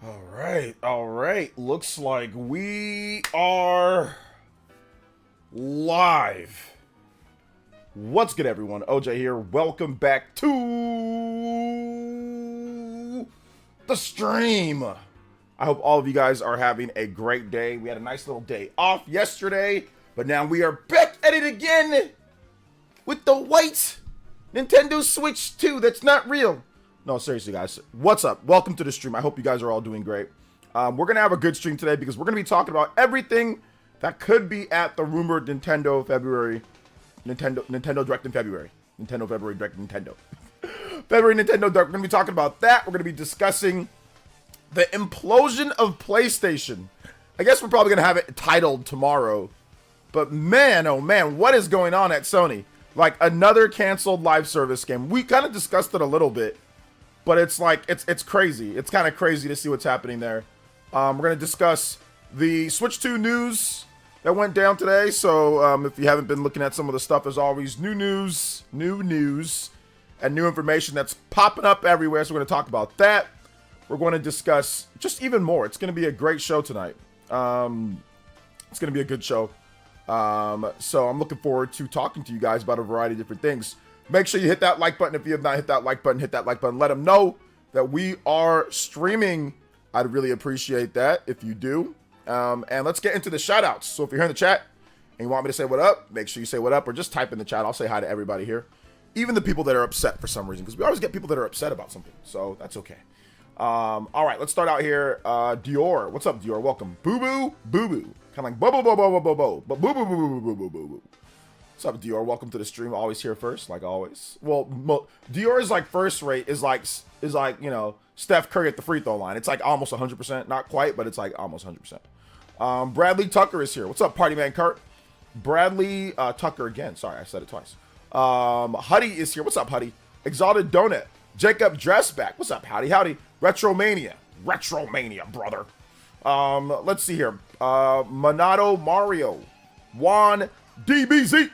All right. Looks like we are live. What's good, everyone? OJ here. Welcome back to the stream. I hope all of you guys are having a great day. We had a nice little day off yesterday, but now we are back at it again with the white Nintendo Switch 2 that's not real. No, seriously, guys. What's up? Welcome to the stream. I hope you guys are all doing great. We're going to have a good stream today because we're going to be talking about everything that could be at the rumored Nintendo Direct in February. Nintendo February Direct Nintendo. February Nintendo Direct. We're going to be talking about that. We're going to be discussing the implosion of PlayStation. I guess we're probably going to have it titled tomorrow. But man, oh man, what is going on at Sony? Like another canceled live service game. We kind of discussed it a little bit. But it's like, it's crazy. It's kind of crazy to see what's happening there. We're going to discuss the Switch 2 news that went down today. So if you haven't been looking at some of the stuff, there's always new news, and new information that's popping up everywhere. So we're going to talk about that. We're going to discuss just even more. It's going to be a great show tonight. It's going to be a good show. So I'm looking forward to talking to you guys about a variety of different things. Make sure you hit that like button. If you have not hit that like button, hit that like button. Let them know that we are streaming. I'd really appreciate that if you do. And let's get into the shout outs. So if you're here in the chat and you want me to say what up, make sure you say what up or just type in the chat. I'll say hi to everybody here. Even the people that are upset for some reason, because we always get people that are upset about something. So that's okay. All right, let's start out here. Dior. What's up, Dior? Welcome. Boo boo, boo boo. Kind of like boo boo boo boo boo boo boo boo boo boo boo boo boo boo. What's up, Dior? Welcome to the stream. Always here first, like always. Well, Dior is like first rate is like you know, Steph Curry at the free throw line. It's like almost 100%, not quite, but it's like almost 100%. Bradley Tucker is here. What's up, Party Man Kurt? Bradley Tucker again. Sorry, I said it twice. Huddy is here. What's up, Huddy? Exalted Donut. Jacob Dressback. What's up, howdy? Retromania, brother. Let's see here. Monado Mario. Juan DBZ.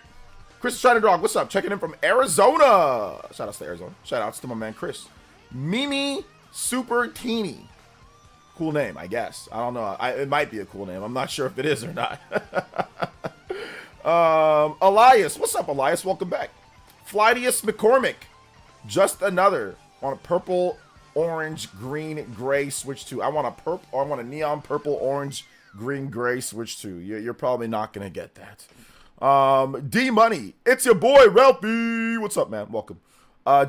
Chris Shiner Dog, what's up? Checking in from Arizona. Shout outs to Arizona. Shout outs to my man Chris. Mimi Super Teeny. Cool name, I guess. I don't know. It might be a cool name. I'm not sure if it is or not. Elias. What's up, Elias? Welcome back. Flydius McCormick. Just another on a purple, orange, green, gray Switch 2. I want a neon purple, orange, green, gray Switch 2. You're probably not going to get that. D Money, it's your boy Ralphie. What's up, man? Welcome.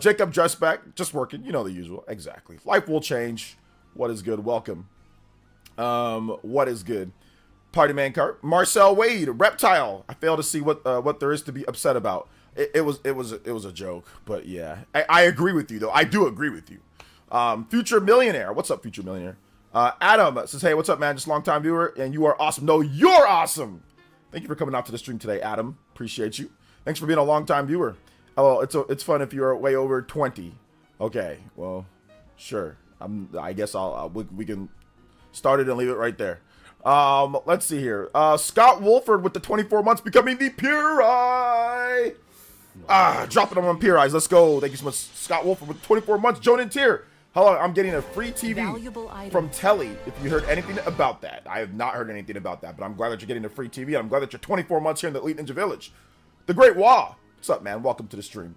Jacob Dressback, just working. You know the usual. Exactly. Life will change. What is good? Welcome. What is good? Party Man Cart. Marcel Wade, Reptile. I fail to see what there is to be upset about. It was a joke, but yeah, I agree with you though. I do agree with you. Future Millionaire. What's up, Future Millionaire? Adam says, hey, what's up, man? Just a long time viewer, and you are awesome. No, you're awesome. Thank you for coming out to the stream today, Adam. Appreciate you. Thanks for being a long-time viewer. Oh, it's fun if you're way over 20. Okay, well, sure. I guess we can start it and leave it right there. Let's see here. Scott Wolford with the 24 months becoming the Pure Eye. Dropping them on Pure Eyes. Let's go. Thank you so much, Scott Wolford with 24 months. Joan and Tier. Hello, I'm getting a free TV from Telly. If you heard anything about that, I have not heard anything about that, but I'm glad that you're getting a free TV. And I'm glad that you're 24 months here in the Elite Ninja Village. The Great Wah. What's up, man? Welcome to the stream.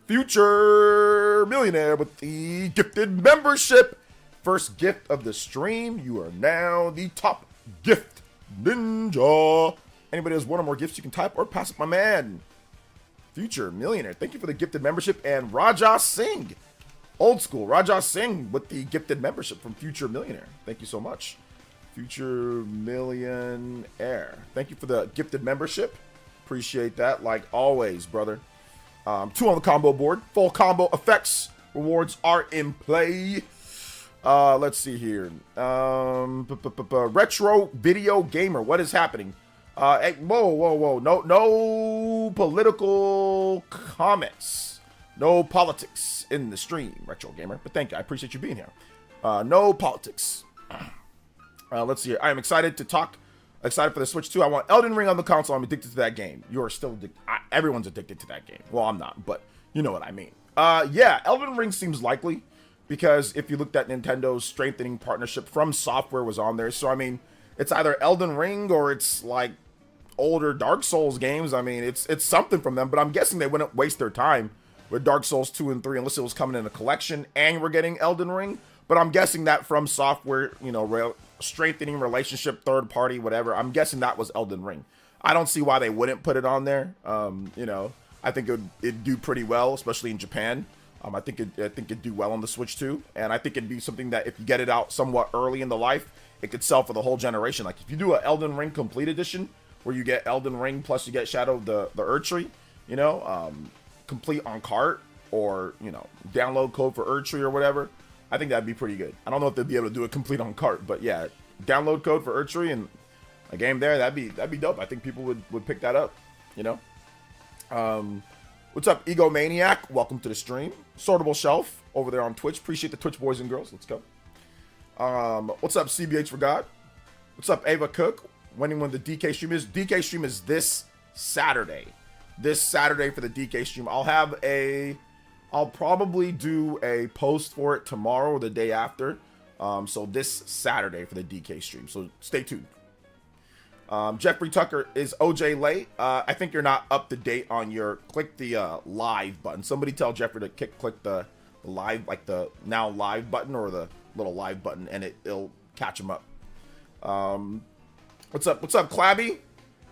Future Millionaire with the gifted membership. First gift of the stream. You are now the top gift ninja. Anybody has one or more gifts, you can type or pass it, my man. Future Millionaire. Thank you for the gifted membership. And Raja Singh. Old school, Raja Singh with the gifted membership from Future Millionaire. Thank you so much. Future Millionaire. Thank you for the gifted membership. Appreciate that, like always, brother. 2 on the combo board. Full combo effects. Rewards are in play. Let's see here. Retro Video Gamer. What is happening? Hey, whoa. No political comments. No politics in the stream, Retro Gamer. But thank you. I appreciate you being here. No politics. Let's see here. I am excited to talk. Excited for the Switch 2. I want Elden Ring on the console. I'm addicted to that game. You are still addicted. Everyone's addicted to that game. Well, I'm not, but you know what I mean. Yeah, Elden Ring seems likely. because if you looked at Nintendo's strengthening partnership from software was on there. So I mean, it's either Elden Ring or it's like older Dark Souls games. I mean, it's something from them, but I'm guessing they wouldn't waste their time with Dark Souls 2 and 3 unless it was coming in a collection and we're getting Elden Ring. But I'm guessing that from software, you know, strengthening relationship, third party, whatever. I'm guessing that was Elden Ring. I don't see why they wouldn't put it on there. You know, I think it'd do pretty well, especially in Japan. I think it'd do well on the Switch too, and I think it'd be something that if you get it out somewhat early in the life, it could sell for the whole generation. Like if you do an Elden Ring Complete Edition, where you get Elden Ring plus you get Shadow of the Erdtree, you know, complete on cart, or you know, download code for Erdtree or whatever. I think that'd be pretty good. I don't know if they'd be able to do it complete on cart, but yeah, download code for Erdtree and a game there, that'd be dope. I think people would pick that up, you know. What's up, Egomaniac? Welcome to the stream. Sortable Shelf over there on Twitch. Appreciate the Twitch boys and girls. Let's go. What's up, CBH for God? What's up, Ava Cook? When the DK stream is? DK stream is this Saturday. This Saturday for the DK stream. I'll probably do a post for it tomorrow or the day after. So this Saturday for the DK stream. So stay tuned. Jeffrey Tucker, is OJ late? I think you're not up to date on your click the live button. Somebody tell Jeffrey to click the live, like the now live button or the little live button, and it'll catch him up. What's up, Clabby?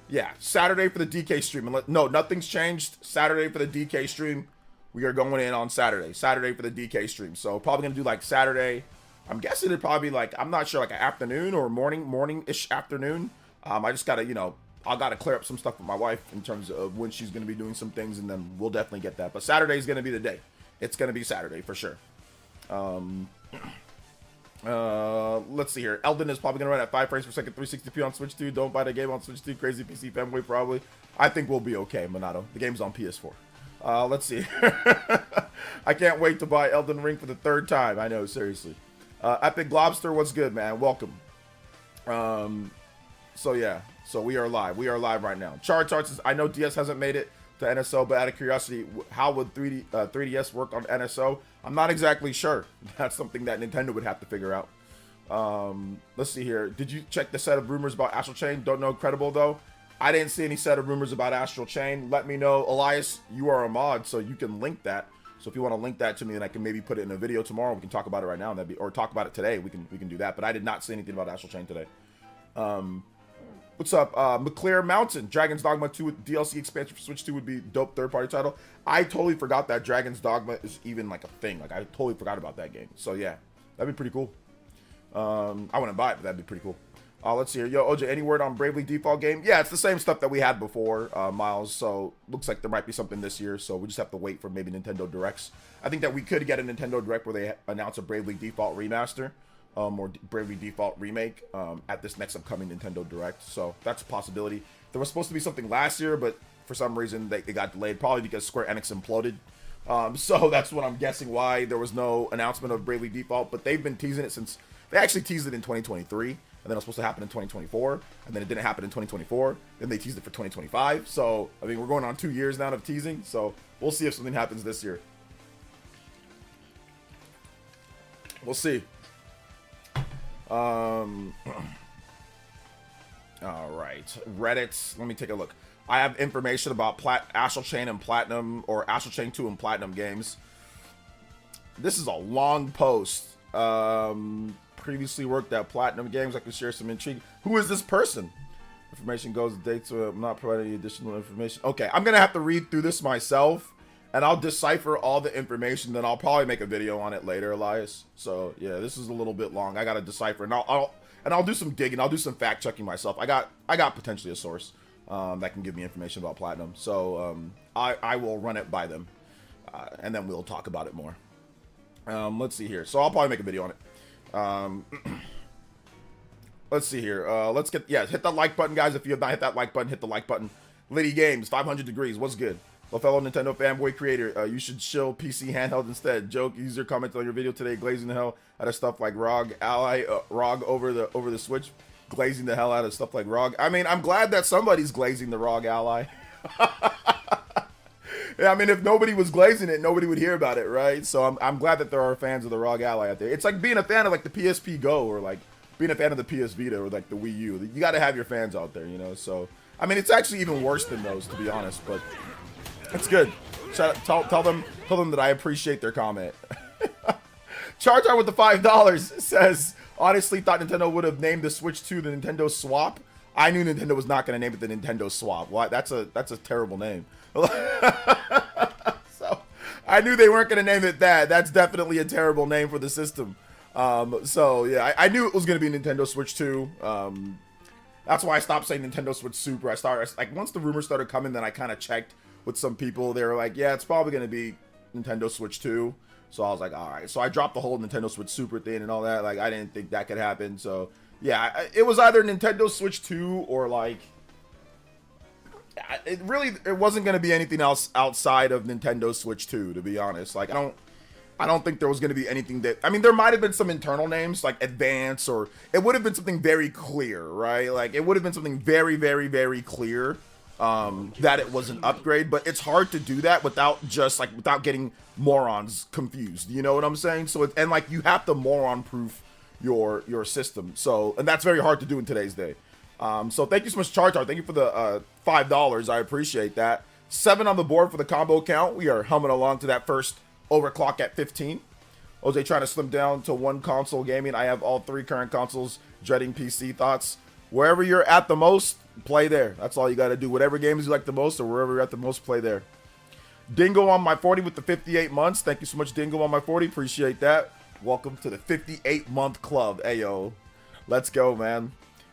Yeah, Saturday for the DK stream. No, nothing's changed. Saturday for the DK stream. We are going in on Saturday. Saturday for the DK stream. So probably gonna do like Saturday. I'm guessing it'd probably be like, I'm not sure, like an afternoon or morning-ish afternoon. I just gotta, you know, I gotta clear up some stuff with my wife in terms of when she's gonna be doing some things, and then we'll definitely get that. But Saturday is gonna be the day. It's gonna be Saturday for sure. Let's see here. Elden is probably gonna run at 5 frames per second, 360p on Switch 2. Don't buy the game on Switch 2. Crazy PC fanboy probably. I think we'll be okay, Monado. The game's on PS4. Let's see. I can't wait to buy Elden Ring for the 3rd time. I know, seriously. Epic Globster, what's good, man? Welcome. So yeah, so we are live. We are live right now. Charts says, I know DS hasn't made it to NSO, but out of curiosity, how would 3DS work on NSO? I'm not exactly sure. That's something that Nintendo would have to figure out. Let's see here. Did you check the set of rumors about Astral Chain? Don't know credible though. I didn't see any set of rumors about Astral Chain. Let me know. Elias, you are a mod, so you can link that. So if you want to link that to me, then I can maybe put it in a video tomorrow. We can talk about it right now, or talk about it today. We can do that. But I did not see anything about Astral Chain today. What's up? McClear Mountain. Dragon's Dogma 2 with DLC expansion for Switch 2 would be dope third-party title. I totally forgot that Dragon's Dogma is even like a thing. Like, I totally forgot about that game. So yeah, that'd be pretty cool. I wouldn't buy it, but that'd be pretty cool. Let's see here. Yo, OJ, any word on Bravely Default game? Yeah, it's the same stuff that we had before, Miles. So looks like there might be something this year. So we just have to wait for maybe Nintendo Directs. I think that we could get a Nintendo Direct where they announce a Bravely Default remaster. Or Bravely Default remake at this next upcoming Nintendo Direct. So that's a possibility. There was supposed to be something last year, but for some reason they got delayed, probably because Square Enix imploded. So that's what I'm guessing why there was no announcement of Bravely Default, but they've been teasing it since, they actually teased it in 2023, and then it was supposed to happen in 2024, and then it didn't happen in 2024, then they teased it for 2025. So, I mean, we're going on 2 years now of teasing, so we'll see if something happens this year. We'll see. All right, Reddit. Let me take a look. I have information about Astral Chain and Platinum, or Astral Chain 2 and Platinum games. This is a long post. Previously worked at Platinum Games. I can share some intrigue. Who is this person? Information goes to dates. I'm not providing any additional information. Okay, I'm gonna have to read through this myself, and I'll decipher all the information. Then I'll probably make a video on it later, Elias. So yeah, this is a little bit long. I gotta decipher, and I'll do some digging. I'll do some fact checking myself. I got potentially a source that can give me information about Platinum. So I will run it by them, and then we'll talk about it more. Let's see here. So I'll probably make a video on it. Let's see here. Let's get, hit that like button, guys. If you have not hit that like button, hit the like button. Liddy Games, 500 degrees. What's good? Well, fellow Nintendo fanboy creator, you should chill PC handheld instead. Joke, user comment on your video today, glazing the hell out of stuff like ROG Ally, ROG over the Switch, glazing the hell out of stuff like ROG. I mean, I'm glad that somebody's glazing the ROG Ally. Yeah, I mean, if nobody was glazing it, nobody would hear about it, right? So I'm glad that there are fans of the ROG Ally out there. It's like being a fan of like the PSP Go or like being a fan of the PS Vita or like the Wii U. You got to have your fans out there, you know? So, I mean, it's actually even worse than those, to be honest, but it's good. Tell them that I appreciate their comment. Charger with the $5 says, honestly thought Nintendo would have named the Switch 2 the Nintendo Swap. I knew Nintendo was not going to name it the Nintendo Swap. Why? That's a terrible name. So I knew they weren't going to name it that. That's definitely a terrible name for the system. So yeah, I knew it was going to be Nintendo Switch 2. That's why I stopped saying Nintendo Switch Super. I started like once the rumors started coming, then I kind of checked with some people. They were like, yeah, it's probably going to be Nintendo Switch 2. So I was like, all right. So I dropped the whole Nintendo Switch Super thing and all that. Like, I didn't think that could happen. So, yeah, it was either Nintendo Switch 2 or, like, it wasn't going to be anything else outside of Nintendo Switch 2, to be honest. Like, I don't think there was going to be anything that, I mean, there might have been some internal names, like Advance, or it would have been something very clear, right? Like, it would have been something very, very, very clear. That it was an upgrade, but it's hard to do that without getting morons confused. You know what I'm saying? So and like you have to moron proof your system. So and that's very hard to do in today's day. So thank you so much, Chartar. Thank you for the $5. I appreciate that. 7 on the board for the combo count. We are humming along to that first overclock at 15. OJ trying to slim down to one console gaming. I have all 3 current consoles. Dreading PC thoughts. Wherever you're at the most, play there. That's all you got to do. Whatever games you like the most or wherever you're at the most, play there. Dingo on my 40 with the 58 months. Thank you so much, Dingo on my 40. Appreciate that. Welcome to the 58-month club. Ayo. Let's go, man.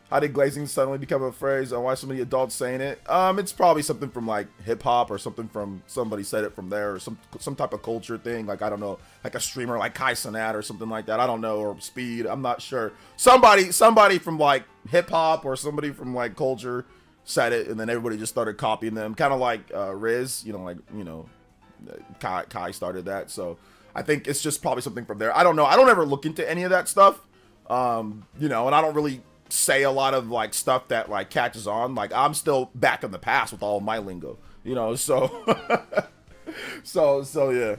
How did glazing suddenly become a phrase and why so many adults saying it? It's probably something from like hip hop or something from somebody said it from there or some type of culture thing. Like, I don't know, like a streamer like Kai Cenat or something like that. I don't know, or Speed. I'm not sure. Somebody from like hip hop or somebody from like culture said it, and then everybody just started copying them. Kind of like Riz, Kai started that. So I think it's just probably something from there. I don't know. I don't ever look into any of that stuff. And I don't really say a lot of like stuff that like catches on. Like, I'm still back in the past with all of my lingo, so so yeah.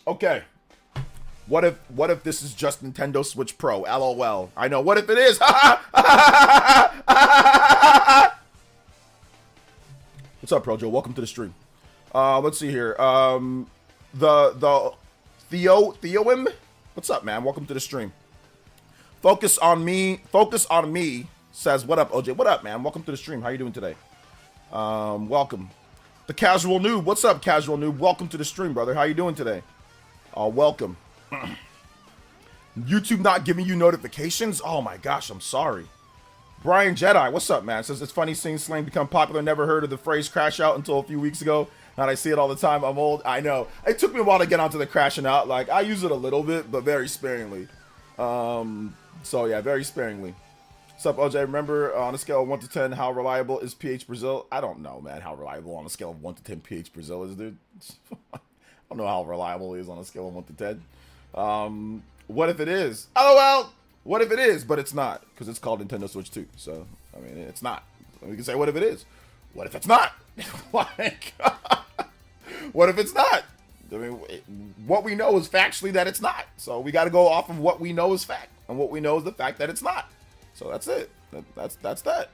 Okay, what if this is just Nintendo Switch Pro? LOL. I know. What if it is? What's up, Projo? Welcome to the stream. Let's see here. The Theoim, what's up, man? Welcome to the stream. Focus on me says, what up, OJ? What up, man? Welcome to the stream. How you doing today? Welcome. The Casual Noob, what's up, Casual Noob? Welcome to the stream, brother. How you doing today? Welcome. YouTube not giving you notifications? Oh my gosh, I'm sorry. Brian Jedi, what's up, man? Says, it's funny seeing slang become popular. Never heard of the phrase crash out until a few weeks ago. And I see it all the time. I'm old. I know. It took me a while to get onto the crashing out. Like, I use it a little bit, but very sparingly. So yeah, very sparingly. What's up, OJ? Remember, on a scale of 1 to 10, how reliable is PH Brazil? I don't know, man, how reliable on a scale of 1 to 10 PH Brazil is, dude. I don't know how reliable it is on a scale of 1 to 10. What if it is? Oh, well, what if it is? But it's not, because it's called Nintendo Switch 2. So, I mean, it's not. We can say, what if it is? What if it's not? Like, what if it's not? I mean, what we know is factually that it's not. So we got to go off of what we know is fact, and what we know is the fact that it's not. So that's it. That's that.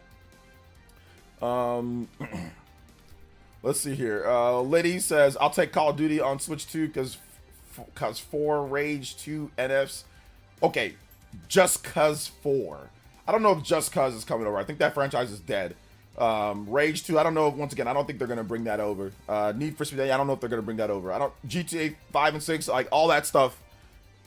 Let's see here. Liddy says, I'll take Call of Duty on Switch 2 because 4 Rage 2 NFs. Okay, just cause 4. I don't know if Just Cause is coming over. I think that franchise is dead. Rage 2, I don't know if, once again, I don't think they're gonna bring that over. Need for Speed, I don't know if they're gonna bring that over. GTA 5 and 6, like all that stuff,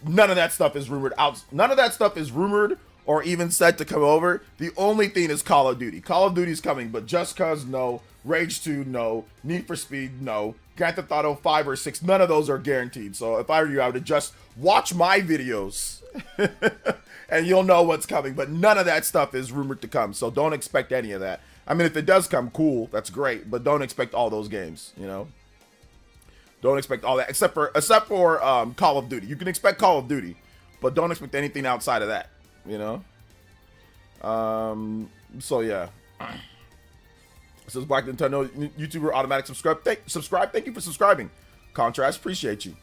none of that stuff is rumored out. None of that stuff is rumored or even said to come over. The only thing is Call of Duty. Call of Duty is coming, but Just Cause, no. Rage 2, no. Need for Speed, no. Grand Theft Auto 5 or 6, none of those are guaranteed. So if I were you, I would just watch my videos and you'll know what's coming. But none of that stuff is rumored to come, so don't expect any of that. I mean, if it does come, cool, that's great, but don't expect all those games, Don't expect all that, except for Call of Duty. You can expect Call of Duty, but don't expect anything outside of that, So yeah. It says Black Nintendo YouTuber automatic subscribe. Thank you for subscribing. Contrast, appreciate you.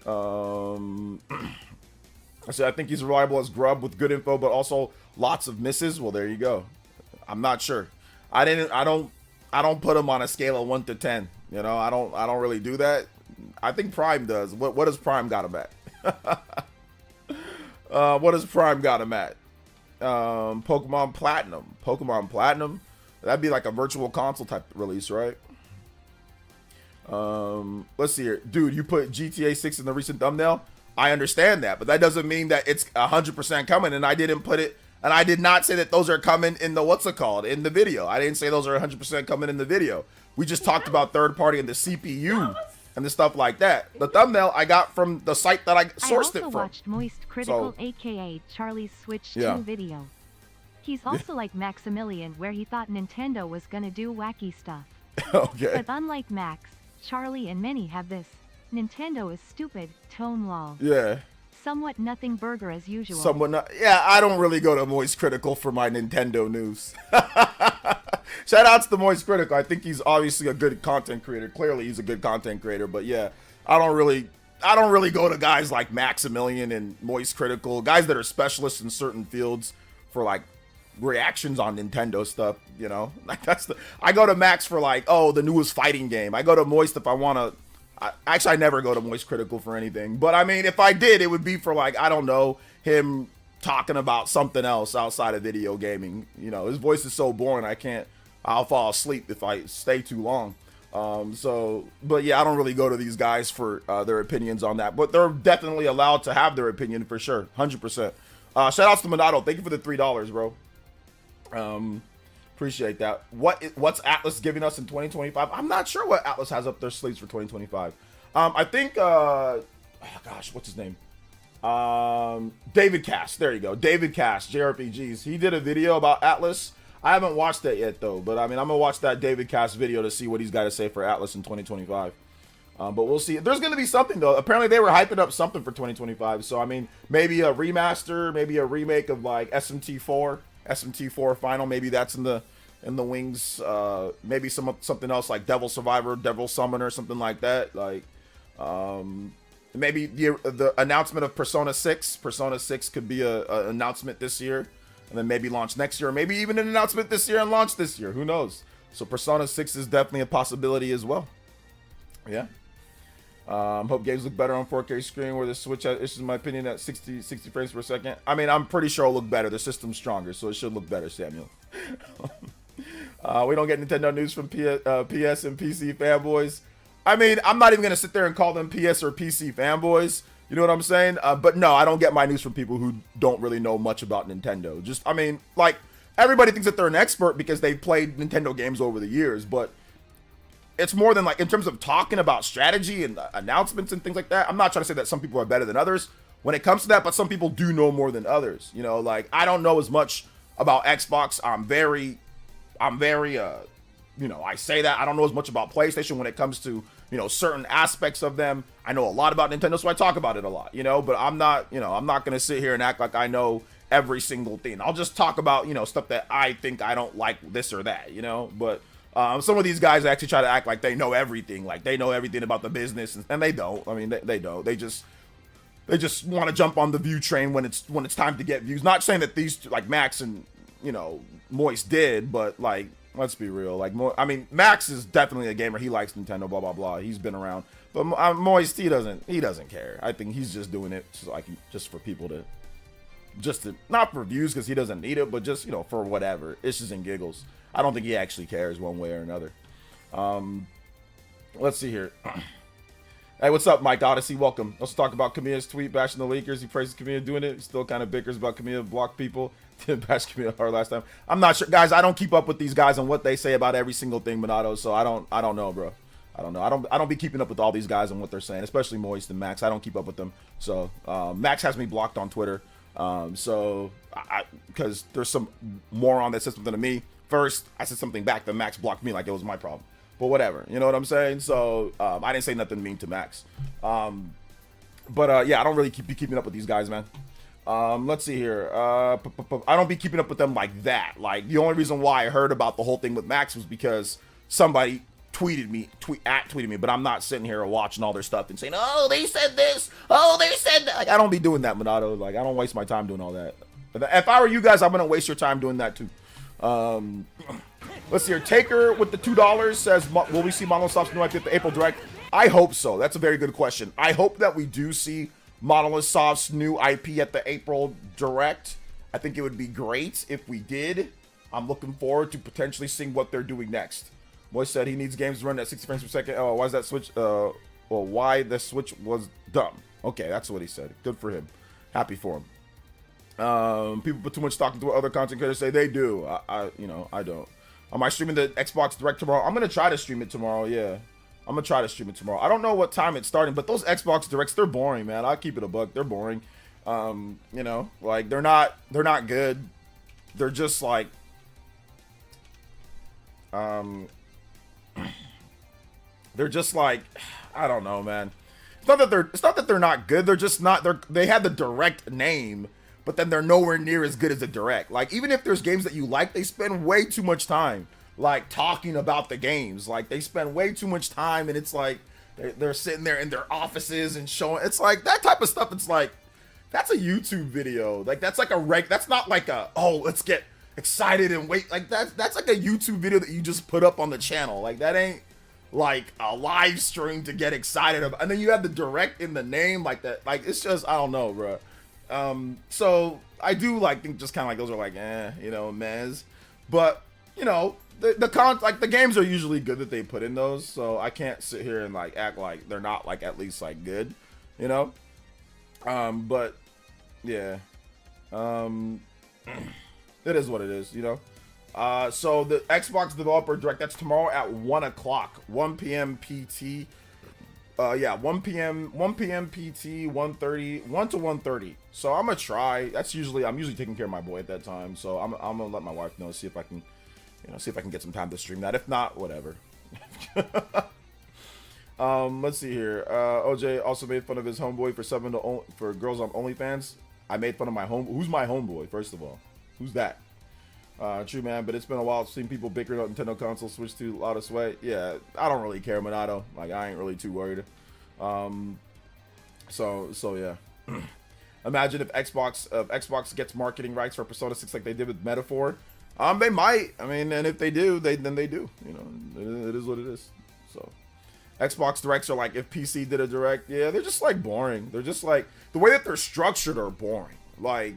I said I think he's reliable as grub with good info, but also lots of misses. Well, there you go. I'm not sure. I don't put him on a scale of 1 to 10. You know, I don't really do that. I think Prime does. What does Prime got him at? What does Prime got him at? Pokemon Platinum. Pokemon Platinum. That'd be like a virtual console type release, right? Let's see here. Dude, you put GTA 6 in the recent thumbnail. I understand that, but that doesn't mean that it's 100% coming. And I didn't put it, and I did not say that those are coming in the, in the video. I didn't say those are 100% coming in the video. We just talked about third party and the CPU and the stuff like that. The thumbnail I got from the site that I sourced it from. I also watched Moist Critical, aka Charlie's Switch 2 video. He's also like Maximilian, where he thought Nintendo was gonna do wacky stuff. Okay. But unlike Max, Charlie and many have this Nintendo is stupid tone lol. Yeah. Somewhat nothing burger as usual. Yeah, I don't really go to Moist Critical for my Nintendo news. Shout outs to Moist Critical. I think he's obviously a good content creator. Clearly he's a good content creator, but yeah, I don't really go to guys like Maximilian and Moist Critical, guys that are specialists in certain fields for like reactions on Nintendo stuff, you know. Like I go to Max for like, oh, the newest fighting game. I go to Moist if I want to. Actually, I never go to Moist Critical for anything, but I mean, if I did, it would be for like, I don't know, him talking about something else outside of video gaming. You know, his voice is so boring, I'll fall asleep if I stay too long. But yeah, I don't really go to these guys for their opinions on that, but they're definitely allowed to have their opinion for sure, 100%. Shout outs to Monado. Thank you for the $3, bro. Appreciate that. What's Atlas giving us in 2025? I'm not sure what Atlas has up their sleeves for 2025. I think oh gosh, what's his name? David Cash. There you go. David Cash, JRPGs. He did a video about Atlas. I haven't watched that yet though, but I mean, I'm gonna watch that David Cash video to see what he's got to say for Atlas in 2025. But we'll see. There's going to be something, though. Apparently, they were hyping up something for 2025. So, I mean, maybe a remaster, maybe a remake of, like, SMT4 Final. Maybe that's in the wings. Maybe something else like Devil Survivor, Devil Summoner, something like that. Like, maybe the announcement of Persona 6. Persona 6 could be an announcement this year. And then maybe launch next year. Or maybe even an announcement this year and launch this year. Who knows? So, Persona 6 is definitely a possibility as well. Yeah. Hope games look better on 4K screen where the Switch has issues, in my opinion, at 60 frames per second. I mean, I'm pretty sure it'll look better. The system's stronger, so it should look better, Samuel. We don't get Nintendo news from PS and PC fanboys. I mean, I'm not even going to sit there and call them PS or PC fanboys. You know what I'm saying? But no, I don't get my news from people who don't really know much about Nintendo. Just, I mean, like, everybody thinks that they're an expert because they've played Nintendo games over the years, but it's more than like in terms of talking about strategy and announcements and things like that. I'm not trying to say that some people are better than others when it comes to that, but some people do know more than others. You know, like I don't know as much about Xbox. I'm very, you know, I say that I don't know as much about PlayStation when it comes to, you know, certain aspects of them. I know a lot about Nintendo, so I talk about it a lot, you know, but I'm not going to sit here and act like I know every single thing. I'll just talk about, you know, stuff that I think I don't like this or that, you know, but some of these guys actually try to act like they know everything, like they know everything about the business, and they don't. I mean, they don't. They just want to jump on the view train when it's time to get views. Not saying that these two, like Max and, you know, Moist did, but like let's be real. Like I mean, Max is definitely a gamer. He likes Nintendo. Blah blah blah. He's been around, but Moist he doesn't care. I think he's just doing it just for people to. Just to, not for views because he doesn't need it, but just, you know, for whatever, issues and giggles. I don't think he actually cares one way or another. Let's see here. Hey, what's up, Mike Odyssey? Welcome. Let's talk about Kamiya's tweet bashing the leakers. He praises Kamiya doing it. He still kind of bickers about Kamiya blocked people. Didn't bash Kamiya hard last time. I'm not sure, guys. I don't keep up with these guys and what they say about every single thing, Monado. So I don't know, bro. I don't know. I don't be keeping up with all these guys and what they're saying, especially Moist and Max. I don't keep up with them. So Max has me blocked on Twitter. Because there's some moron that said something to me first, I said something back, then Max blocked me like it was my problem. But whatever, you know what I'm saying? So I didn't say nothing mean to Max. Yeah, I don't really be keeping up with these guys, man. Let's see here. I don't be keeping up with them like that. Like, the only reason why I heard about the whole thing with Max was because somebody tweeted me, but I'm not sitting here watching all their stuff and saying, oh, they said this, oh, they said that. Like, I don't be doing that, Minato. Like, I don't waste my time doing all that. If I were you guys, I wouldn't waste your time doing that too. Let's see here. Taker with the $2 says, will we see Monolith's new IP at the April Direct? I hope so. That's a very good question. I hope that we do see Monolith Soft's new IP at the April Direct. I think it would be great if we did. I'm looking forward to potentially seeing what they're doing next. Boy said he needs games to run at 60 frames per second. Oh, why is that switch? Well, why the switch was dumb. Okay, that's what he said. Good for him. Happy for him. People put too much stock into what other content creators say. They do. I don't. Am I streaming the Xbox Direct tomorrow? I'm gonna try to stream it tomorrow. Yeah. I'm gonna try to stream it tomorrow. I don't know what time it's starting, but those Xbox Directs, they're boring, man. I'll keep it a buck. They're boring. Like they're not good. They're just like they're just like, I don't know, man. It's not that they're not good. They're just not, they have the Direct name, but then they're nowhere near as good as the Direct. Like, even if there's games that you like, they spend way too much time like talking about the games. Like, they spend way too much time, and it's like they're sitting there in their offices and showing. It's like that type of stuff. It's like, that's a YouTube video. Like, that's like that's not like a, oh, let's get excited and wait. Like, that's like a YouTube video that you just put up on the channel. Like, that ain't like a live stream to get excited about. And then you have the Direct in the name, like that. Like, it's just, I don't know, bro. So I do like think just kind of like those are like, mez. But the games are usually good that they put in those, so I can't sit here and like act like they're not like at least like good, but yeah, it is what it is, so the Xbox Developer Direct, that's tomorrow at 1 o'clock, 1 p.m. PT. 1 p.m. PT, 1:30, 1 to 1:30. So I'm gonna try. I'm usually taking care of my boy at that time, so I'm gonna let my wife know, see if I can get some time to stream that. If not, whatever. Let's see here. OJ also made fun of his homeboy for girls on OnlyFans. I made fun of my who's my homeboy, first of all? Who's that? True, man, but it's been a while since people bickered on Nintendo console switch to a lot of sway. Yeah, I don't really care, Minato. Like, I ain't really too worried. So yeah. Imagine if Xbox gets marketing rights for Persona 6 like they did with Metaphor. They might. I mean, and if they do, then they do. It is what it is. So, Xbox Directs are like if PC did a Direct. Yeah, they're just like boring. They're just like the way that they're structured are boring. Like,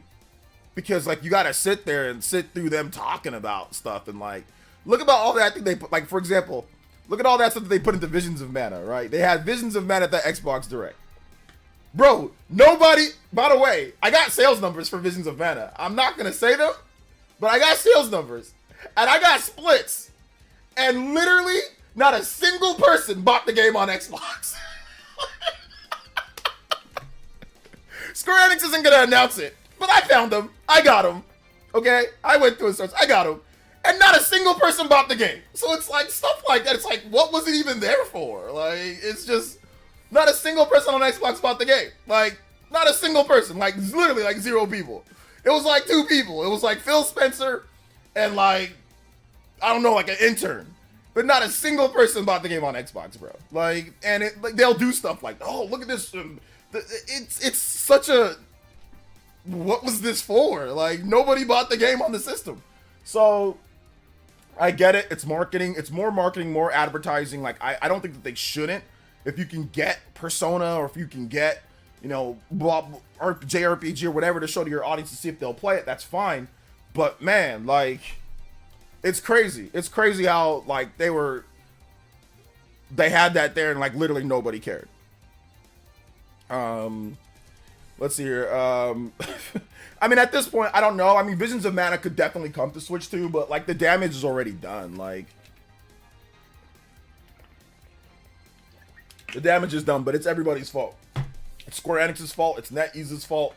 because like you gotta sit there and sit through them talking about stuff and like look about all that thing they put. Like, for example, look at all that stuff that they put into Visions of Mana. Right? They had Visions of Mana at the Xbox Direct. Bro, nobody. By the way, I got sales numbers for Visions of Mana. I'm not gonna say them. But I got sales numbers, and I got splits, and literally not a single person bought the game on Xbox. Square Enix isn't gonna announce it, but I found them. I got them. Okay, I went through a search. I got them, and not a single person bought the game. So it's like stuff like that. It's like, what was it even there for? Like, it's just not a single person on Xbox bought the game. Like, not a single person. Like, literally, like 0 people. It was like 2 people. It was like Phil Spencer and like, I don't know, like an intern. But not a single person bought the game on Xbox, bro. Like, and they'll do stuff like, oh, look at this. It's such a, what was this for? Like, nobody bought the game on the system. So, I get it. It's marketing. It's more marketing, more advertising. Like, I don't think that they shouldn't. If you can get Persona or if you can get, or JRPG or whatever to show to your audience to see if they'll play it, that's fine. But man, like, it's crazy. It's crazy how like they had that there and like literally nobody cared. Let's see here. I mean, at this point, I don't know. I mean, Visions of Mana could definitely come to Switch 2, but like the damage is already done. Like, the damage is done, but it's everybody's fault. It's Square Enix's fault. It's NetEase's fault.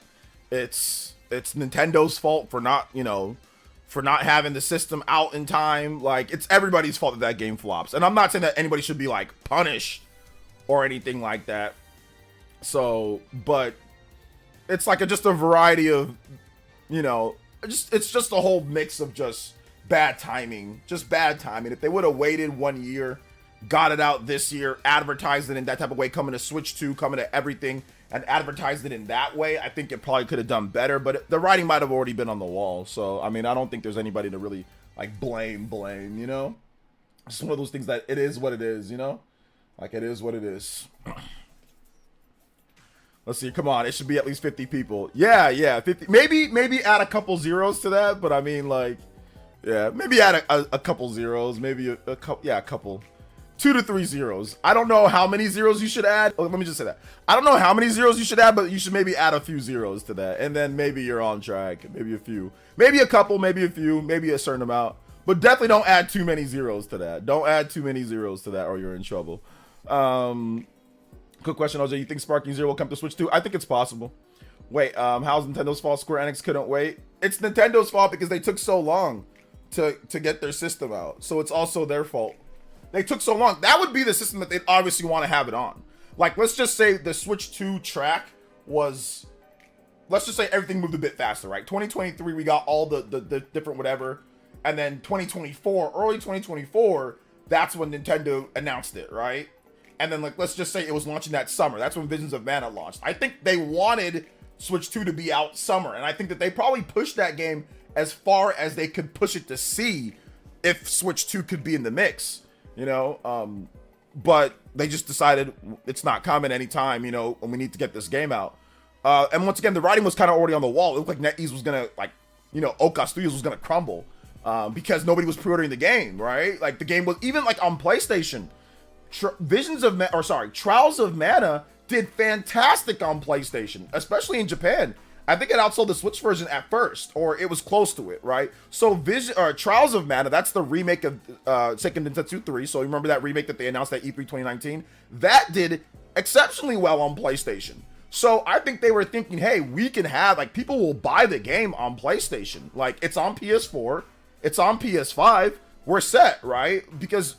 It's Nintendo's fault for not having the system out in time. Like, it's everybody's fault that game flops. And I'm not saying that anybody should be like punished or anything like that. So, but it's like just a variety of, you know, it's just a whole mix of just bad timing. Just bad timing. If they would have waited 1 year, got it out this year, advertised it in that type of way, coming to Switch 2, coming to everything, and advertised it in that way, I think it probably could have done better, but the writing might have already been on the wall. So, I mean, I don't think there's anybody to really, like, blame, you know? It's one of those things that it is what it is, you know? Like, it is what it is. Let's see, come on, it should be at least 50 people. Yeah, 50. Maybe add a couple zeros to that, but I mean, like, yeah, maybe add a couple zeros, maybe a couple, yeah, a couple. 2 to 3 zeros. I don't know how many zeros you should add. Oh, let me just say that. I don't know how many zeros you should add, but you should maybe add a few zeros to that. And then maybe you're on track. Maybe a few. Maybe a couple, maybe a few, maybe a certain amount. But definitely don't add too many zeros to that. Don't add too many zeros to that or you're in trouble. Quick question, OJ. You think Sparking Zero will come to Switch 2? I think it's possible. Wait, how's Nintendo's fault? Square Enix couldn't wait? It's Nintendo's fault because they took so long to get their system out. So it's also their fault. They took so long. That would be the system that they'd obviously want to have it on. Like, let's just say the Switch 2 track was... Let's just say everything moved a bit faster, right? 2023, we got all the different whatever. And then 2024, early 2024, that's when Nintendo announced it, right? And then, like, let's just say it was launching that summer. That's when Visions of Mana launched. I think they wanted Switch 2 to be out summer. And I think that they probably pushed that game as far as they could push it to see if Switch 2 could be in the mix. You know, but they just decided it's not coming anytime, you know, and we need to get this game out. And once again, the writing was kind of already on the wall. It looked like NetEase was going to, like, you know, Oka Studios was going to crumble because nobody was pre-ordering the game, right? Like, the game was, even, like, on PlayStation, Trials of Mana did fantastic on PlayStation, especially in Japan. I think it outsold the Switch version at first, or it was close to it, right? So Trials of Mana, that's the remake of Seiken Densetsu 3. So you remember that remake that they announced at E3 2019? That did exceptionally well on PlayStation. So I think they were thinking, hey, we can have, like, people will buy the game on PlayStation. Like, it's on PS4, it's on PS5, we're set, right? Because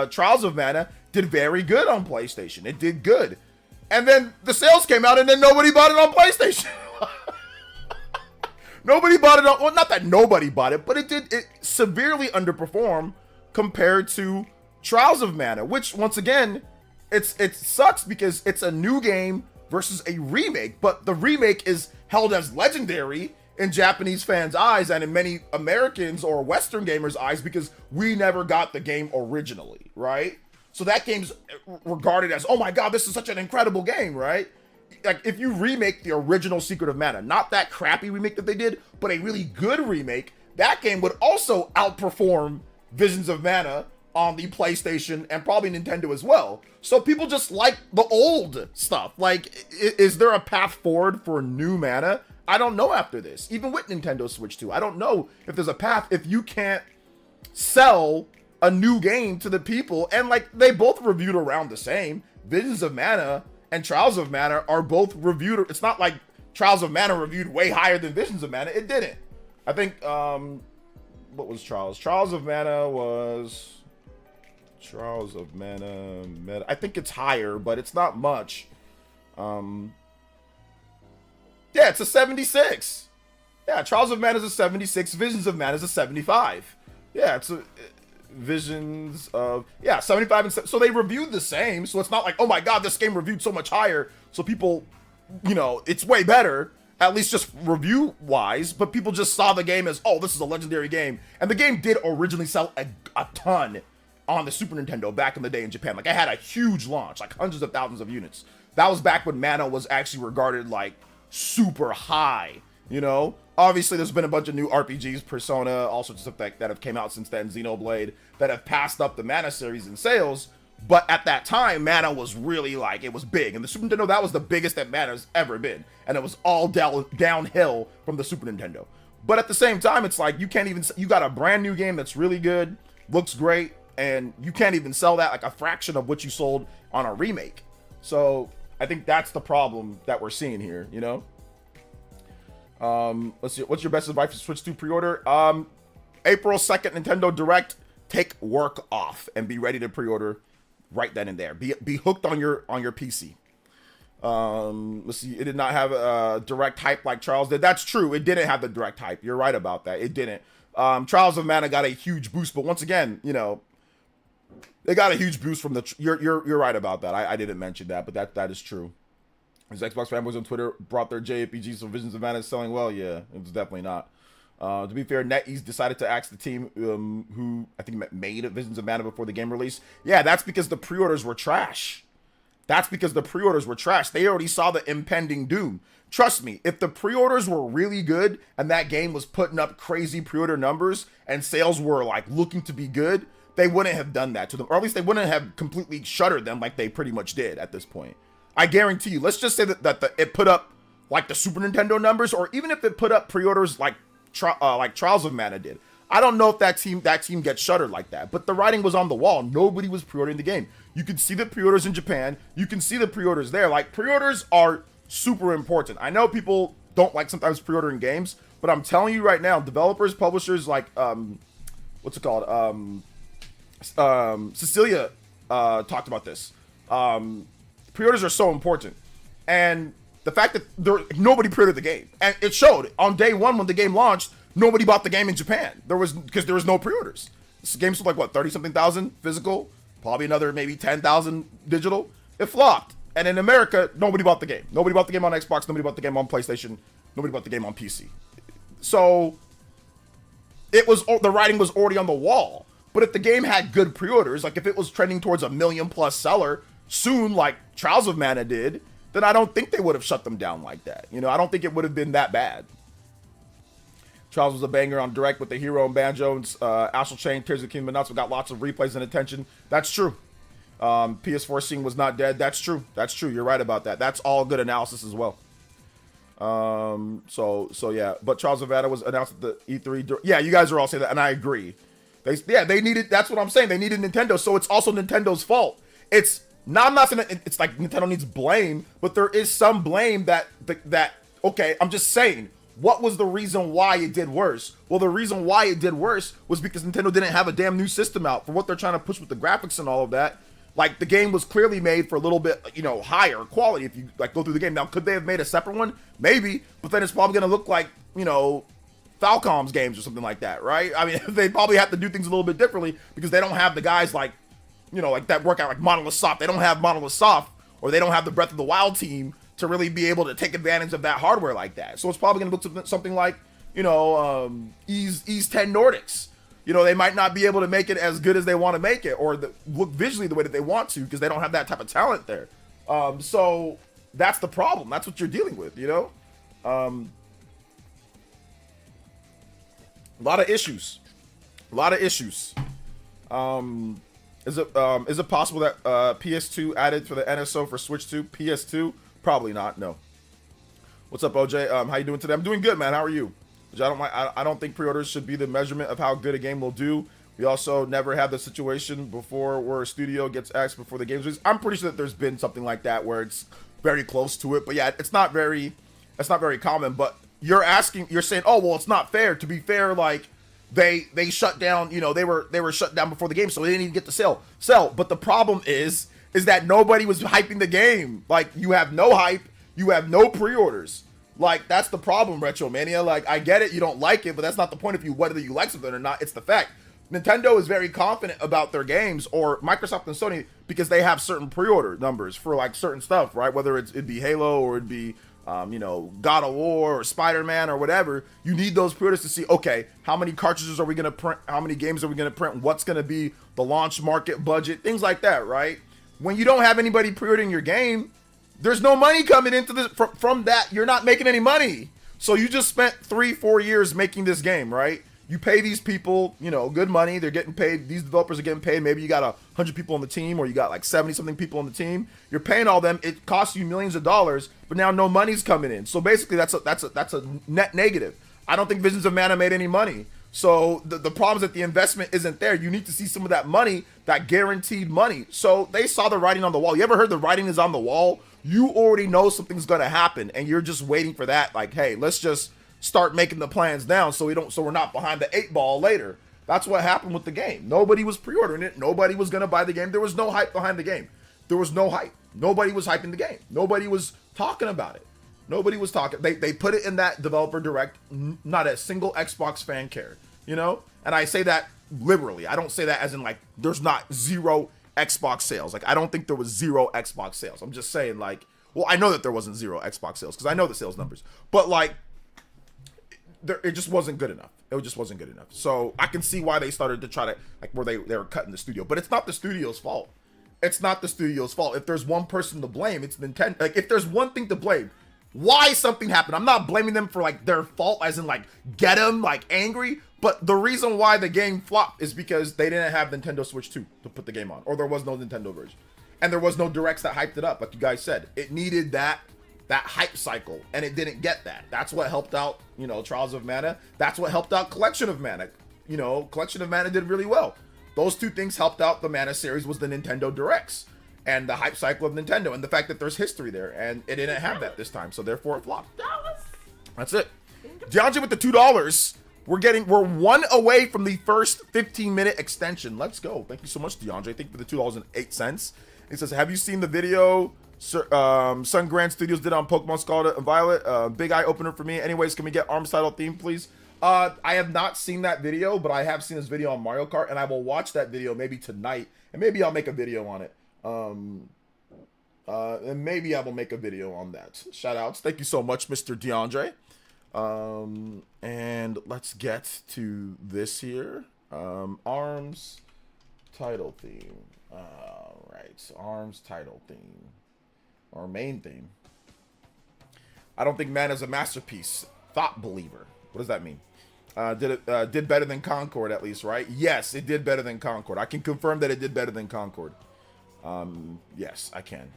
Trials of Mana did very good on PlayStation. It did good. And then the sales came out and then nobody bought it on PlayStation. Nobody bought it on, well, not that nobody bought it, but it severely underperformed compared to Trials of Mana, which once again, it sucks because it's a new game versus a remake, but the remake is held as legendary in Japanese fans' eyes and in many Americans or Western gamers' eyes because we never got the game originally, right? So that game's regarded as, oh my god, this is such an incredible game, right? Like, if you remake the original Secret of Mana, not that crappy remake that they did, but a really good remake, that game would also outperform Visions of Mana on the PlayStation and probably Nintendo as well. So people just like the old stuff. Like, is there a path forward for new Mana? I don't know after this. Even with Nintendo Switch 2, I don't know if there's a path if you can't sell a new game to the people. And, like, they both reviewed around the same. Visions of Mana and Trials of Mana are both reviewed. It's not like Trials of Mana reviewed way higher than Visions of Mana. It didn't. I think, what was Trials? Trials of Mana was... Trials of Mana... I think it's higher, but it's not much. Yeah, it's a 76. Yeah, Trials of Mana is a 76. Visions of Mana is a 75. Yeah, it's a... Visions of, yeah, 75 and so they reviewed the same, so it's not like, oh my god, this game reviewed so much higher, so people, you know, it's way better, at least just review wise, but people just saw the game as, oh, this is a legendary game. And the game did originally sell a ton on the Super Nintendo back in the day in Japan. Like, I had a huge launch, like hundreds of thousands of units. That was back when Mana was actually regarded like super high, you know? Obviously, there's been a bunch of new RPGs, Persona, all sorts of stuff that have came out since then, Xenoblade, that have passed up the Mana series in sales. But at that time, Mana was really, like, it was big. And the Super Nintendo, that was the biggest that Mana's ever been. And it was all downhill from the Super Nintendo. But at the same time, it's like, you can't even, you got a brand new game that's really good, looks great, and you can't even sell that like a fraction of what you sold on a remake. So I think that's the problem that we're seeing here, you know? Let's see. What's your best advice for Switch 2 pre-order? April 2nd, Nintendo Direct. Take work off and be ready to pre-order right then and there. Be hooked on your PC. Let's see. It did not have a direct hype like Trials did. That's true. It didn't have the direct hype. You're right about that. It didn't. Trials of Mana got a huge boost, but once again, you know, they got a huge boost from the. You're right about that. I didn't mention that, but that is true. His Xbox fanboys on Twitter brought their JRPGs, so Visions of Mana is selling well. Yeah, it was definitely not. To be fair, NetEase decided to ask the team who I think made Visions of Mana before the game release. Yeah, that's because the pre-orders were trash. That's because the pre-orders were trash. They already saw the impending doom. Trust me, if the pre-orders were really good and that game was putting up crazy pre-order numbers and sales were like looking to be good, they wouldn't have done that to them. Or at least they wouldn't have completely shuttered them like they pretty much did at this point. I guarantee you, let's just say that it put up like the Super Nintendo numbers, or even if it put up pre-orders like Trials of Mana did. I don't know if that team gets shuttered like that, but the writing was on the wall. Nobody was pre-ordering the game. You can see the pre-orders in Japan. You can see the pre-orders there. Like, pre-orders are super important. I know people don't like sometimes pre-ordering games, but I'm telling you right now, developers, publishers, like, what's it called? Cecilia talked about this. Pre-orders are so important. And the fact that nobody pre-ordered the game, and it showed on day one when the game launched, nobody bought the game in Japan. Because there was no pre-orders. This game sold like what, 30-something thousand physical, probably another maybe 10,000 digital. It flopped. And in America, nobody bought the game. Nobody bought the game on Xbox. Nobody bought the game on PlayStation. Nobody bought the game on PC. So the writing was already on the wall. But if the game had good pre-orders, like if it was trending towards a 1 million plus seller soon, like Trials of Mana did, then I don't think they would have shut them down like that. You know, I don't think it would have been that bad. Trials was a banger on Direct with the hero and banjos. Astral Chain, Tears of the Kingdom of Nuts got lots of replays and attention. That's true. PS4 scene was not dead. That's true. That's true. You're right about that. That's all good analysis as well. So yeah. But Trials of Mana was announced at the E3. Yeah, you guys are all saying that, and I agree. They needed. That's what I'm saying. They needed Nintendo, so it's also Nintendo's fault. I'm not saying that it's like Nintendo needs blame, but there is some blame that okay, I'm just saying, what was the reason why it did worse? Well, the reason why it did worse was because Nintendo didn't have a damn new system out for what they're trying to push with the graphics and all of that. Like, the game was clearly made for a little bit, you know, higher quality if you like go through the game. Now, could they have made a separate one? Maybe, but then it's probably going to look like, you know, Falcom's games or something like that, right? I mean, they probably have to do things a little bit differently because they don't have the guys like, you know, like that work out like Monolith Soft. They don't have Monolith Soft, or they don't have the Breath of the Wild team to really be able to take advantage of that hardware like that. So it's probably going to look something like, you know, Ease 10 Nordics. You know, they might not be able to make it as good as they want to make it, or look visually the way that they want to, because they don't have that type of talent there. So that's the problem. That's what you're dealing with, you know? A lot of issues. Is it possible that PS2 added for the NSO for Switch 2? PS2? Probably not, no. What's up, OJ? How you doing today? I'm doing good, man. How are you? I don't think pre-orders should be the measurement of how good a game will do. We also never had the situation before where a studio gets asked before the game's released. I'm pretty sure that there's been something like that where it's very close to it, but yeah, it's not very common. But you're saying, oh well, it's not fair. To be fair, like they shut down, you know, they were shut down before the game, so they didn't even get to sell. But the problem is that nobody was hyping the game. Like, you have no hype, you have no pre-orders. Like, that's the problem, Retromania. Like, I get it, you don't like it, but that's not the point of you, whether you like something or not. It's the fact. Nintendo is very confident about their games, or Microsoft and Sony, because they have certain pre-order numbers for like certain stuff, right? Whether it'd be Halo or it'd be you know, God of War or Spider-Man or whatever. You need those pre-orders to see, okay, how many cartridges are we going to print? How many games are we going to print? What's going to be the launch market budget? Things like that, right? When you don't have anybody pre-ordering your game, there's no money coming into this from that. You're not making any money. So you just spent 3-4 years making this game, right? You pay these people, you know, good money. They're getting paid. These developers are getting paid. Maybe you got 100 people on the team, or you got like 70-something people on the team. You're paying all them. It costs you millions of dollars, but now no money's coming in. So basically, that's a net negative. I don't think Visions of Mana made any money. So the problem is that the investment isn't there. You need to see some of that money, that guaranteed money. So they saw the writing on the wall. You ever heard the writing is on the wall? You already know something's gonna happen, and you're just waiting for that. Like, hey, let's just start making the plans now so we're not behind the 8 ball later. That's what happened with the game. Nobody was pre-ordering it. Nobody was gonna buy the game. There was no hype behind the game. There was no hype. Nobody was hyping the game. Nobody was talking about it. Nobody was talking. They put it in that developer direct. Not a single Xbox fan cared, you know? And I say that liberally. I don't say that as in like there's not zero Xbox sales. Like I don't think there was zero Xbox sales. I'm just saying like, well, I know that there wasn't zero Xbox sales because I know the sales numbers. But like it just wasn't good enough. It just wasn't good enough. So I can see why they started to try to like where they were cutting the studio. But it's not the studio's fault. It's not the studio's fault. If there's one person to blame, it's Nintendo. Like if there's one thing to blame, why something happened. I'm not blaming them for like their fault as in like get them like angry. But the reason why the game flopped is because they didn't have Nintendo Switch 2 to put the game on. Or there was no Nintendo version. And there was no directs that hyped it up. Like you guys said, it needed that hype cycle, and it didn't get that. That's what helped out, you know, Trials of Mana. That's what helped out Collection of Mana. You know, Collection of Mana did really well. Those two things helped out the Mana series was the Nintendo Directs and the hype cycle of Nintendo and the fact that there's history there, and it didn't have that this time, so therefore it flopped. That's it. DeAndre with the $2. We're one away from the first 15-minute extension. Let's go. Thank you so much, DeAndre. Thank you for the $2.08. It says, have you seen the video Sun Grand Studios did on Pokemon Scarlet and Violet? Big eye opener for me. Anyways, can we get ARMS title theme, please? I have not seen that video, but I have seen this video on Mario Kart, and I will watch that video maybe tonight, and maybe I'll make a video on it. And maybe I will make a video on that. Shout outs. Thank you so much, Mr. DeAndre. And let's get to this here. ARMS title theme. All right, ARMS title theme. Or main theme. I don't think Man is a masterpiece. Thought believer. What does that mean? Did better than Concord at least, right? Yes, it did better than Concord. I can confirm that it did better than Concord. Yes, I can.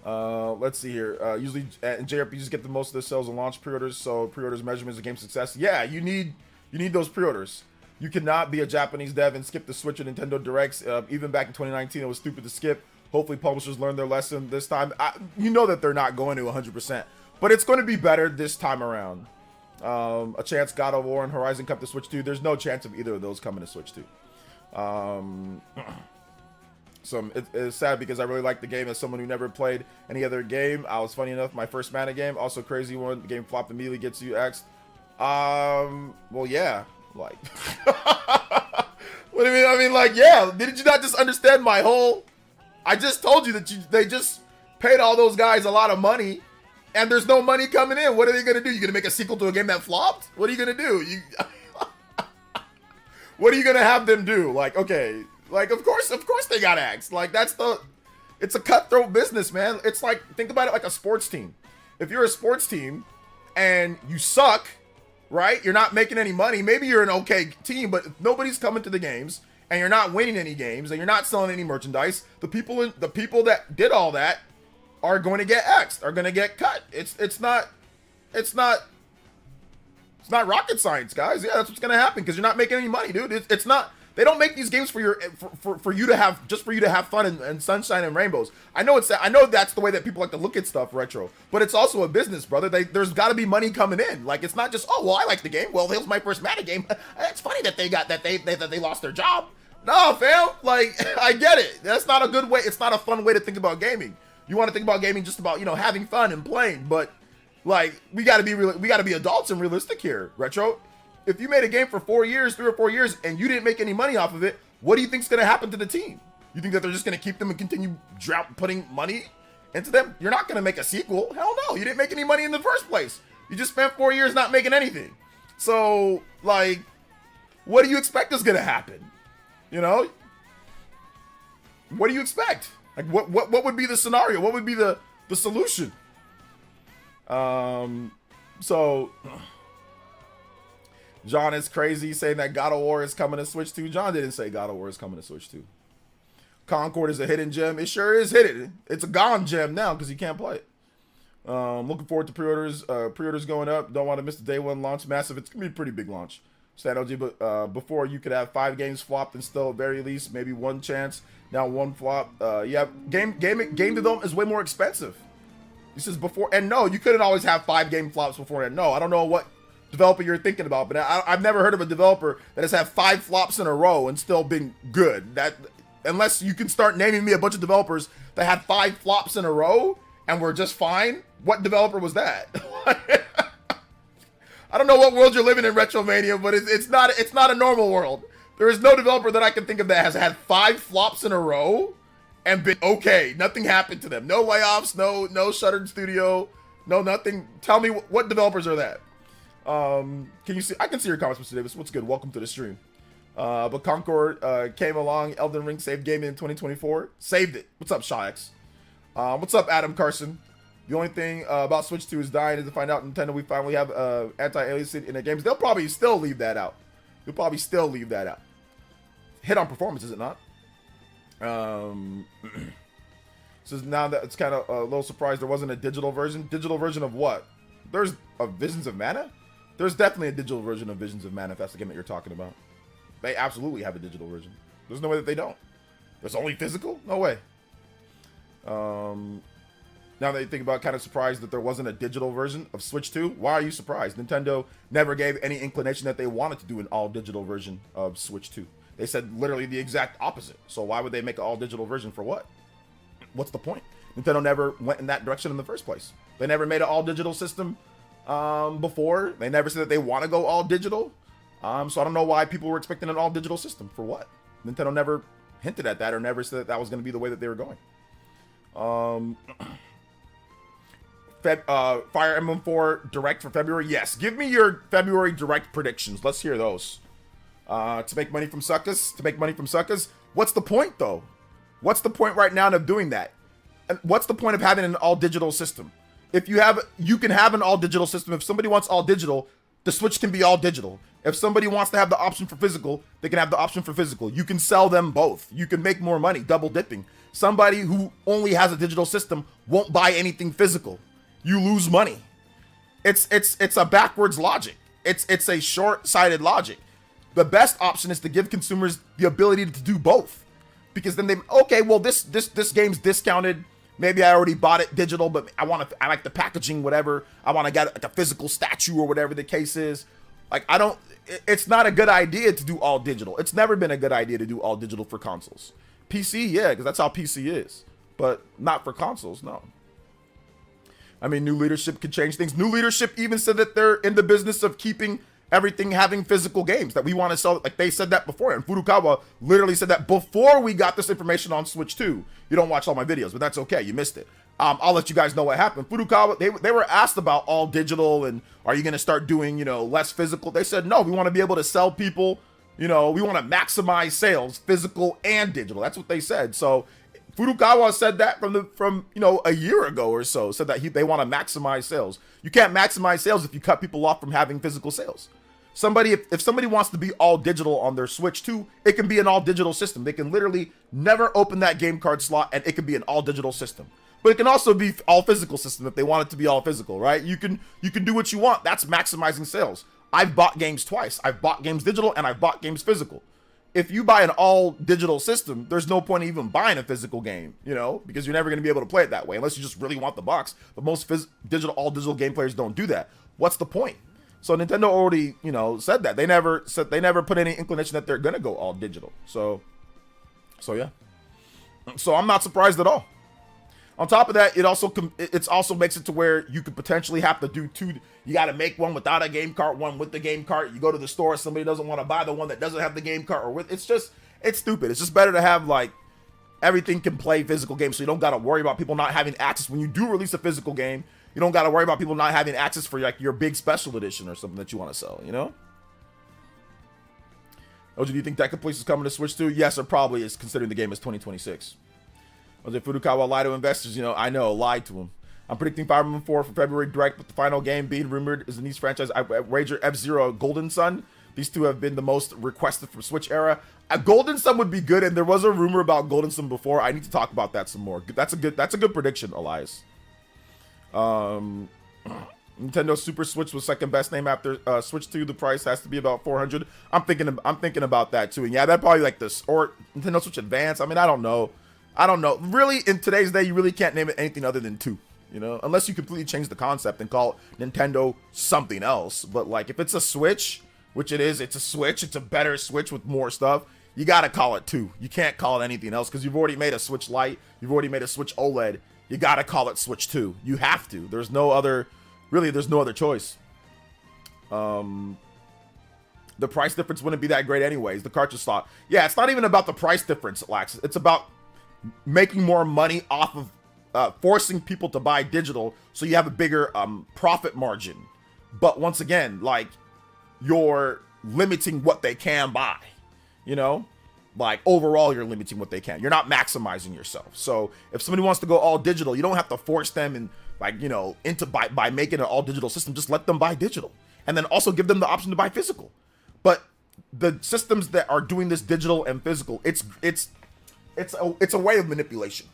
Let's see here. Usually in JRPGs get the most of the sales and launch pre-orders, so pre-orders measurements of game success. Yeah, you need those pre-orders. You cannot be a Japanese dev and skip the Switch or Nintendo Directs. Even back in 2019, it was stupid to skip. Hopefully publishers learn their lesson this time. You know that they're not going to 100%, but it's going to be better this time around. A chance God of War and Horizon come to Switch 2. There's no chance of either of those coming to Switch 2. So it's sad because I really like the game as someone who never played any other game. I was funny enough, my first Mana game, also crazy one. The game flopped immediately, gets you X'd. Well, yeah, like, what do you mean? I mean, like, yeah, did you not just understand my whole, I just told you that they just paid all those guys a lot of money and there's no money coming in. What are they going to do? You going to make a sequel to a game that flopped? What are you going to do? What are you going to have them do? Like, okay, like, of course they got axed. Like, it's a cutthroat business, man. It's like, think about it like a sports team. If you're a sports team and you suck, right? You're not making any money. Maybe you're an okay team, but if nobody's coming to the games and you're not winning any games and you're not selling any merchandise, the people that did all that are going to get axed, are going to get cut. It's not rocket science, guys. Yeah, that's what's going to happen because you're not making any money, dude. It's not. They don't make these games for you to have fun and sunshine and rainbows. I know that's the way that people like to look at stuff retro, but it's also a business, brother. There's got to be money coming in. Like, it's not just, oh well, I like the game. Well, it was my first Mana game. It's funny that they lost their job. No, fam. Like, I get it. That's not a good way. It's not a fun way to think about gaming. You want to think about gaming just about, having fun and playing, but like, we got to be real. We got to be adults and realistic here, retro. If you made a game for 3 or 4 years, and you didn't make any money off of it, what do you think's going to happen to the team? You think that they're just going to keep them and continue putting money into them? You're not going to make a sequel. Hell no. You didn't make any money in the first place. You just spent 4 years not making anything. So, like, what do you expect is going to happen? What do you expect? Like, what would be the scenario? What would be the solution? So John is crazy saying that God of War is coming to Switch 2. John didn't say God of War is coming to Switch 2. Concord is a hidden gem. It sure is hidden. It's a gone gem now because you can't play it. Looking forward to pre-orders. Pre-orders going up. Don't want to miss the day one launch. Massive. It's going to be a pretty big launch. Stan LG, but before you could have 5 games flopped and still at very least maybe one chance. Now 1 flop. Yeah, game development is way more expensive. This is before, and no, you couldn't always have 5 game flops before that. No, I don't know what developer you're thinking about, but I've never heard of a developer that has had 5 flops in a row and still been good. unless you can start naming me a bunch of developers that had 5 flops in a row and were just fine. What developer was that? I don't know what world you're living in, Retromania, but it's not a normal world. There is no developer that I can think of that has had 5 flops in a row and been okay. Nothing happened to them. No layoffs, no shuttered studio, no nothing. Tell me what developers are that? Can you see? I can see your comments, Mr. Davis. What's good? Welcome to the stream. But Concord came along. Elden Ring saved gaming in 2024. Saved it. What's up, Shax? What's up, Adam Carson? The only thing about Switch 2 is dying is to find out Nintendo we finally have anti-aliasing in their games. They'll probably still leave that out. They'll probably still leave that out. Hit on performance, is it not? So now that it's kind of a little surprised there wasn't a digital version. Digital version of what? There's a Visions of Mana? There's definitely a digital version of Visions of Mana if that's the game that you're talking about. They absolutely have a digital version. There's no way that they don't. There's only physical? No way. Now that you think about, kind of surprised that there wasn't a digital version of Switch 2. Why are you surprised? Nintendo never gave any inclination that they wanted to do an all-digital version of Switch 2. They said literally the exact opposite. So why would they make an all-digital version for what? What's the point? Nintendo never went in that direction in the first place. They never made an all-digital system before. They never said that they want to go all-digital. So I don't know why people were expecting an all-digital system. For what? Nintendo never hinted at that or never said that was going to be the way that they were going. Fire Emblem 4 Direct for February. Yes, give me your February Direct predictions. Let's hear those. To make money from suckers. What's the point, though? What's the point right now of doing that? And what's the point of having an all-digital system? If you can have an all-digital system. If somebody wants all-digital, the Switch can be all-digital. If somebody wants to have the option for physical, they can have the option for physical. You can sell them both. You can make more money, double dipping. Somebody who only has a digital system won't buy anything physical. You lose money. It's a backwards logic. It's a short-sighted logic. The best option is to give consumers the ability to do both. Because then this game's discounted. Maybe I already bought it digital, but I like the packaging, whatever. I want to get like a physical statue or whatever the case is. Like, it's not a good idea to do all digital. It's never been a good idea to do all digital for consoles. PC, yeah, because that's how PC is. But not for consoles, no. I mean, new leadership could change things. New leadership even said that they're in the business of keeping everything having physical games, that we want to sell. Like, they said that before, and Furukawa literally said that before we got this information on Switch 2. You don't watch all my videos, but that's okay. You missed it. I'll let you guys know what happened. Furukawa, they were asked about all digital and are you going to start doing, less physical? They said, no, we want to be able to sell people, we want to maximize sales, physical and digital. That's what they said. So Furukawa said that from a year ago or so, said that they want to maximize sales. You can't maximize sales if you cut people off from having physical sales. If somebody wants to be all digital on their Switch 2, it can be an all digital system. They can literally never open that game card slot and it can be an all digital system. But it can also be all physical system if they want it to be all physical, right? You can do what you want. That's maximizing sales. I've bought games twice. I've bought games digital and I've bought games physical. If you buy an all digital system, there's no point in even buying a physical game, because you're never going to be able to play it that way unless you just really want the box. But most all digital game players don't do that. What's the point? So Nintendo already, said that. They never put any inclination that they're going to go all digital. So yeah. So I'm not surprised at all. On top of that, it also makes it to where you could potentially have to do two. You got to make one without a game cart, one with the game cart. You go to the store, somebody doesn't want to buy the one that doesn't have the game cart, it's stupid. It's just better to have like everything can play physical games, so you don't got to worry about people not having access. When you do release a physical game, you don't got to worry about people not having access for like your big special edition or something that you want to sell. OG, do you think Deca Police is coming to Switch 2? Yes, it probably is, considering the game is 2026. Jose Furukawa lied to investors, I know, lied to him. I'm predicting Fire Emblem 4 for February Direct, but the final game being rumored is the Nice franchise. I wager F-Zero Golden Sun. These two have been the most requested from Switch era. Golden Sun would be good, and there was a rumor about Golden Sun before. I need to talk about that some more. That's a good prediction, Elias. Nintendo Super Switch was second best name after Switch 2. The price has to be about $400. I'm thinking about that too. And yeah, that'd probably like this or Nintendo Switch Advance. I mean, I don't know. Really, in today's day, you really can't name it anything other than 2. Unless you completely change the concept and call it Nintendo something else. But like, if it's a Switch, which it is, it's a Switch. It's a better Switch with more stuff. you gotta call it 2. You can't call it anything else because you've already made a Switch Lite. You've already made a Switch OLED. You gotta call it Switch 2. You have to. There's no other choice. The price difference wouldn't be that great anyways. The cartridge slot. Yeah, it's not even about the price difference, Lax. It's about making more money off of forcing people to buy digital so you have a bigger profit margin. But once again, like, you're limiting what they can buy, you know? Like, overall, you're limiting what they can. You're not maximizing yourself. So if somebody wants to go all digital, you don't have to force them and, like, you know, into by making an all digital system. Just let them buy digital, and then also give them the option to buy physical. But the systems that are doing this digital and physical, it's a way of manipulation.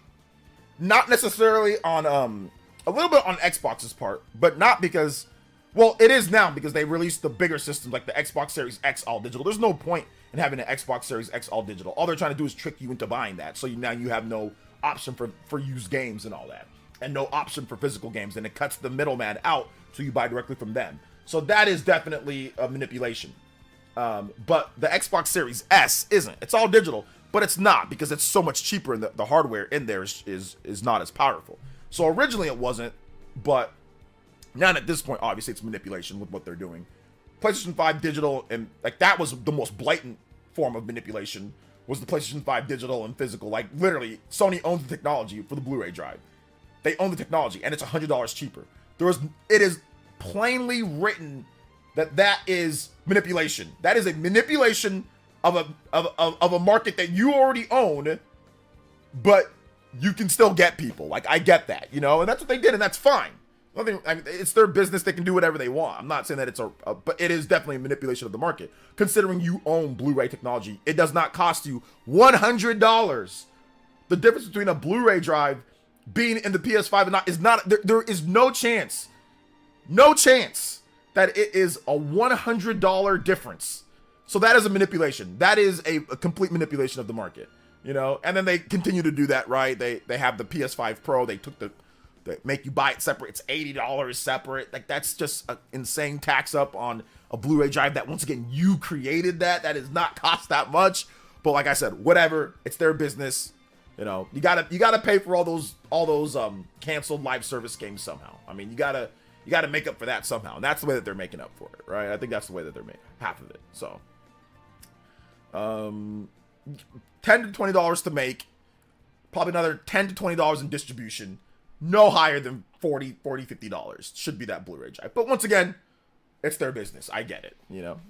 Not necessarily on a little bit on Xbox's part, but not because, well, it is now because they released the bigger systems like the Xbox Series X all digital. There's no point in having an Xbox Series X all digital. All they're trying to do is trick you into buying that. So now you have no option for used games and all that, and no option for physical games, and it cuts the middleman out so you buy directly from them. So that is definitely a manipulation. But the Xbox Series S isn't. It's all digital, but it's not because it's so much cheaper, and the hardware in there is not as powerful. So originally it wasn't, but now at this point, obviously it's manipulation with what they're doing. PlayStation 5 digital, and like that was the most blatant form of manipulation, was the PlayStation 5 digital and physical. Like literally, Sony owns the technology for the Blu-ray drive. They own the technology, and it's $100 cheaper. It is plainly written that is manipulation. That is a manipulation of a market that you already own, but you can still get people. Like, I get that, you know, and that's what they did, and that's fine. Nothing. I mean, it's their business. They can do whatever they want. I'm not saying that it's but it is definitely a manipulation of the market. Considering you own Blu-ray technology, it does not cost you $100. The difference between a Blu-ray drive being in the PS5 and not is not. There is no chance that it is a $100 difference. So that is a manipulation. That is a complete manipulation of the market, you know? And then they continue to do that, right? They have the PS5 Pro. They make you buy it separate. It's $80 separate. Like, that's just an insane tax up on a Blu-ray drive that, once again, you created that. That does not cost that much. But like I said, whatever. It's their business. You know, you gotta pay for all those canceled live service games somehow. I mean, you gotta make up for that somehow, and that's the way that they're making up for it, right? I think that's the way that they're making half of it. So, $10 to $20 to make, probably another $10 to $20 in distribution, no higher than $40, $50 should be that Blu-ray drive. But once again, it's their business. I get it, you know.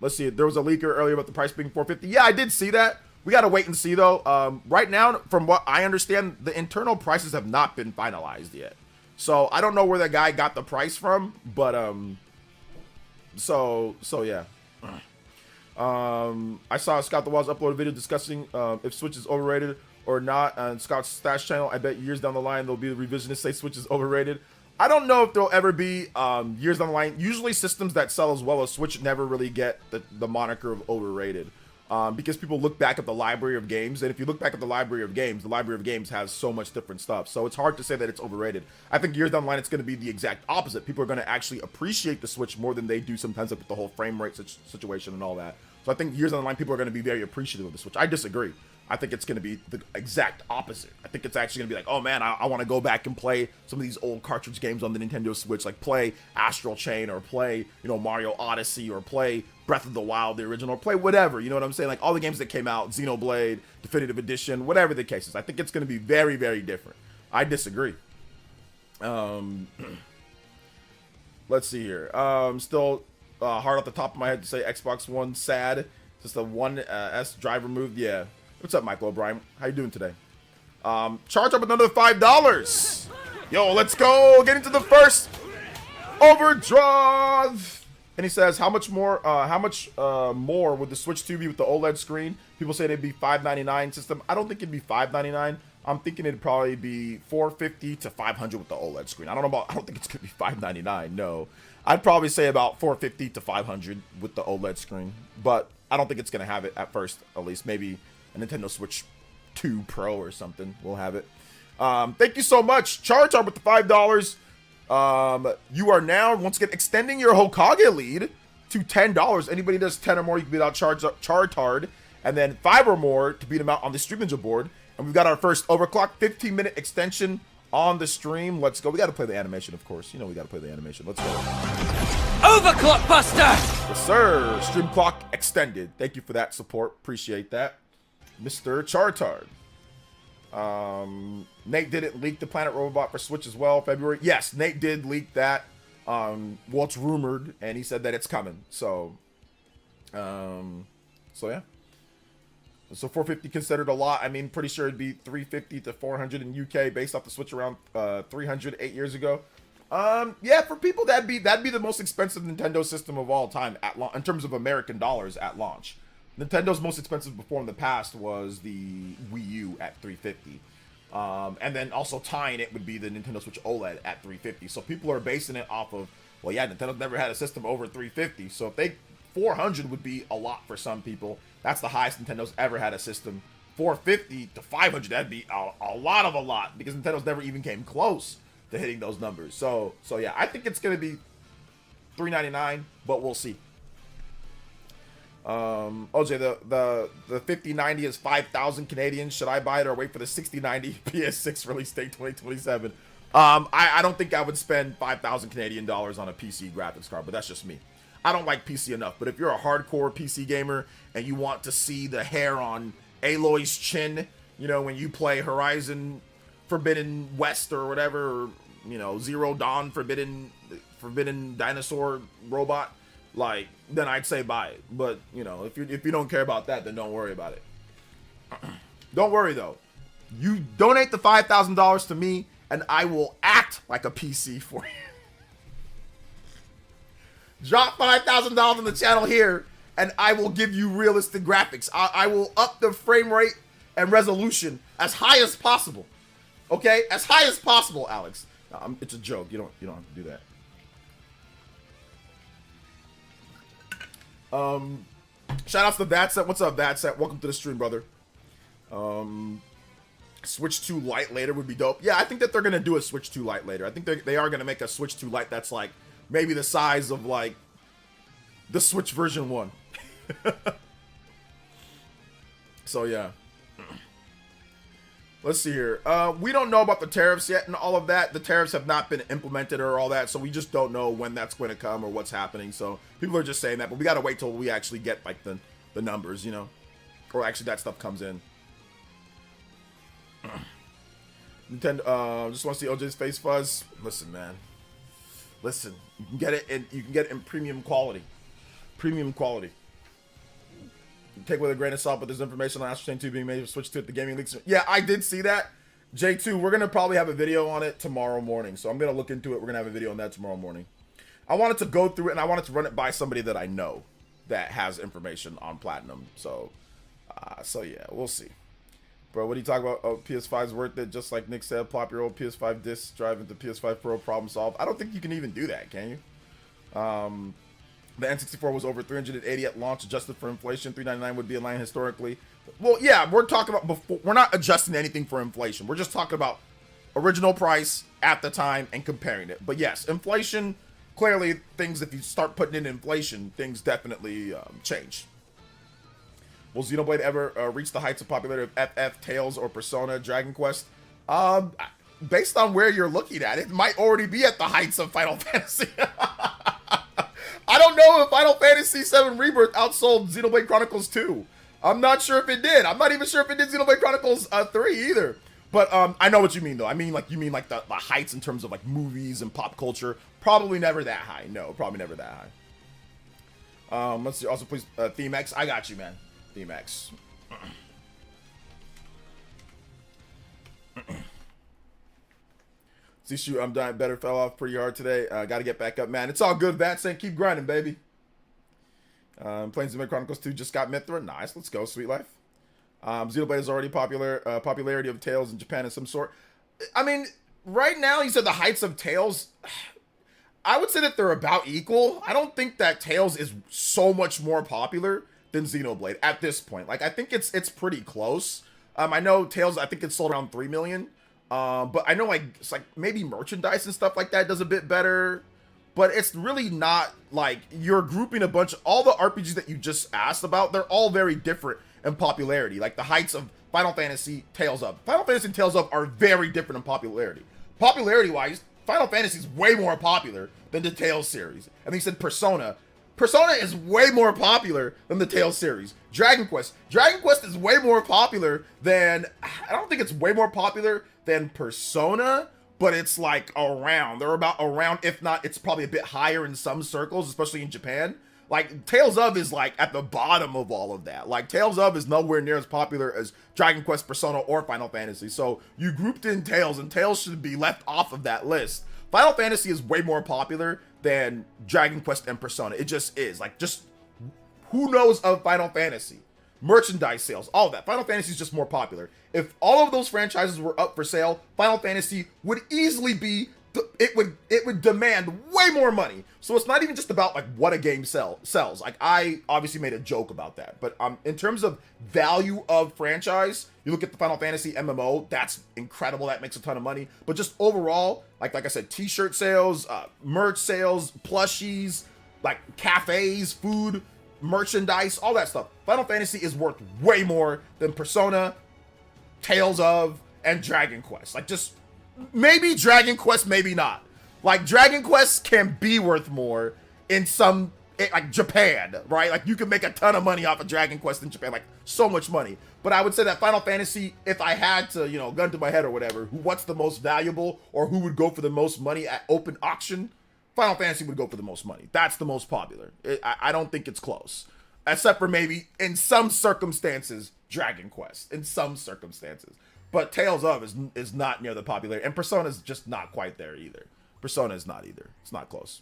Let's see. There was a leaker earlier about the price being $450. Yeah, I did see that. We gotta wait and see though. Right now, from what I understand, the internal prices have not been finalized yet. So I don't know where that guy got the price from, but so yeah. I saw Scott the Walls upload a video discussing if Switch is overrated or not on Scott's Stash channel. I bet years down the line there'll be a revisionist say Switch is overrated. I don't know if there'll ever be years down the line. Usually systems that sell as well as Switch never really get the moniker of overrated. Because people look back at the library of games, and if you look back at the library of games has so much different stuff. So it's hard to say that it's overrated. I think years down the line, it's going to be the exact opposite. People are going to actually appreciate the Switch more than they do sometimes, like with the whole frame rate situation and all that. So I think years down the line, people are going to be very appreciative of the Switch. I disagree. I think it's going to be the exact opposite. I think it's actually going to be like, oh man, I want to go back and play some of these old cartridge games on the Nintendo Switch, like play Astral Chain or play, you know, Mario Odyssey or play Breath of the Wild, the original, or play whatever, you know what I'm saying? Like all the games that came out, Xenoblade, Definitive Edition, whatever the case is. I think it's going to be very, very different. I disagree. Let's see here. Still hard off the top of my head to say Xbox One, sad. Just a One S drive removed. Yeah. What's up, Michael O'Brien? How you doing today? Charge up another $5. Yo, let's go. Get into the first overdrive. And he says, how much more would the Switch 2 be with the OLED screen? People say it'd be $599 system. I don't think it'd be $599. I'm thinking it'd probably be $450 to $500 with the OLED screen. I don't think it's gonna be $599. No, I'd probably say about $450 to $500 with the OLED screen. But I don't think it's gonna have it at first. At least maybe a Nintendo Switch 2 Pro or something will have it. Thank you so much, Charizard, with the $5. You are now once again extending your Hokage lead to $10. Anybody does 10 or more, you can beat out Chartard. And then 5 or more to beat him out on the Stream Ninja board. And we've got our first overclock 15-minute extension on the stream. Let's go. We got to play the animation, of course. You know we got to play the animation. Let's go. Overclock Buster! Yes, sir. Stream clock extended. Thank you for that support. Appreciate that, Mr. Chartard. Nate didn't leak the Planet Robot for Switch as well, February. Yes, Nate did leak that. Well, it's rumored, and he said that it's coming. So yeah. So 450 considered a lot. I mean, pretty sure it'd be 350 to 400 in UK based off the Switch around 300 8 years ago. Yeah, for people that'd be the most expensive Nintendo system of all time at in terms of American dollars at launch. Nintendo's most expensive before in the past was the Wii U at 350. And then also tying it would be the Nintendo Switch OLED at 350. So people are basing it off of, well, yeah, Nintendo's never had a system over 350. So if they 400 would be a lot for some people. That's the highest Nintendo's ever had a system. 450 to 500, that'd be a lot because Nintendo's never even came close to hitting those numbers. So yeah, I think it's gonna be $399, but we'll see. OJ, the 5090 is 5,000 Canadian. Should I buy it or wait for the 6090 PS6 release date 2027? I don't think I would spend 5,000 Canadian dollars on a PC graphics card, but that's just me. I don't like PC enough, but if you're a hardcore PC gamer and you want to see the hair on Aloy's chin, you know, when you play Horizon Forbidden West or whatever, or, you know, Zero Dawn Forbidden Dinosaur Robot, like, then I'd say buy it. But, you know, if you don't care about that, then don't worry about it. Don't worry, though. You donate the $5,000 to me, and I will act like a PC for you. Drop $5,000 on the channel here, and I will give you realistic graphics. I will up the frame rate and resolution as high as possible. Okay, as high as possible, Alex. It's a joke. You don't have to do that. Shout outs to Vatset. What's up, Vatset? Welcome to the stream, brother. Switch 2 Lite later would be dope. Yeah, I think that they're gonna do a Switch 2 Lite later. I think they are gonna make a Switch 2 Lite that's like maybe the size of like the Switch version 1. So yeah. Let's see here. We don't know about the tariffs yet and all of that. The tariffs have not been implemented or all that, so we just don't know when that's going to come or what's happening. So people are just saying that, but we got to wait till we actually get like the numbers, you know, or actually that stuff comes in. Nintendo, just want to see OJ's face fuzz. Listen, man. Listen, you can get it in premium quality. Premium quality. Take with a grain of salt, but there's information on Astro Chain 2 being made to switch to it, the gaming leaks. Yeah, I did see that. J2, we're going to probably have a video on it tomorrow morning. So I'm going to look into it. We're going to have a video on that tomorrow morning. I wanted to go through it, and I wanted to run it by somebody that I know that has information on Platinum. So yeah, we'll see. Bro, what are you talking about? Oh, PS5 is worth it. Just like Nick said, plop your old PS5 disc drive into PS5 Pro, problem solved. I don't think you can even do that, can you? The N64 was over 380 at launch, adjusted for inflation. 399 would be in line historically. Well, yeah, we're talking about before. We're not adjusting anything for inflation. We're just talking about original price at the time and comparing it. But yes, inflation, clearly things, if you start putting in inflation, things definitely change. Will Xenoblade ever reach the heights of popularity of FF, Tales, or Persona, Dragon Quest? Based on where you're looking at, it might already be at the heights of Final Fantasy. I don't know if Final Fantasy VII Rebirth outsold Xenoblade Chronicles 2. I'm not sure if it did. I'm not even sure if it did Xenoblade Chronicles 3 either. But I know what you mean, though. I mean, like, you mean like the heights in terms of like movies and pop culture. Probably never that high. No, probably never that high. Let's see. Also, please, Theme X. I got you, man. Theme X. See, shoot, I'm dying. Better fell off pretty hard today. Got to get back up, man. It's all good, Vatsan. Keep grinding, baby. Playing Xenoblade Chronicles 2 just got Mithra. Nice. Let's go, sweet life. Xenoblade is already popularity of Tales in Japan of some sort. I mean, right now, you said the heights of Tales. I would say that they're about equal. I don't think that Tales is so much more popular than Xenoblade at this point. Like, I think it's pretty close. I know Tales, I think it's sold around 3 million. But I know, like, it's like maybe merchandise and stuff like that does a bit better. but it's really not like you're grouping a bunch of all the RPGs that you just asked about. They're all very different in popularity. Like the heights of Final Fantasy, Tales of. Final Fantasy and Tales of are very different in popularity. Popularity-wise, Final Fantasy is way more popular than the Tales series. And he said Persona. Persona is way more popular than the Tales series. Dragon Quest. Dragon Quest is way more popular than... I don't think it's way more popular than Persona, but it's like around. They're about around, if not, it's probably a bit higher in some circles, especially in Japan. Like, Tales of is like at the bottom of all of that. Like, Tales of is nowhere near as popular as Dragon Quest, Persona, or Final Fantasy. So you grouped in Tales, and Tales should be left off of that list. Final Fantasy is way more popular than Dragon Quest and Persona. It just is. Like, just who knows of Final Fantasy? Merchandise sales, all that. Final Fantasy is just more popular. If all of those franchises were up for sale, Final Fantasy would easily be, it would demand way more money. So it's not even just about like what a game sells. Like, I obviously made a joke about that, but in terms of value of franchise, you look at the Final Fantasy MMO, that's incredible. That makes a ton of money. But just overall, like I said, t-shirt sales, merch sales, plushies, like cafes, food, merchandise, all that stuff. Final Fantasy is worth way more than Persona, Tales of, and Dragon Quest. Like, just maybe Dragon Quest, maybe not. Like, Dragon Quest can be worth more in some, like, Japan, right? Like, you can make a ton of money off of Dragon Quest in Japan, like, so much money. But I would say that Final Fantasy, if I had to, you know, gun to my head or whatever, what's the most valuable or who would go for the most money at open auction, Final Fantasy would go for the most money. That's the most popular. I don't think it's close. Except for maybe, in some circumstances, Dragon Quest. In some circumstances. But Tales of is not near the popularity. And Persona is just not quite there either. Persona is not either. It's not close.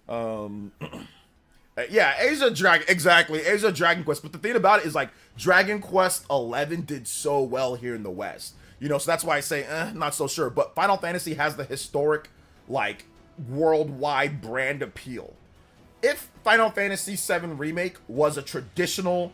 Yeah, Asia Dragon, exactly. Asia Dragon Quest. But the thing about it is, like, Dragon Quest 11 did so well here in the West. You know, so that's why I say, not so sure. But Final Fantasy has the historic, like, worldwide brand appeal. If Final Fantasy VII Remake was a traditional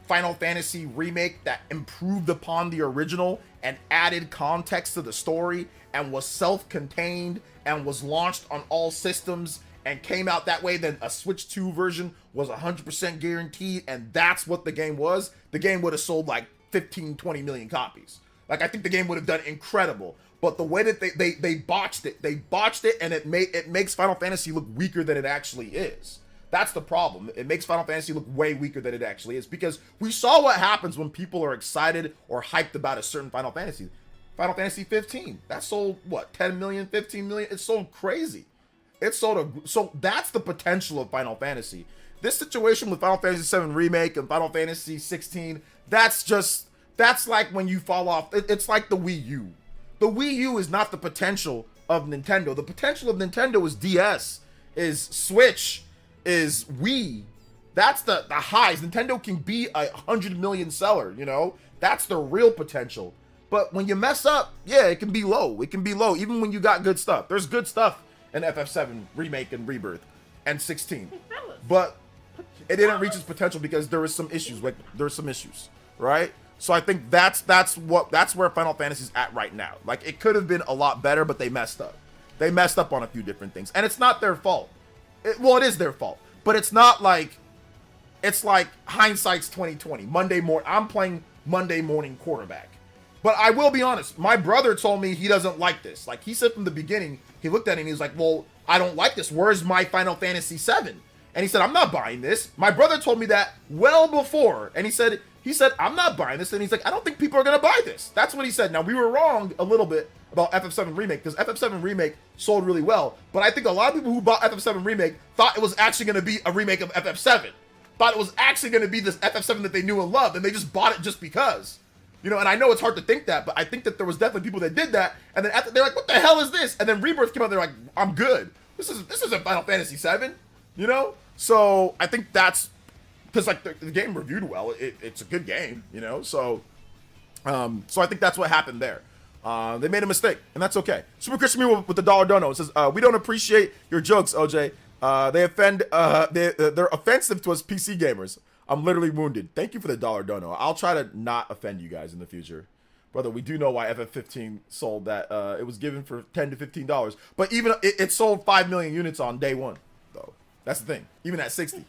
Final Fantasy remake that improved upon the original and added context to the story and was self-contained and was launched on all systems and came out that way, then a Switch 2 version was 100% guaranteed, and that's what the game was, the game would have sold like 15, 20 million copies. Like, I think the game would have done incredible. But the way that they botched it, and it makes Final Fantasy look weaker than it actually is. That's the problem. It makes Final Fantasy look way weaker than it actually is, because we saw what happens when people are excited or hyped about a certain Final Fantasy. Final Fantasy 15, that sold what, 10 million, 15 million? It sold crazy. It sold so that's the potential of Final Fantasy. This situation with Final Fantasy VII Remake and Final Fantasy 16, that's like when you fall off. It's like the Wii U. The Wii U is not the potential of Nintendo. The potential of Nintendo is DS, is Switch, is Wii. That's the highs. Nintendo can be a 100 million seller, you know? That's the real potential. But when you mess up, yeah, it can be low. It can be low, even when you got good stuff. There's good stuff in FF7 Remake and Rebirth and 16. But it didn't reach its potential because there was some issues. Like, there were some issues, right? So I think that's where Final Fantasy's at right now. Like, it could have been a lot better, but they messed up. They messed up on a few different things. And it's not their fault. Well, it is their fault. But it's not like, it's like hindsight's 2020. I'm playing Monday morning quarterback. But I will be honest, my brother told me he doesn't like this. Like, he said from the beginning, he looked at it and he was like, well, I don't like this. Where's my Final Fantasy VII? And he said, I'm not buying this. My brother told me that well before. And he said, I'm not buying this. And he's like, I don't think people are going to buy this. That's what he said. Now, we were wrong a little bit about FF7 Remake, because FF7 Remake sold really well. But I think a lot of people who bought FF7 Remake thought it was actually going to be a remake of FF7. Thought it was actually going to be this FF7 that they knew and loved, and they just bought it just because. You know, and I know it's hard to think that, but I think that there was definitely people that did that, and then after, they're like, what the hell is this? And then Rebirth came out, they're like, I'm good. This isn't Final Fantasy VII, you know? So I think that's, because like the game reviewed well, it's a good game, you know? So I think that's what happened there. They made a mistake, and that's okay. Super Christian Me with the dollar dono, it says, we don't appreciate your jokes, OJ. They offend, they're offensive to us PC gamers. I'm literally wounded. Thank you for the dollar dono. I'll try to not offend you guys in the future. Brother, we do know why FF15 sold that. It was given for $10 to $15. But even it sold 5 million units on day one, though. That's the thing. Even at 60,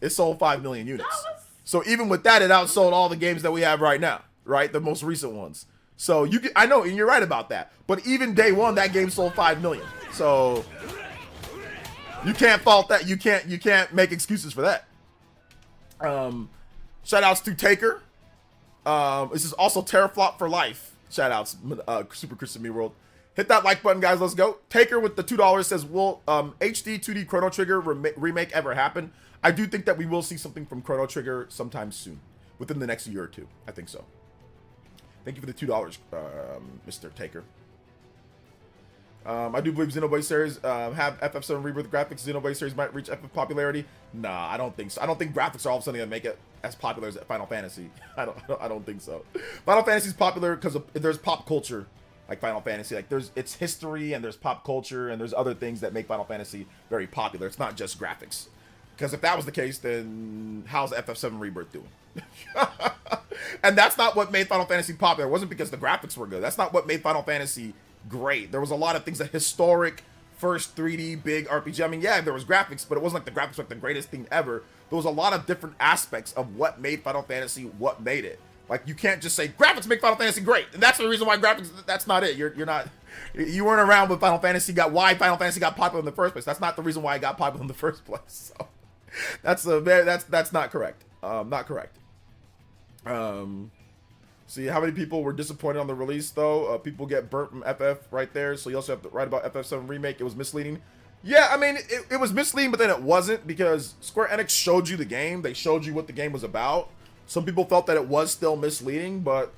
it sold 5 million units. So even with that, it outsold all the games that we have right now, right? The most recent ones. So I know, and you're right about that. But even day one, that game sold 5 million. So you can't fault that. You can't make excuses for that. Shout outs to Taker. This is also Teraflop for life. Shout outs, Super Christian Me World. Hit that like button, guys. Let's go. Taker with the $2 says, will HD 2D Chrono Trigger remake ever happen? I do think that we will see something from Chrono Trigger sometime soon, within the next year or two. I think so. Thank you for the $2, Mr. Taker. I do believe Xenoblade series have FF7 Rebirth graphics. Xenoblade series might reach FF popularity. Nah, I don't think so. I don't think graphics are all of a sudden gonna make it as popular as Final Fantasy. I don't think so. Final Fantasy is popular because there's pop culture, like Final Fantasy. Like it's history and there's pop culture and there's other things that make Final Fantasy very popular. It's not just graphics. Because if that was the case, then how's FF7 Rebirth doing? And that's not what made Final Fantasy popular. It wasn't because the graphics were good. That's not what made Final Fantasy great. There was a lot of things, that historic first 3D big RPG. I mean, yeah, there was graphics, but it wasn't like the graphics were like the greatest thing ever. There was a lot of different aspects of what made Final Fantasy what made it. Like, you can't just say graphics make Final Fantasy great, and that's the reason why graphics. That's not it. You weren't around when Final Fantasy got popular in the first place. That's not the reason why it got popular in the first place. So that's not correct. Not correct. See how many people were disappointed on the release though. People get burnt from FF right there. So you also have to write about FF7 remake. It was misleading. Yeah, I mean it was misleading, but then it wasn't, because Square Enix showed you the game. They showed you what the game was about. Some people felt that it was still misleading, but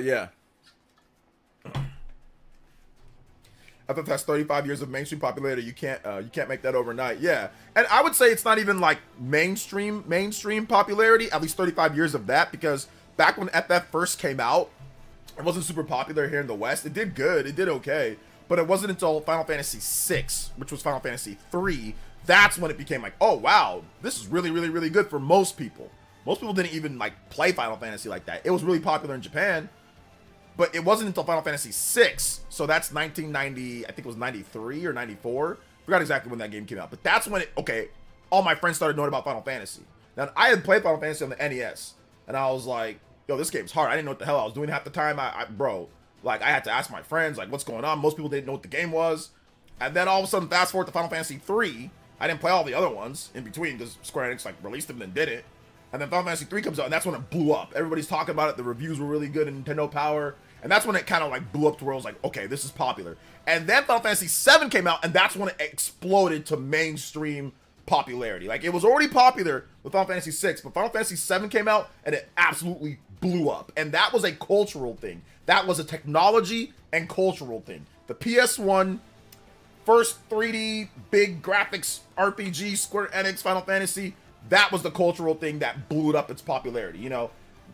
yeah. FF has 35 years of mainstream popularity. You can't make that overnight. Yeah, and I would say it's not even like mainstream popularity. At least 35 years of that, because back when FF first came out, it wasn't super popular here in the West. It did good. It did okay, but it wasn't until Final Fantasy VI, which was Final Fantasy III, that's when it became like, oh wow, this is really, really, really good for most people. Most people didn't even like play Final Fantasy like that. It was really popular in Japan. But it wasn't until Final Fantasy VI, so that's 1990, I think it was 93 or 94. Forgot exactly when that game came out. But that's when all my friends started knowing about Final Fantasy. Now, I had played Final Fantasy on the NES, and I was like, yo, this game's hard. I didn't know what the hell I was doing half the time. Bro, like, I had to ask my friends, like, what's going on? Most people didn't know what the game was. And then all of a sudden, fast forward to Final Fantasy III. I didn't play all the other ones in between, because Square Enix, like, released them and then did it. And then Final Fantasy III comes out, and that's when it blew up. Everybody's talking about it. The reviews were really good in Nintendo Power. And that's when it kind of like blew up to where it was like, okay, this is popular. And then Final Fantasy VII came out, and that's when it exploded to mainstream popularity. Like, it was already popular with Final Fantasy VI, but Final Fantasy VII came out, and it absolutely blew up. And that was a cultural thing. That was a technology and cultural thing. The PS1, first 3D, big graphics RPG, Square Enix, Final Fantasy, that was the cultural thing that blew it up its popularity, you know?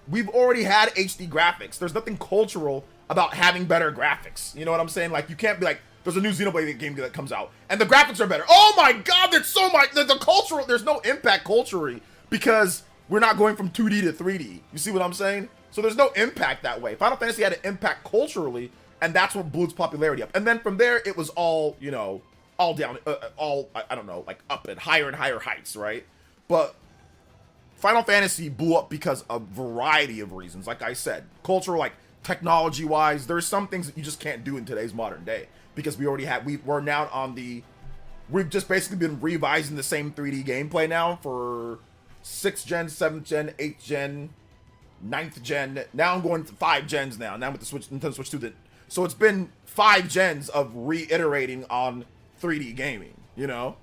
We've already had HD graphics. There's nothing cultural about having better graphics. You know what I'm saying? Like, you can't be like, there's a new Xenoblade game that comes out, and the graphics are better. Oh my god, there's so much. The cultural, there's no impact culturally, because we're not going from 2D to 3D. You see what I'm saying? So there's no impact that way. Final Fantasy had an impact culturally, and that's what blew its popularity up. And then from there, it was all, you know, all down, I don't know, like up at higher and higher heights, right? But Final Fantasy blew up because of a variety of reasons. Like I said, cultural, like technology-wise, there's some things that you just can't do in today's modern day, because we're now on we've just basically been revising the same 3D gameplay now for 6th gen, 7th gen, 8th gen, 9th gen. Now I'm going to 5 gens now. Now with the Nintendo Switch 2. So it's been 5 gens of reiterating on 3D gaming, you know?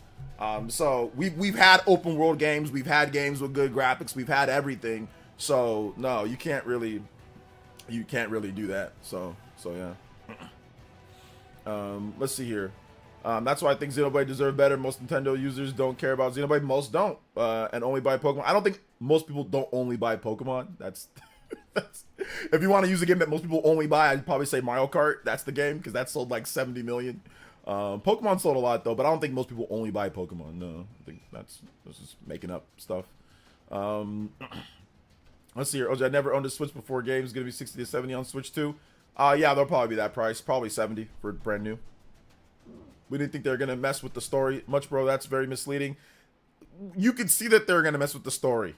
So we've had open world games, we've had games with good graphics, we've had everything. So no, you can't really do that. So yeah. Let's see here. That's why I think Xenoblade deserve better. Most Nintendo users don't care about Xenoblade. Most don't, and only buy Pokemon. I don't think most people don't only buy Pokemon. That's if you want to use a game that most people only buy, I'd probably say Mario Kart. That's the game, because that sold like 70 million. Pokemon sold a lot though, but I don't think most people only buy Pokemon. No, I think that's just making up stuff. Let's see here. OJ, I never owned a Switch before. Game's gonna be 60 to 70 on Switch too. Yeah, they'll probably be that price. Probably 70 for brand new. We didn't think they were gonna mess with the story much, bro. That's very misleading. You could see that they're gonna mess with the story.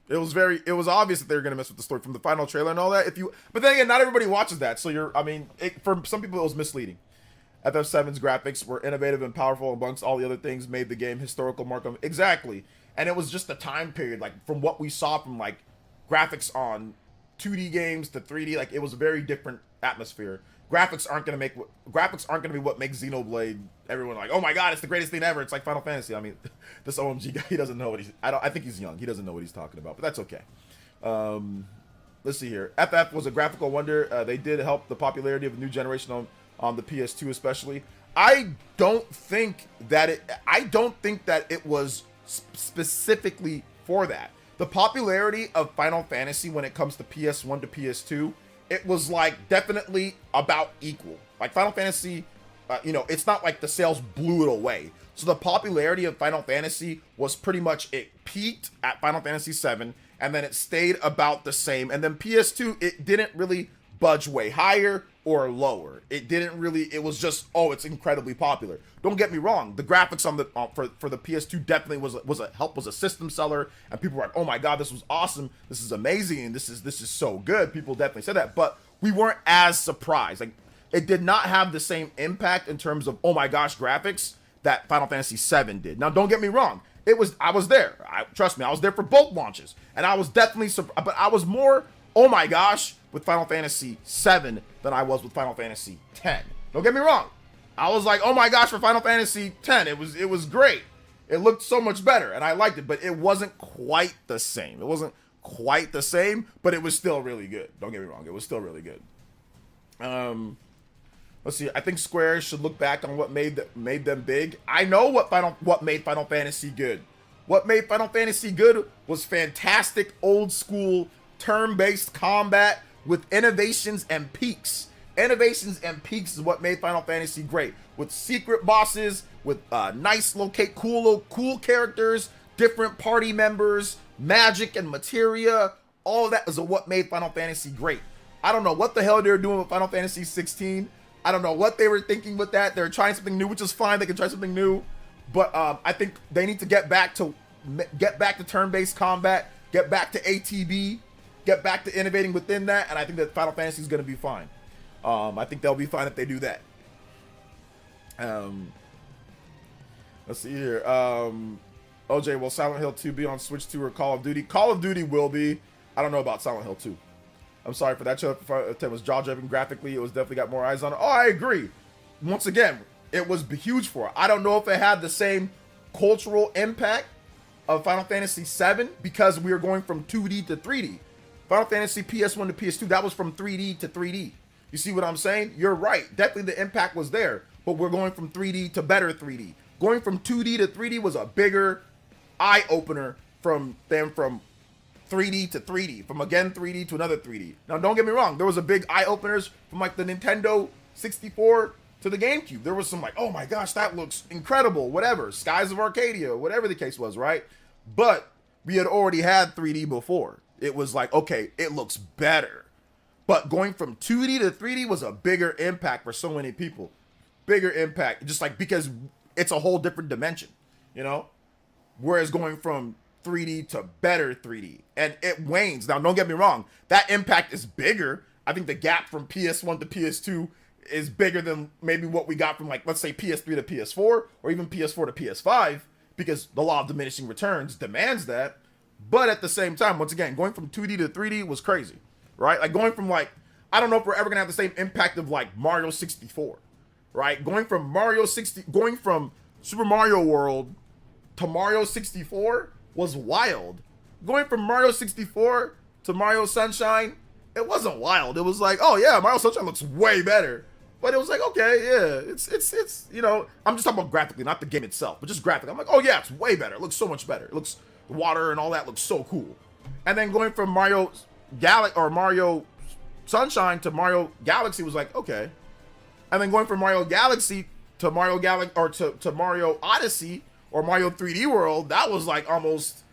It was obvious that they were gonna mess with the story from the final trailer and all that. But then again, not everybody watches that, so for some people it was misleading. FF7's graphics were innovative and powerful amongst all the other things, made the game historical mark of exactly. And it was just the time period, like from what we saw from like graphics on 2D games to 3D, like it was a very different atmosphere. Graphics aren't gonna be what makes Xenoblade everyone like, oh my god, it's the greatest thing ever. It's like Final Fantasy. I mean, this OMG guy, he doesn't know what I think he's young. He doesn't know what he's talking about, but that's okay. Let's see here. FF was a graphical wonder. They did help the popularity of the new generation on the PS2 especially. I don't think that it was specifically for that. The popularity of Final Fantasy when it comes to PS1 to PS2, it was like definitely about equal. Like Final Fantasy, it's not like the sales blew it away. So the popularity of Final Fantasy was pretty much, it peaked at Final Fantasy VII, and then it stayed about the same. And then PS2, it didn't really budge way higher or lower. It was just, oh, it's incredibly popular. Don't get me wrong, the graphics on the for the PS2 definitely was a system seller, and people were like, oh my god, this was awesome, this is amazing, this is so good. People definitely said that, but we weren't as surprised. Like, it did not have the same impact in terms of, oh my gosh, graphics that Final Fantasy VII did. Now, don't get me wrong, I was there. Trust me, I was there for both launches, and I was definitely surprised, but I was more, oh my gosh, with Final Fantasy VII than I was with Final Fantasy X. Don't get me wrong. I was like, oh my gosh, for Final Fantasy X, it was great. It looked so much better, and I liked it, but it wasn't quite the same. It wasn't quite the same, but it was still really good. Don't get me wrong, it was still really good. Let's see. I think Square should look back on what made them big. I know what made Final Fantasy good. What made Final Fantasy good was fantastic old school turn-based combat with innovations and peaks. Innovations and peaks is what made Final Fantasy great. With secret bosses, with nice cool characters, different party members, magic and materia. All of that is what made Final Fantasy great. I don't know what the hell they were doing with Final Fantasy 16. I don't know what they were thinking with that. They were trying something new, which is fine. They can try something new. But I think they need to get back to turn-based combat, get back to ATB, get back to innovating within that, and I think that Final Fantasy is going to be fine. I think they'll be fine if they do that. Let's see here. OJ, will Silent Hill 2 be on Switch 2 or Call of Duty? Call of Duty will be. I don't know about Silent Hill 2. I'm sorry for that. It was jaw-dropping graphically. It was definitely got more eyes on it. Oh, I agree. Once again, it was huge for it. I don't know if it had the same cultural impact of Final Fantasy VII because we were going from 2D to 3D. Final Fantasy PS1 to PS2, that was from 3D to 3D. You see what I'm saying? You're right. Definitely the impact was there, but we're going from 3D to better 3D. Going from 2D to 3D was a bigger eye-opener from 3D to 3D, from again 3D to another 3D. Now, don't get me wrong. There was a big eye-openers from like the Nintendo 64 to the GameCube. There was some like, oh my gosh, that looks incredible, whatever. Skies of Arcadia, whatever the case was, right? But we had already had 3D before. It was like, okay, it looks better. But going from 2D to 3D was a bigger impact for so many people. Bigger impact, just like because it's a whole different dimension, you know? Whereas going from 3D to better 3D, and it wanes. Now, don't get me wrong, that impact is bigger. I think the gap from PS1 to PS2 is bigger than maybe what we got from, like, let's say PS3 to PS4, or even PS4 to PS5, because the law of diminishing returns demands that. But at the same time, once again, going from 2D to 3D was crazy, right? Like going from like, I don't know if we're ever gonna have the same impact of like Mario 64, right? Going from Super Mario World to Mario 64 was wild. Going from Mario 64 to Mario Sunshine, it wasn't wild. It was like, oh yeah, Mario Sunshine looks way better. But it was like, okay, yeah, it's you know, I'm just talking about graphically, not the game itself, but just graphically. I'm like, oh yeah, it's way better. It looks so much better. It looks, the water and all that looks so cool. And then going from Mario Sunshine to Mario Galaxy was like, okay. And then going from Mario Galaxy to Mario Odyssey or Mario 3D World, that was like almost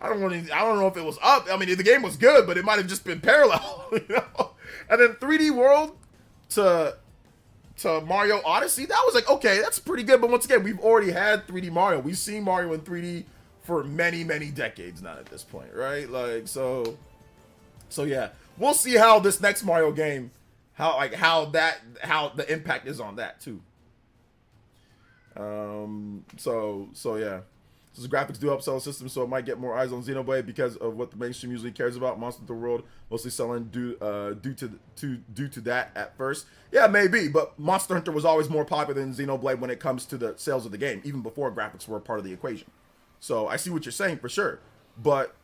I don't know if it was up. I mean, the game was good, but it might have just been parallel, you know. And then 3D World to Mario Odyssey, that was like, okay, that's pretty good. But once again, we've already had 3D Mario. We've seen Mario in 3D for many, many decades now at this point, right? Like, so yeah, we'll see how this next Mario game, how the impact is on that too. So yeah. So the graphics do upsell the system, so it might get more eyes on Xenoblade because of what the mainstream usually cares about. Monster Hunter World mostly selling due to that at first. Yeah, maybe, but Monster Hunter was always more popular than Xenoblade when it comes to the sales of the game, even before graphics were a part of the equation. So I see what you're saying for sure, but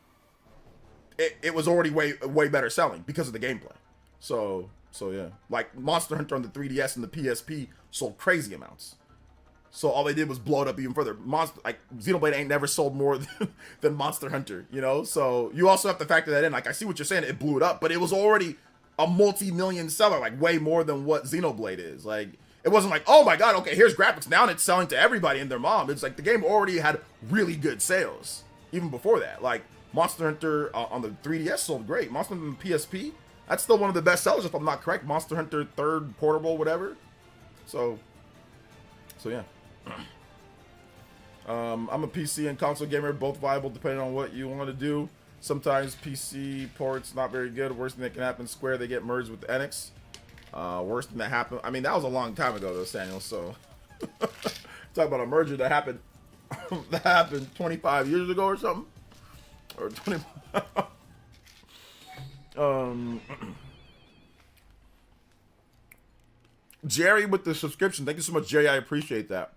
it was already way better selling because of the gameplay. So yeah, like Monster Hunter on the 3DS and the PSP sold crazy amounts. So all they did was blow it up even further. Xenoblade ain't never sold more than Monster Hunter, you know? So you also have to factor that in. Like, I see what you're saying. It blew it up, but it was already a multi-million seller, like way more than what Xenoblade is. Like, it wasn't like, oh my God, okay, here's graphics now and it's selling to everybody and their mom. It's like the game already had really good sales even before that. Like, Monster Hunter on the 3DS sold great. Monster Hunter on the PSP, that's still one of the best sellers if I'm not correct. Monster Hunter 3rd portable, whatever. So yeah. I'm a PC and console gamer, both viable depending on what you want to do. Sometimes PC ports not very good. Worst thing that can happen, Square, they get merged with Enix. Worst thing that happened, I mean, that was a long time ago though, Samuel, so talk about a merger that happened that happened 25 years ago or something, or 20. Jerry with the subscription, thank you so much, Jerry. I appreciate that.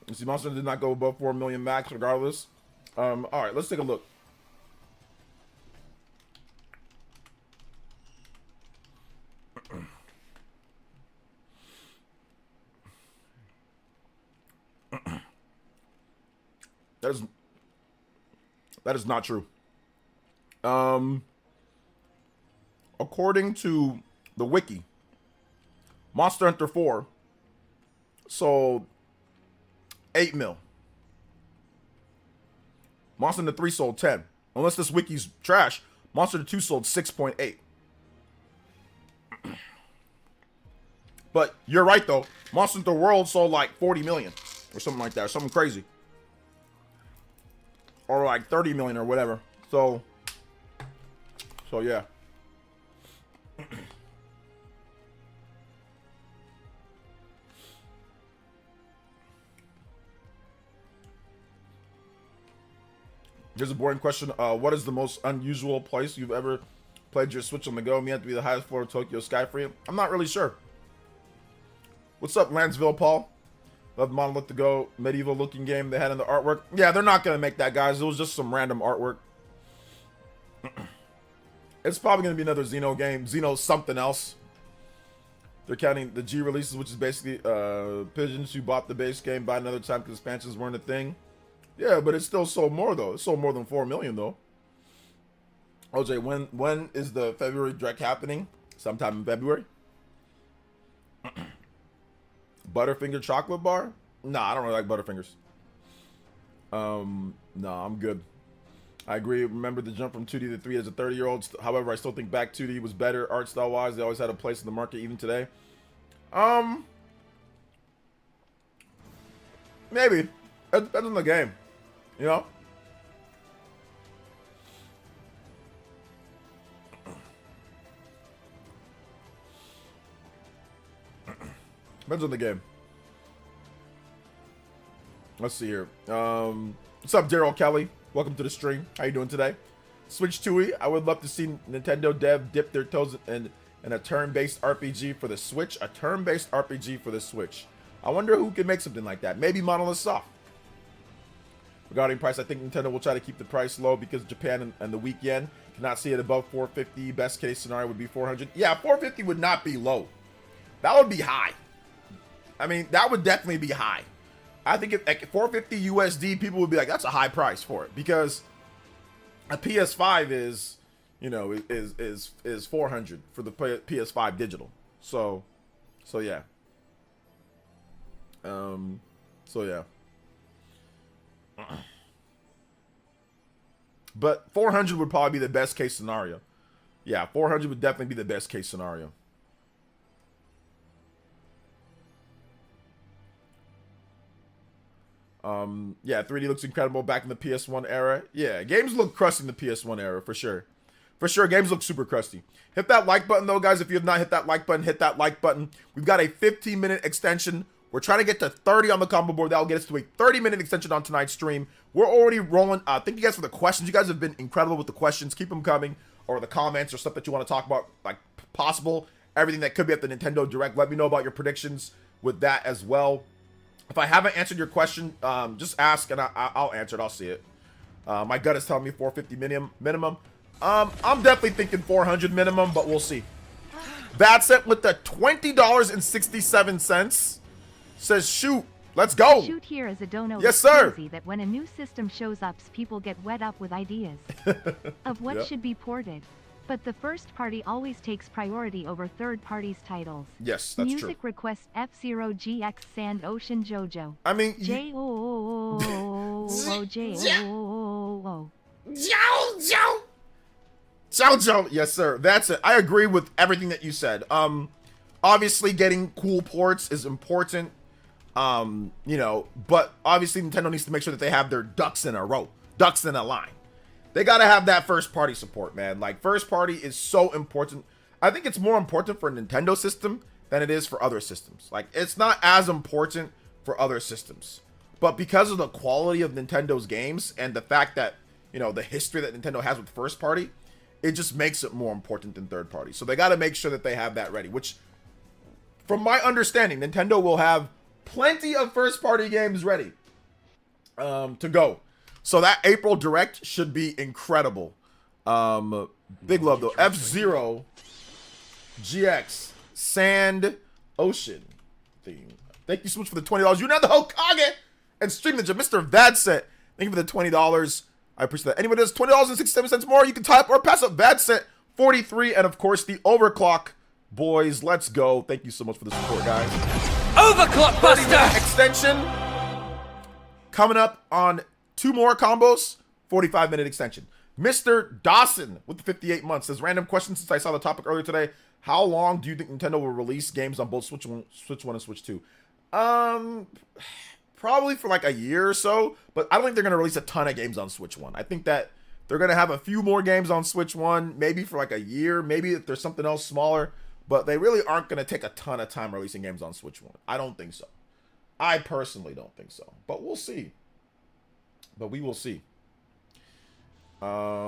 You see, Monster did not go above 4 million max regardless. All right, let's take a look. That is not true. According to the wiki, Monster Hunter 4 sold 8 mil. Monster Hunter 3 sold 10. Unless this wiki's trash, Monster Hunter 2 sold 6.8. But you're right though. Monster Hunter World sold like 40 million or something like that, something crazy. Or like 30 million or whatever. So yeah. Here's a boring question. What is the most unusual place you've ever played your Switch on the go? Me have to be the highest floor of Tokyo Skyfree. I'm not really sure. What's up, Lanceville Paul? Love the Monolith to Go medieval looking game they had in the artwork. Yeah, they're not gonna make that, guys. It was just some random artwork. It's probably gonna be another Xeno game. Xeno something else. They're counting the G releases, which is basically pigeons who bought the base game by another time because expansions weren't a thing. Yeah, but it still sold more though. It sold more than 4 million though. OJ, when is the February direct happening? Sometime in February. Butterfinger chocolate bar? Nah, I don't really like Butterfingers. No, I'm good. I agree. Remember the jump from 2D to 3 as a 30-year-old. However, I still think back 2D was better art style wise. They always had a place in the market even today. Maybe. It depends on the game. You know? Depends on the game. Let's see here. What's up, Daryl Kelly? Welcome to the stream. How you doing today? Switch 2E. I would love to see Nintendo dev dip their toes in a turn-based RPG for the Switch. A turn-based RPG for the Switch. I wonder who can make something like that. Maybe Monolith Soft. Regarding price, I think Nintendo will try to keep the price low because Japan and the weak yen cannot see it above 450. Best case scenario would be 400. Yeah, 450 would not be low. That would be high. I mean, that would definitely be high. I think if at 450 USD, people would be like, that's a high price for it because a PS5 is, you know, is 400 for the PS5 digital. So yeah. So yeah. But 400 would probably be the best case scenario. Yeah, 400 would definitely be the best case scenario. Yeah, 3D looks incredible back in the PS1 era. Yeah, games look crusty in the PS1 era, for sure. For sure, games look super crusty. Hit that like button, though, guys. If you have not hit that like button, hit that like button. We've got a 15-minute extension. We're trying to get to 30 on the combo board. That'll get us to a 30-minute extension on tonight's stream. We're already rolling. Thank you guys for the questions. You guys have been incredible with the questions. Keep them coming. Or the comments or stuff that you want to talk about, like possible. Everything that could be at the Nintendo Direct. Let me know about your predictions with that as well. If I haven't answered your question, just ask and I'll answer it. I'll see it. My gut is telling me 450 minimum. I'm definitely thinking 400 minimum, but we'll see. That's it with the $20.67. Says shoot. Let's go. Shoot here is a dono. Yes, sir. Crazy that when a new system shows up, people get wet up with ideas of what should be ported. But the first party always takes priority over third parties' titles. Yes, that's true. Music request F-Zero GX Sand Ocean JoJo. I mean, J-O-O-O-J-O-O-O. JoJo. Yes, sir. That's it. I agree with everything that you said. Obviously getting cool ports is important. You know, but obviously Nintendo needs to make sure that they have their ducks in a row, ducks in a line. They got to have that first party support, man. Like, first party is so important. I think it's more important for a Nintendo system than it is for other systems. Like, it's not as important for other systems. But because of the quality of Nintendo's games and the fact that, you know, the history that Nintendo has with first party, it just makes it more important than third party. So they got to make sure that they have that ready, which, from my understanding, Nintendo will have plenty of first party games ready to go. So that April Direct should be incredible. Big love though. F-Zero GX Sand Ocean theme. Thank you so much for the $20. You're not the Hokage and Stream Ninja. Mr. Vadset, thank you for the $20. I appreciate that. Anybody does $20.67 more, you can type or pass up Vadset 43. And of course, the Overclock boys. Let's go. Thank you so much for the support, guys. Overclock Buster! Extension coming up on 2 more combos, 45-minute extension. Mr. Dawson with the 58 months says, random question since I saw the topic earlier today. How long do you think Nintendo will release games on both Switch 1 and Switch 2? Probably for like a year or so, but I don't think they're going to release a ton of games on Switch 1. I think that they're going to have a few more games on Switch 1, maybe for like a year, maybe if there's something else smaller, but they really aren't going to take a ton of time releasing games on Switch 1. I don't think so. I personally don't think so, but we'll see. But we will see. Have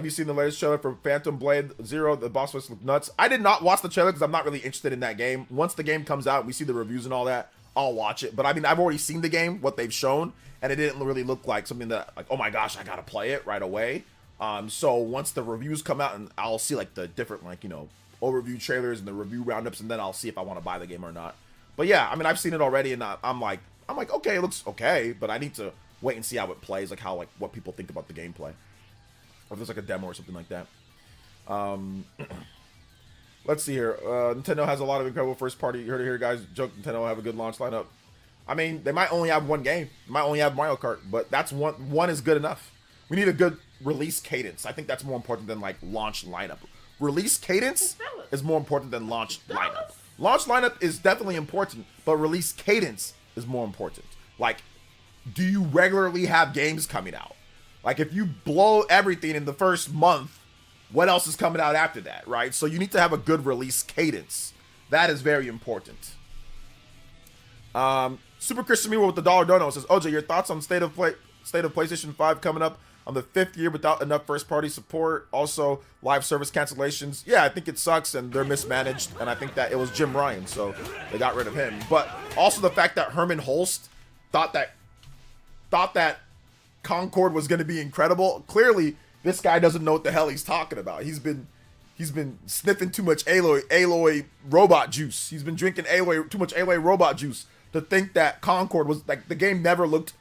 you seen the latest trailer for Phantom Blade Zero? The boss fights look nuts. I did not watch the trailer because I'm not really interested in that game. Once the game comes out and we see the reviews and all that, I'll watch it. But I mean, I've already seen the game, what they've shown, and it didn't really look like something that, like, oh my gosh, I gotta play it right away. So once the reviews come out, and I'll see like the different, like, you know, overview trailers and the review roundups, and then I'll see if I want to buy the game or not. But yeah, I mean, I've seen it already, and I'm like, okay, it looks okay, but I need to wait and see how it plays, like how, like, what people think about the gameplay. Or if there's like a demo or something like that. Let's see here. Nintendo has a lot of incredible first party. You heard it here, guys. Joke Nintendo will have a good launch lineup. I mean, they might only have one game. They might only have Mario Kart, but that's one is good enough. We need a good release cadence. I think that's more important than like launch lineup. Release cadence is more important than launch lineup. Launch lineup is definitely important, but release cadence is more important. Like, do you regularly have games coming out? Like, if you blow everything in the first month, what else is coming out after that, right? So you need to have a good release cadence. That is very important. Super Christian Miro with the $1 dono says, OJ, your thoughts on state of PlayStation 5 coming up on the 5th year without enough first-party support? Also, live service cancellations. Yeah, I think it sucks, and they're mismanaged, and I think that it was Jim Ryan, so they got rid of him. But also the fact that Herman Holst thought that Concord was going to be incredible. Clearly, this guy doesn't know what the hell he's talking about. He's been sniffing too much Aloy robot juice. He's been drinking too much Aloy robot juice to think that Concord was, like, the game never looked,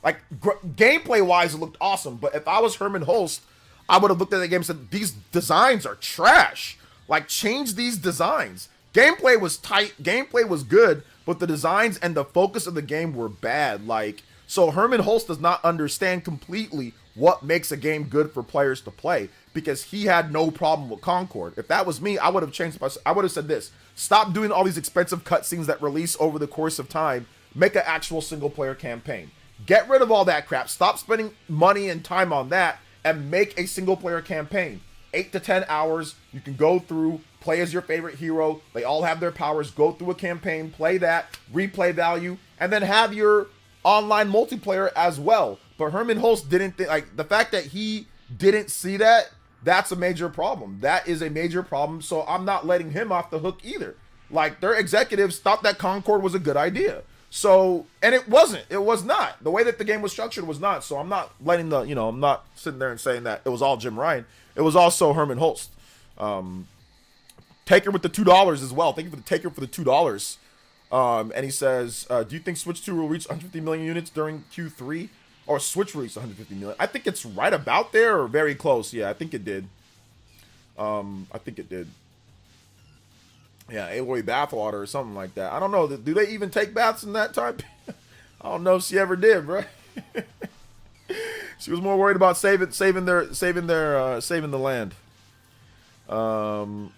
like, gameplay-wise, it looked awesome. But if I was Herman Holst, I would have looked at the game and said, these designs are trash. Like, change these designs. Gameplay was tight. Gameplay was good, but the designs and the focus of the game were bad. Like, So Herman Hulst does not understand completely what makes a game good for players to play, because he had no problem with Concord. If that was me, I would have changed. I would have said this: stop doing all these expensive cutscenes that release over the course of time. Make an actual single player campaign. Get rid of all that crap. Stop spending money and time on that, and make a single player campaign. 8 to 10 hours. You can go through, play as your favorite hero. They all have their powers. Go through a campaign, play that, replay value, and then have your online multiplayer as well. But Herman Hulst didn't think, like, the fact that he didn't see that, that's a major problem. That is a major problem. So I'm not letting him off the hook either. Like, their executives thought that Concord was a good idea. So, and it wasn't. It was not. The way that the game was structured was not. So I'm not letting the, you know, I'm not sitting there and saying that it was all Jim Ryan. It was also Herman Hulst. Taker with the $2 as well. Thank you for the Taker for the $2. And he says, do you think Switch 2 will reach 150 million units during Q3? Or Switch released 150 million? I think it's right about there or very close. Yeah, I think it did. I think it did. Yeah, Aloy bathwater or something like that. I don't know. Do they even take baths in that time? I don't know if she ever did, bro. She was more worried about saving the land.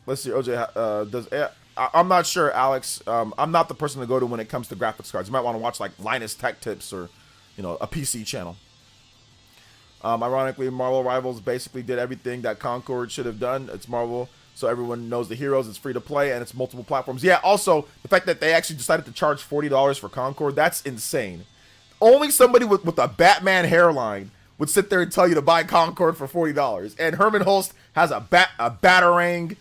Let's see. OJ I'm not sure, Alex. I'm not the person to go to when it comes to graphics cards. You might want to watch like Linus Tech Tips or, you know, a PC channel. Ironically, Marvel Rivals basically did everything that Concord should have done. It's Marvel, so everyone knows the heroes. It's free to play, and it's multiple platforms. Yeah, also, the fact that they actually decided to charge $40 for Concord, that's insane. Only somebody with a Batman hairline would sit there and tell you to buy Concord for $40. And Herman Hulst has a Batarang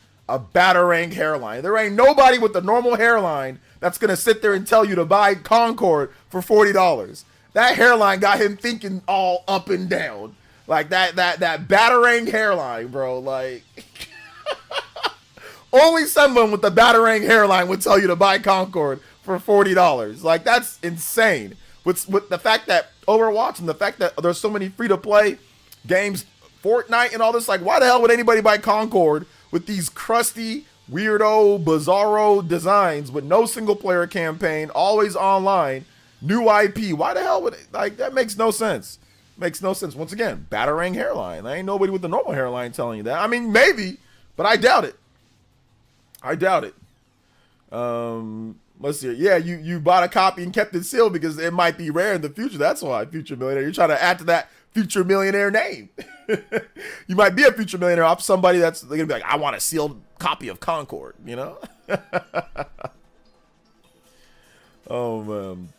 hairline. There ain't nobody with a normal hairline that's going to sit there and tell you to buy Concord for $40. That hairline got him thinking all up and down. Like that Batarang hairline, bro. Like only someone with a Batarang hairline would tell you to buy Concord for $40. Like, that's insane. With the fact that Overwatch and the fact that there's so many free-to-play games, Fortnite and all this, like, why the hell would anybody buy Concord with these crusty, weirdo, bizarro designs with no single-player campaign, always online, new IP? Why the hell would it, like, that makes no sense. Makes no sense. Once again, Batarang hairline. There ain't nobody with a normal hairline telling you that. I mean, maybe, but I doubt it. I doubt it. Let's see. Yeah, you bought a copy and kept it sealed because it might be rare in the future. That's why, Future Millionaire. You're trying to add to that Future Millionaire name. You might be a Future Millionaire off somebody that's going to be like, I want a sealed copy of Concord, you know? Oh, man.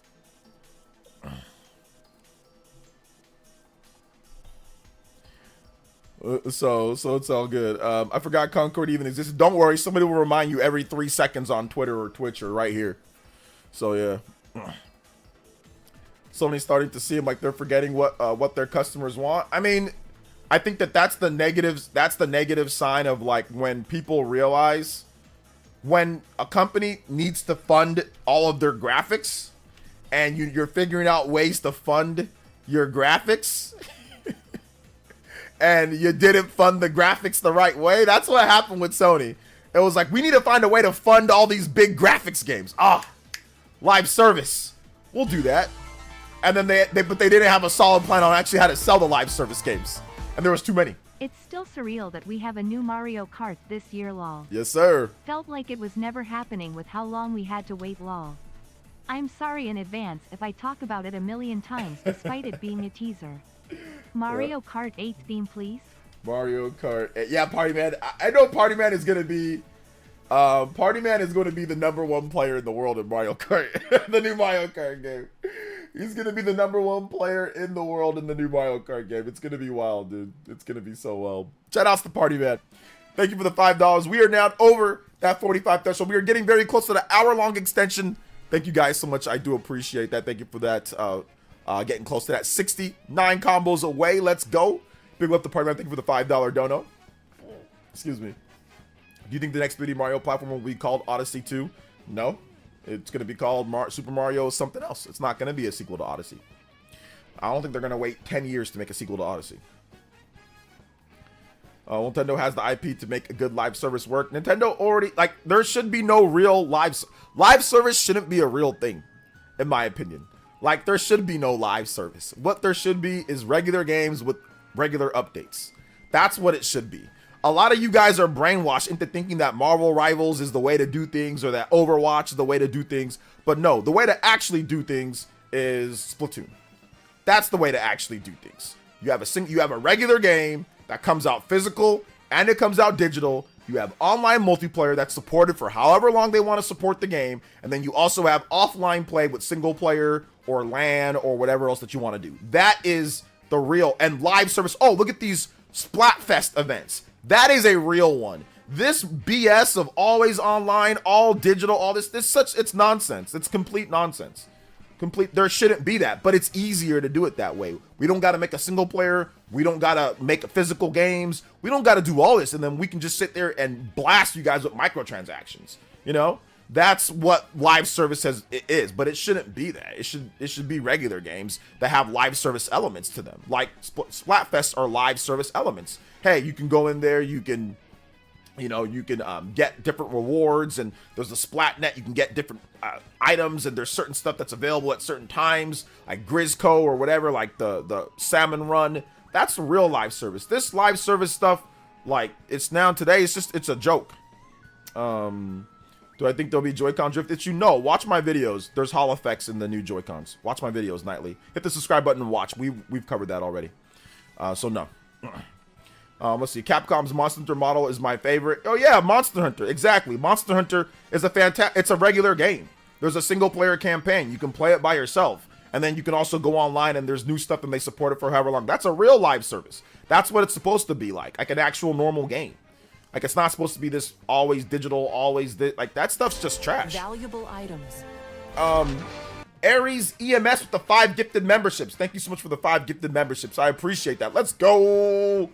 So it's all good. I forgot Concord even existed. Don't worry, somebody will remind you every 3 seconds on Twitter or Twitch or right here. So yeah, Sony's starting to seem like they're forgetting what their customers want. I mean, I think that's the negatives. That's the negative sign of like when people realize when a company needs to fund all of their graphics, and you're figuring out ways to fund your graphics. And you didn't fund the graphics the right way. That's what happened with Sony. It was like, we need to find a way to fund all these big graphics games. Live service. We'll do that. And then but they didn't have a solid plan on actually how to sell the live service games. And there was too many. It's still surreal that we have a new Mario Kart this year, lol. Yes, sir. Felt like it was never happening with how long we had to wait, lol. I'm sorry in advance if I talk about it a million times despite it being a teaser. Mario Kart 8 theme, please. Mario Kart. Yeah, Party Man. I know Party Man is gonna be. Party Man is going to be the #1 player in the world in Mario Kart, the new Mario Kart game. He's gonna be the #1 player in the world in the new Mario Kart game. It's gonna be wild, dude. It's gonna be so wild. Shout outs to Party Man. Thank you for the $5. We are now over that 45 threshold. We are getting very close to the hour-long extension. Thank you guys so much. I do appreciate that. Thank you for that. Getting close to that 69 combos away. Let's go. Big love to Party Man. Thank you for the $5 dono. Excuse me. Do you think the next 3D Mario platform will be called Odyssey 2? No. It's going to be called Super Mario something else. It's not going to be a sequel to Odyssey. I don't think they're going to wait 10 years to make a sequel to Odyssey. Nintendo has the IP to make a good live service work. Nintendo already, like, there should be no real live service shouldn't be a real thing, in my opinion. Like, there should be no live service. What there should be is regular games with regular updates. That's what it should be. A lot of you guys are brainwashed into thinking that Marvel Rivals is the way to do things, or that Overwatch is the way to do things. But no, the way to actually do things is Splatoon. That's the way to actually do things. You have a regular game that comes out physical and it comes out digital. You have online multiplayer that's supported for however long they want to support the game. And then you also have offline play with single player or LAN or whatever else that you want to do. That is the real, and live service. Oh, look at these Splatfest events. That is a real one. This BS of always online, all digital, all this it's nonsense. It's complete nonsense. There shouldn't be that, but it's easier to do it that way. We don't got to make a single player. We don't got to make physical games. We don't got to do all this, and then we can just sit there and blast you guys with microtransactions. You know, that's what live service is, but it shouldn't be that. It should be regular games that have live service elements to them. Like Splatfest are live service elements. Hey, you can go in there, you can get different rewards, and there's a Splatnet. You can get different items, and there's certain stuff that's available at certain times, like Grizzco or whatever, like the Salmon Run. That's real live service. This live service stuff, like, it's a joke. Do I think there'll be Joy-Con drift? Watch my videos. There's Hall effects in the new Joy-Cons. Watch my videos nightly. Hit the subscribe button and watch. We've covered that already. So no. Let's see. Capcom's Monster Hunter model is my favorite. Oh yeah, Monster Hunter. Exactly. Monster Hunter is it's a regular game. There's a single player campaign. You can play it by yourself. And then you can also go online and there's new stuff and they support it for however long. That's a real live service. That's what it's supposed to be like an actual normal game. Like, it's not supposed to be this always digital, like, that stuff's just trash. Valuable items. Aries EMS with the 5 gifted memberships. Thank you so much for the 5 gifted memberships. I appreciate that. Let's go.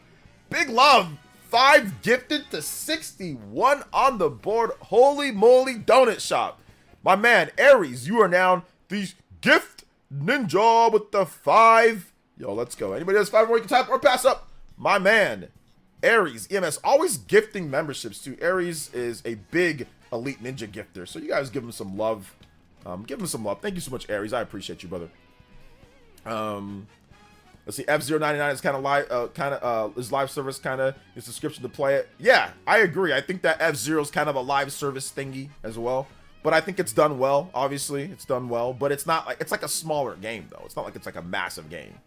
Big love. 5 gifted to 61 on the board. Holy moly donut shop. My man, Aries, you are now the gift ninja with the 5. Yo, let's go. Anybody has 5 more, you can tap or pass up. My man, Aries EMS, always gifting memberships too. Aries is a big Elite Ninja gifter, so you guys give him some love. Give him some love. Thank you so much, Aries. I appreciate you, brother. Let's see. F099 is kind of live. Is live service kind of his subscription to play it. Yeah, I agree. I think that F0 is kind of a live service thingy as well. But I think it's done well. Obviously, it's done well. But it's not like, it's like a smaller game though. It's not like it's like a massive game.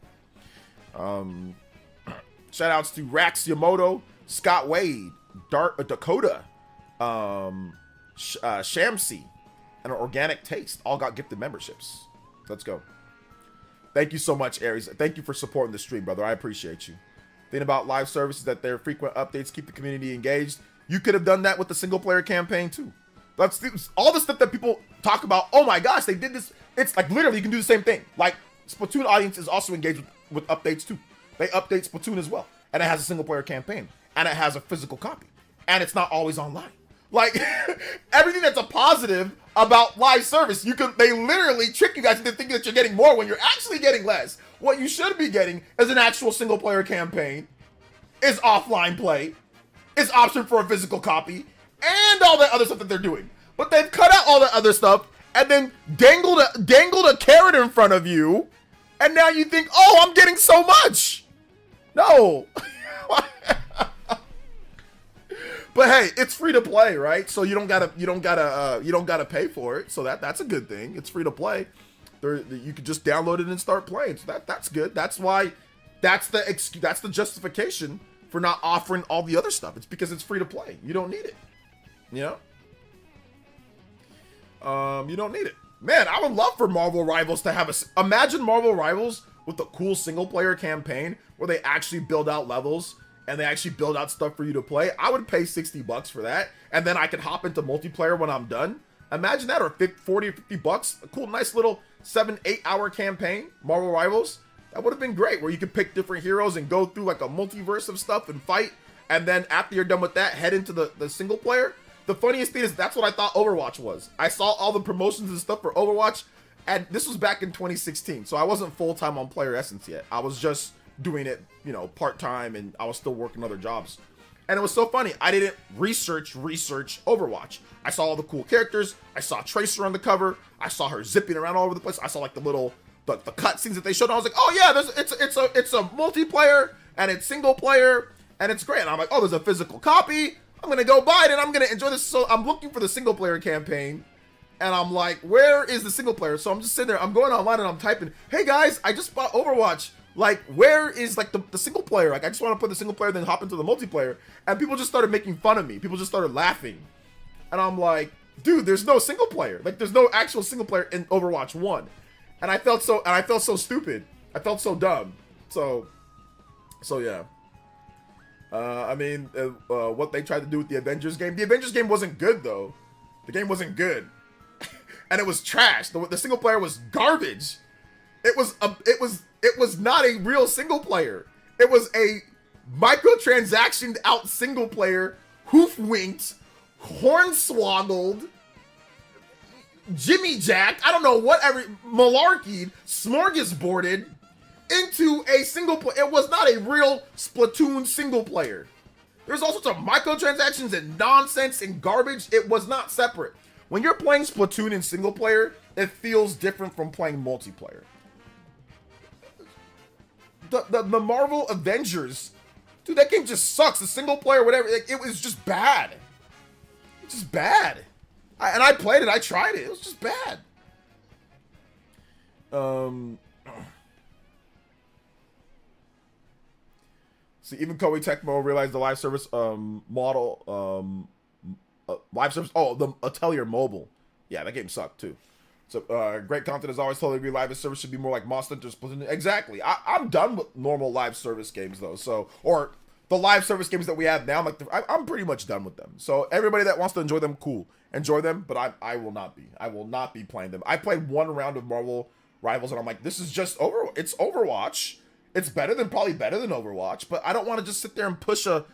Shout outs to Rax Yamoto, Scott Wade, Dakota, Shamsi, and Organic Taste all got gifted memberships. Let's go. Thank you so much, Aries. Thank you for supporting the stream, brother. I appreciate you. Thing about live services that their frequent updates keep the community engaged. You could have done that with the single player campaign too. That's all the stuff that people talk about. Oh my gosh, they did this. It's like literally you can do the same thing. Like Splatoon audience is also engaged with updates too. They update Splatoon as well. And it has a single player campaign. And it has a physical copy. And it's not always online. Like, everything that's a positive about live service, they literally trick you guys into thinking that you're getting more when you're actually getting less. What you should be getting is an actual single player campaign, is offline play, is option for a physical copy, and all that other stuff that they're doing. But they've cut out all that other stuff and then dangled a carrot in front of you, and now you think, oh, I'm getting so much. No. But hey, it's free to play, right? So you don't gotta pay for it. So that's a good thing. It's free to play. You could just download it and start playing. So that's good. That's why that's the justification for not offering all the other stuff. It's because it's free to play. You don't need it. You know? You don't need it. Man, I would love for Marvel Rivals to have imagine Marvel Rivals with a cool single player campaign where they actually build out levels and they actually build out stuff for you to play. I would pay $60 for that, and then I could hop into multiplayer when I'm done. Imagine that, or 40 or $50. A cool, nice little 7-8 hour campaign, Marvel Rivals. That would have been great, where you could pick different heroes and go through like a multiverse of stuff and fight, and then after you're done with that, head into the single player. The funniest thing is that's what I thought Overwatch was. I saw all the promotions and stuff for Overwatch, and this was back in 2016, so I wasn't full-time on Player Essence yet. I was just doing it, part-time, and I was still working other jobs. And it was so funny. I didn't research Overwatch. I saw all the cool characters. I saw Tracer on the cover. I saw her zipping around all over the place. I saw like the little the cutscenes that they showed. I was like, oh yeah, it's a multiplayer and it's single player and it's great. And I'm like, oh, there's a physical copy. I'm gonna go buy it and I'm gonna enjoy this. So I'm looking for the single player campaign, and I'm like, where is the single player? So I'm just sitting there. I'm going online and I'm typing, hey guys, I just bought Overwatch. Like, where is like the single player? Like, I just want to put the single player, then hop into the multiplayer. And people just started making fun of me. People just started laughing, and I'm like, dude, there's no single player. Like, there's no actual single player in Overwatch 1. And I felt so stupid. I felt so dumb. So yeah. I mean, what they tried to do with the Avengers game. The Avengers game wasn't good, though. The game wasn't good. And it was trash. The single player was garbage. It was not a real single player. It was a microtransactioned out single player, hoof-winked, hornswoggled, Jimmy Jack, I don't know, whatever, malarkeyed, smorgasborded into a single player. It was not a real Splatoon single player. There's all sorts of microtransactions and nonsense and garbage. It was not separate. When you're playing Splatoon in single player, it feels different from playing multiplayer. The Marvel Avengers, dude, that game just sucks. The single player, whatever, it was just bad. It's just bad. And I played it. I tried it. It was just bad. See, even Koei Tecmo realized the live service model, live service. Oh, the Atelier Mobile. Yeah, that game sucked too. So, great content as always. Totally agree. Live service should be more like Monster Hunter Splatoon. Exactly. I'm done with normal live service games though. So, or the live service games that we have now, I'm pretty much done with them. So everybody that wants to enjoy them, cool, enjoy them. But I will not be. I will not be playing them. I played one round of Marvel Rivals, and I'm like, this is just It's Overwatch. It's probably better than Overwatch. But I don't want to just sit there and push a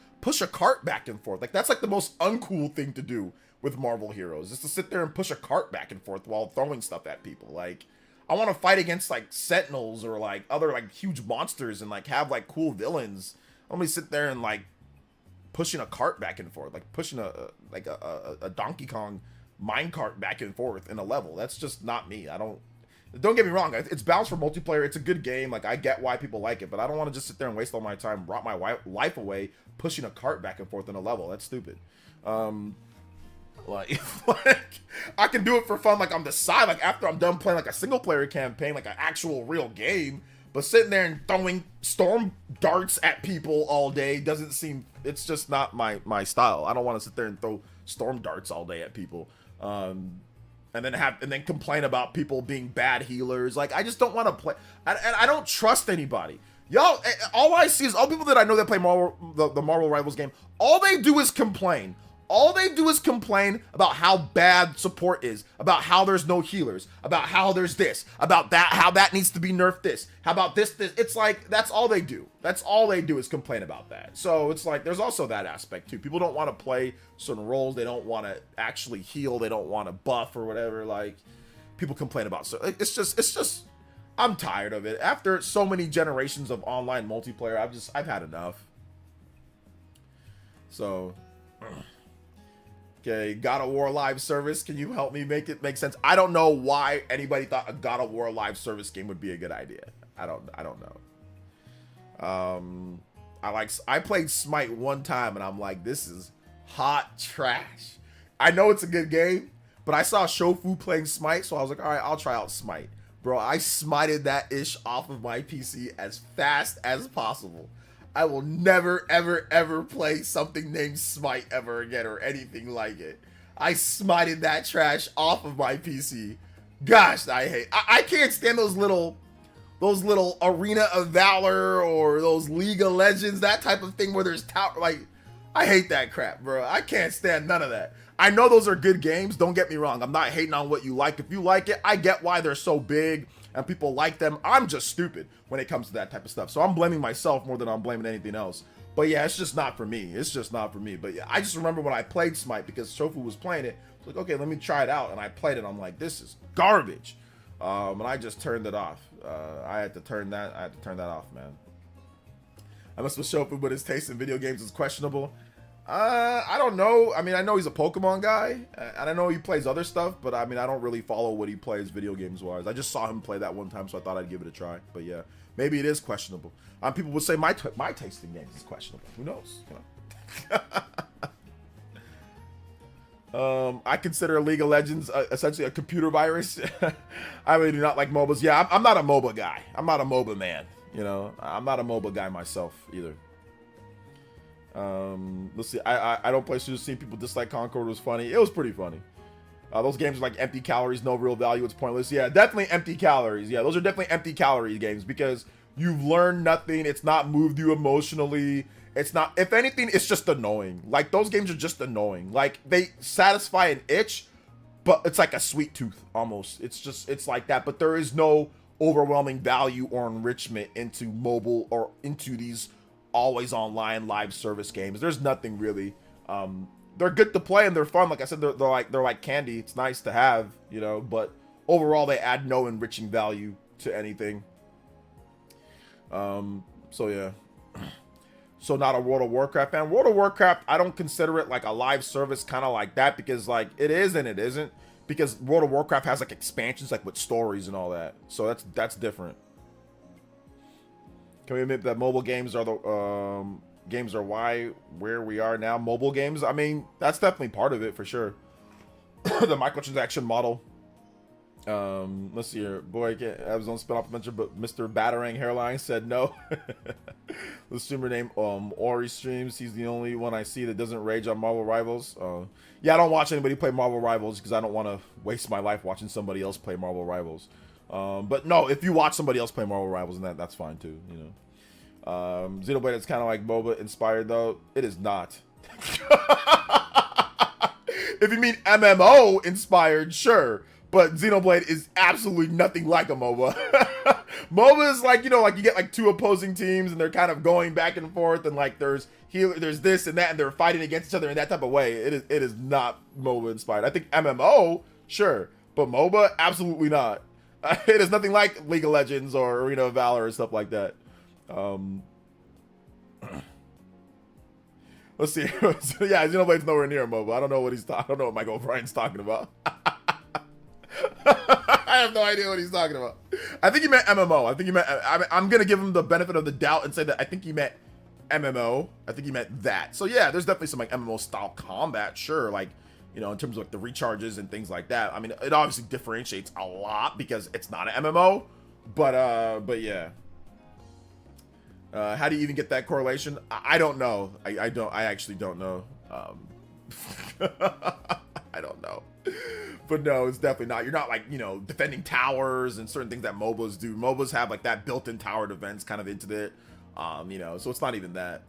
cart back and forth. Like, that's like the most uncool thing to do with Marvel Heroes, is to sit there and push a cart back and forth while throwing stuff at people. Like, I want to fight against like Sentinels or like other like huge monsters and like have like cool villains. I don't want to sit there and like pushing a cart back and forth, like pushing a Donkey Kong minecart back and forth in a level. That's just not me. Don't get me wrong, it's balanced for multiplayer. It's a good game. Like, I get why people like it, but I don't want to just sit there and waste all my time, rot my life away pushing a cart back and forth in a level. That's stupid. Like, I can do it for fun, like on the side, like after I'm done playing like a single player campaign, like an actual real game. But sitting there and throwing storm darts at people all day doesn't seem, it's just not my style. I don't want to sit there and throw storm darts all day at people. And then complain about people being bad healers. Like, I just don't want to play, and I don't trust anybody. Y'all, all I see is all people that I know that play the Marvel Rivals game, all they do is complain. All they do is complain about how bad support is, about how there's no healers, about how there's this, about that, how that needs to be nerfed this, how about this. It's like, that's all they do. That's all they do is complain about that. So it's like, there's also that aspect too. People don't want to play certain roles. They don't want to actually heal. They don't want to buff or whatever. Like, people complain about. So it's just, I'm tired of it. After so many generations of online multiplayer, I've had enough. So... Okay, God of War live service. Can you help me make it make sense? I don't know why anybody thought a God of War live service game would be a good idea. I don't know. I played Smite one time and I'm like, this is hot trash. I know it's a good game, but I saw Shofu playing Smite, so I was like, all right, I'll try out Smite. Bro, I smited that ish off of my PC as fast as possible. I will never, ever, ever play something named Smite ever again or anything like it. I smited that trash off of my PC. Gosh, I can't stand those little Arena of Valor or those League of Legends, that type of thing where there's tower. Like, I hate that crap, bro. I can't stand none of that. I know those are good games. Don't get me wrong. I'm not hating on what you like. If you like it, I get why they're so big and people like them. I'm just stupid when it comes to that type of stuff. So I'm blaming myself more than I'm blaming anything else. But yeah, it's just not for me. It's just not for me. But yeah, I just remember when I played Smite because Shofu was playing it. I was like, okay, let me try it out. And I played it. I'm like, this is garbage. And I just turned it off. I had to turn that off, man. I must have Shofu, but his taste in video games is questionable. I don't know. I mean, I know he's a Pokemon guy, and I know he plays other stuff, but I mean, I don't really follow what he plays video games wise. I just saw him play that one time, so I thought I'd give it a try. But yeah, maybe it is questionable. People would say my taste in games is questionable. Who knows? You know. I consider League of Legends essentially a computer virus. I really do not like MOBAs. Yeah, I'm not a MOBA guy. I'm not a MOBA man. You know, I'm not a MOBA guy myself either. Let's see. I don't play Suicide. Seeing people dislike Concord was funny. It was pretty funny. Those games are like empty calories, no real value. It's pointless. Yeah, definitely empty calories. Yeah, those are definitely empty calorie games because you've learned nothing. It's not moved you emotionally. It's not. If anything, it's just annoying. Like those games are just annoying. Like they satisfy an itch, but it's like a sweet tooth almost. It's like that. But there is no overwhelming value or enrichment into mobile or into these always online live service games. There's nothing really. They're good to play and they're fun. Like I said, they're like candy. It's nice to have, you know, but overall they add no enriching value to anything. So yeah. So not a World of Warcraft fan. World of Warcraft, I don't consider it like a live service kind of like that because like it is and it isn't, because World of Warcraft has like expansions like with stories and all that. So that's different. Can we admit that mobile games are the where we are now? Mobile games, I mean, that's definitely part of it for sure. The microtransaction model. Let's see here. Boy, I have his own spin-off adventure, but Mr. Batarang Hairline said no. The streamer named Ori streams. He's the only one I see that doesn't rage on Marvel Rivals. Yeah, I don't watch anybody play Marvel Rivals because I don't want to waste my life watching somebody else play Marvel Rivals. But no, if you watch somebody else play Marvel Rivals, and that's fine too, you know. Xenoblade is kind of like MOBA inspired though. It is not. If you mean MMO inspired, sure. But Xenoblade is absolutely nothing like a MOBA. MOBA is like, you know, like you get like two opposing teams and they're kind of going back and forth and like there's this and that and they're fighting against each other in that type of way. It is not MOBA inspired. I think MMO, sure, but MOBA, absolutely not. It is nothing like League of Legends or Arena of Valor or stuff like that. Let's see. Yeah, Xenoblade's nowhere near MOBA. I don't know what Michael O'Brien's talking about. I have no idea what he's talking about. I think he meant MMO. I think he meant. I'm gonna give him the benefit of the doubt and say that I think he meant MMO. I think he meant that. So yeah, there's definitely some like MMO style combat. Sure, like, you know, in terms of like the recharges and things like that. I mean, it obviously differentiates a lot because it's not an MMO. But yeah. How do you even get that correlation? I don't know. I actually don't know. I don't know. But no, it's definitely not. You're not like, you know, defending towers and certain things that MOBAs do. MOBAs have like that built-in tower defense kind of into it. You know, so it's not even that.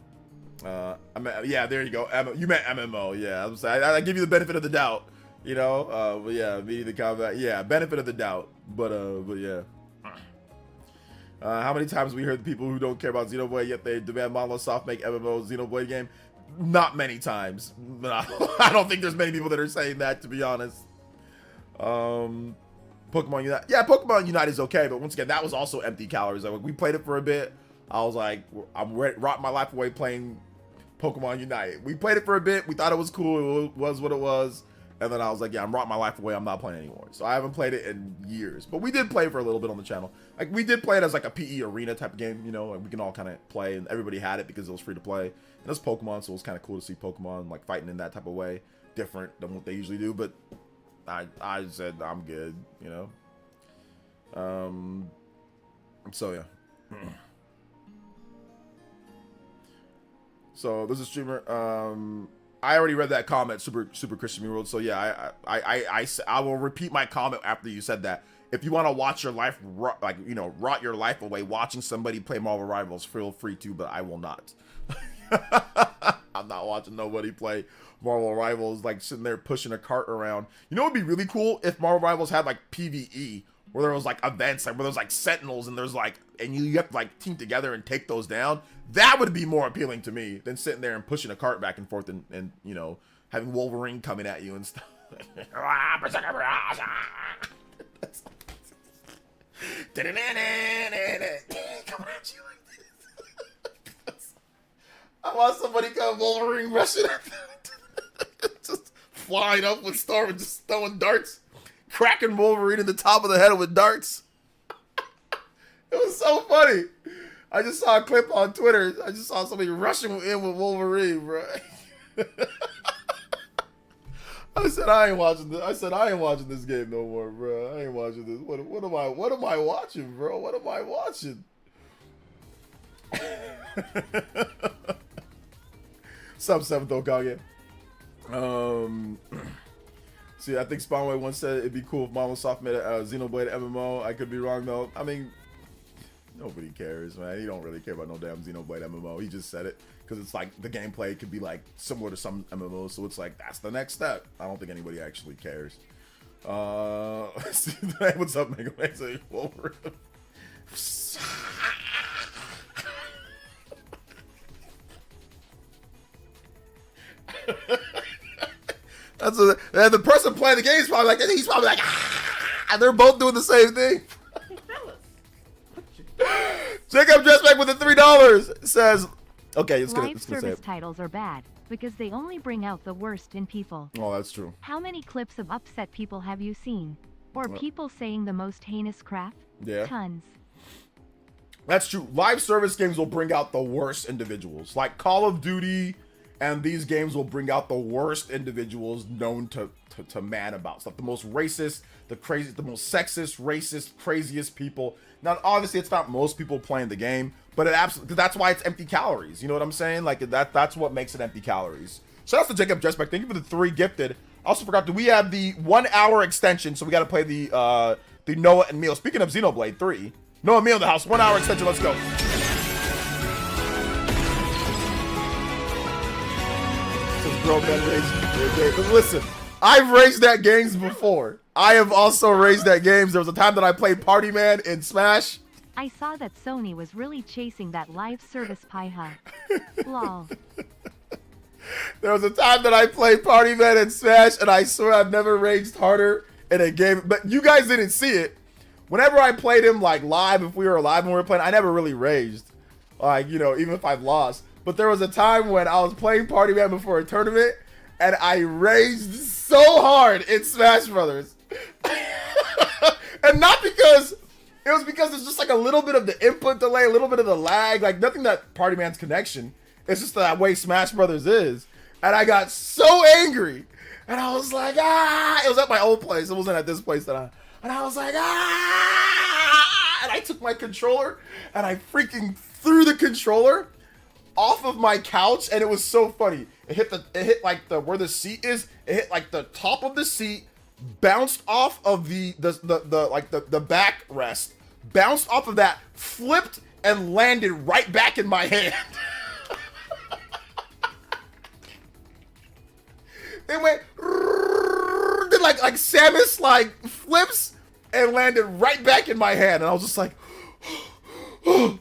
Yeah, there you go. You meant MMO. Yeah, I give you the benefit of the doubt. You know, but yeah, me the combat. Yeah, benefit of the doubt. But yeah. How many times we heard the people who don't care about Xenoblade yet they demand Monolith Soft make MMO Xenoblade game? Not many times. I don't think there's many people that are saying that, to be honest. Pokemon Unite. Yeah, Pokemon Unite is okay, but once again, that was also empty calories. Like, we played it for a bit. I was like, I'm rotting my life away playing Pokemon Unite. We played it for a bit. We thought it was cool. It was what it was. And then I was like, yeah, I'm rotting my life away. I'm not playing anymore. So I haven't played it in years. But we did play for a little bit on the channel. Like, we did play it as like a PE arena type of game, you know, and we can all kind of play. And everybody had it because it was free to play. And it's Pokemon, so it was kind of cool to see Pokemon like fighting in that type of way. Different than what they usually do. But I said I'm good, you know. So yeah. So there's a streamer. I already read that comment, Super Christian World. So yeah, I will repeat my comment after you said that. If you want to watch your life, rot your life away watching somebody play Marvel Rivals, feel free to, but I will not. I'm not watching nobody play Marvel Rivals, like sitting there pushing a cart around. You know what would be really cool if Marvel Rivals had like PvE, where there was like events, like where there's like sentinels and there's like, and you have to like team together and take those down. That would be more appealing to me than sitting there and pushing a cart back and forth and you know, having Wolverine coming at you and stuff. Coming at you like this. I watch somebody come Wolverine rushing, just flying up with Storm and just throwing darts, cracking Wolverine in the top of the head with darts. It was so funny. I just saw a clip on Twitter. I just saw somebody rushing in with Wolverine, bro. I said I ain't watching this. I said I ain't watching this game no more, bro. I ain't watching this. What am I watching, bro? What am I watching? Sub 7th Okage. See, I think Spawnway once said it'd be cool if Microsoft made a Xenoblade MMO. I could be wrong though. I mean, nobody cares, man. He don't really care about no damn Xenoblade MMO. He just said it because it's like the gameplay could be like similar to some MMOs, so it's like that's the next step. I don't think anybody actually cares. What's up, Mega Man? Say Wolverine. The person playing the game is probably like, he's probably like, ah! They're both doing the same thing. Jacob Dressback with the $3 says, okay, it's gonna Live say service it. titles are bad because they only bring out the worst in people. Oh, that's true. How many clips of upset people have you seen? Or people saying the most heinous crap? Yeah. Tons. That's true. Live service games will bring out the worst individuals. Like Call of Duty and these games will bring out the worst individuals known to man about stuff. The most racist, the craziest, the most sexist, racist, craziest people. Now, obviously, it's not most people playing the game, but it absolutely, that's why it's empty calories. You know what I'm saying? Like that's what makes it empty calories. Shout out to Jacob Dressback. Thank you for the 3 gifted. Also forgot that we have the 1 hour extension, so we got to play the Noah and Meal. Speaking of Xenoblade 3, Noah and Meal in the house. 1 hour extension. Let's go. Bro, man, listen, I've raged at games before. I have also raged at games. There was a time that I played Party Man in Smash. I saw that Sony was really chasing that live service pie. Lol. There was a time that I played Party Man in Smash, and I swear I've never raged harder in a game. But you guys didn't see it. Whenever I played him like live, if we were live and we were playing, I never really raged. Like, you know, even if I've lost. But there was a time when I was playing Party Man before a tournament, and I raged so hard in Smash Brothers. And not because, it was because it's just like a little bit of the input delay, a little bit of the lag, like nothing that Party Man's connection. It's just that way Smash Brothers is. And I got so angry, and I was like, ah! It was at my old place. It wasn't at this place and I was like, ah! And I took my controller, and I freaking threw the controller off of my couch, and it was so funny. It hit like where the seat is. It hit like the top of the seat, bounced off of the backrest, bounced off of that, flipped, and landed right back in my hand. It went did like Samus like flips and landed right back in my hand, and I was just like, and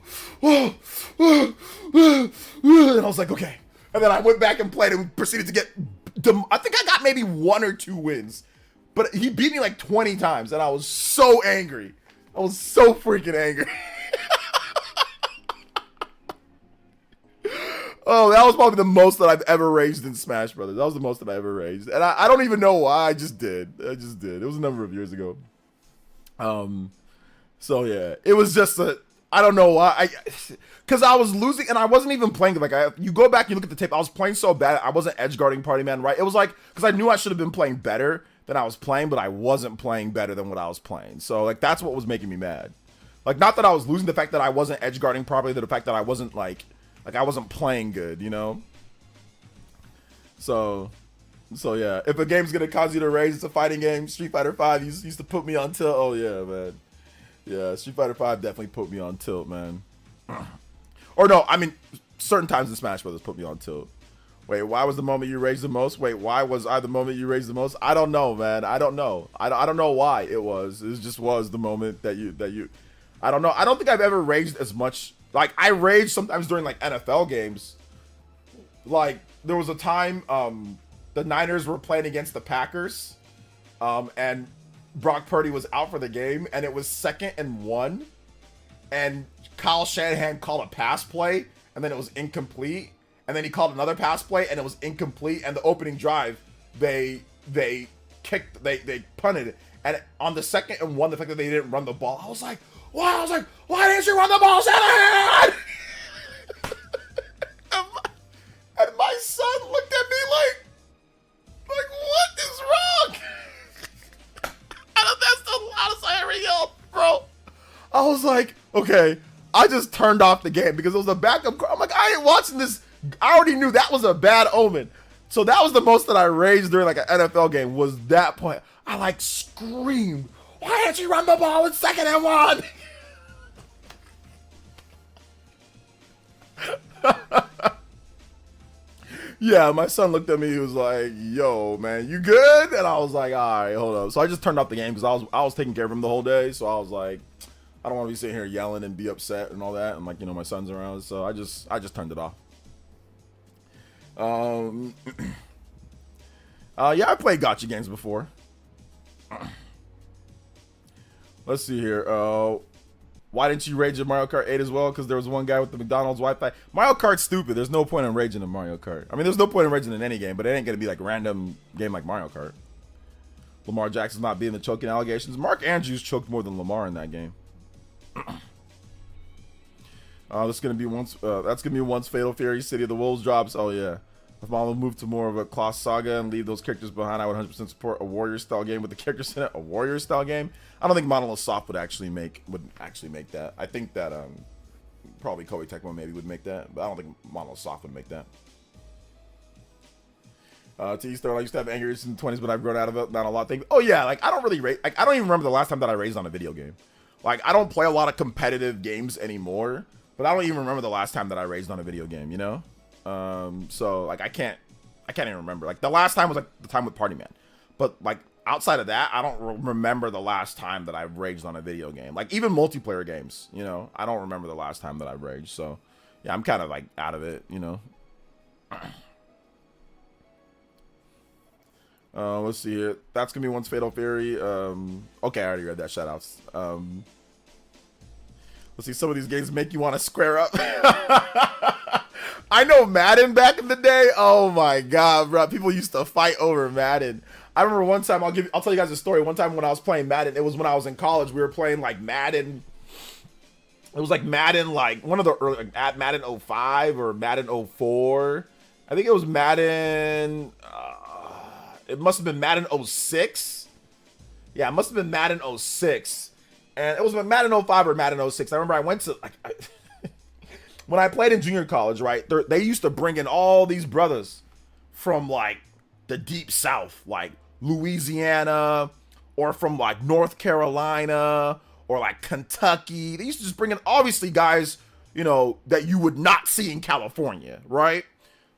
I was like, okay. And then I went back and played and proceeded to get, I think I got maybe 1 or 2 wins, but he beat me like 20 times, and I was so angry. I was so freaking angry. Oh, that was probably the most that I've ever raged in Smash Brothers. That was the most that I ever raged. And I don't even know why. I just did. It was a number of years ago. So yeah, it was just I don't know why. Because I was losing, and I wasn't even playing. Like, you go back and you look at the tape, I was playing so bad. I wasn't edge guarding Party Man right. It was like, because I knew I should have been playing better than I was playing, but I wasn't playing better than what I was playing. So, like, that's what was making me mad. Like, not that I was losing, the fact that I wasn't edge guarding properly, the fact that I wasn't, like I wasn't playing good, you know? So yeah. If a game's gonna cause you to rage, it's a fighting game. Street Fighter 5 used to put me on tilt. Oh, yeah, man. Yeah, Street Fighter 5 definitely put me on tilt, man. Or no, I mean, certain times in Smash Brothers put me on tilt. Wait, why was the moment you raged the most? Wait, why was I the moment you raged the most? I don't know, man. I don't know. I don't know why it was. It just was the moment that you. I don't know. I don't think I've ever raged as much. Like, I rage sometimes during like NFL games. Like, there was a time the Niners were playing against the Packers, and Brock Purdy was out for the game, and it was 2nd and 1, and Kyle Shanahan called a pass play, and then it was incomplete, and then he called another pass play, and it was incomplete. And the opening drive, they punted it, and on the 2nd and 1, the fact that they didn't run the ball, I was like, wow! I was like, why didn't you run the ball, Shanahan? And my son looked at me like what is wrong? That's the loudest I ever yelled, bro. I was like, okay. I just turned off the game because it was a backup. I'm like, I ain't watching this. I already knew that was a bad omen. So that was the most that I raged during like an NFL game, was that point. I like screamed, why didn't you run the ball in 2nd and 1? Yeah, my son looked at me. He was like, yo, man, you good? And I was like, all right, hold up. So I just turned off the game because I was taking care of him the whole day. So I was like, I don't want to be sitting here yelling and be upset and all that. And like, my son's around. So I just turned it off. Yeah, I played gotcha games before. Let's see here. Why didn't you rage at Mario Kart 8 as well? Because there was one guy with the McDonald's Wi-Fi. Mario Kart's stupid. There's no point in raging in Mario Kart. I mean, there's no point in raging in any game, but it ain't going to be like a random game like Mario Kart. Lamar Jackson's not being the choking allegations. Mark Andrews choked more than Lamar in that game. That's gonna be once Fatal Fury City of the Wolves drops. Oh yeah. If Mama moved to more of a Class Saga and leave those characters behind, I would 100% support a Warrior style game with the characters in it. A Warrior style game. I don't think Monolith Soft would actually make that. I think that probably Koei Tecmo maybe would make that, but I don't think Monolith Soft would make that. To Easter, I used to have anger in the 20s, but I've grown out of it. Not a lot of things. Oh yeah, like I don't even remember the last time that I raised on a video game. Like I don't play a lot of competitive games anymore, but I don't even remember the last time that I raised on a video game. So like I can't even remember. Like the last time was like the time with Party Man, but like outside of that, I don't remember the last time that I raged on a video game. Like even multiplayer games, I don't remember the last time that I raged. So yeah, I'm kind of like out of it. Let's see here. That's gonna be once Fatal Fury. Okay, I already read that. Shoutouts. Let's see. Some of these games make you want to square up. I know Madden back in the day. Oh my god, bro! People used to fight over Madden. I remember one time. I'll tell you guys a story. One time when I was playing Madden, it was when I was in college. We were playing like Madden. It was like Madden, like one of the early, like, at Madden 05 or Madden 04. I think it was Madden. It must have been Madden 06. Yeah, it must have been Madden 06. And it was Madden 05 or Madden 06. I remember I went to, when I played in junior college, right, they used to bring in all these brothers from, like, the deep south, like Louisiana, or from, like, North Carolina, or, like, Kentucky. They used to just bring in, obviously, guys, that you would not see in California, right?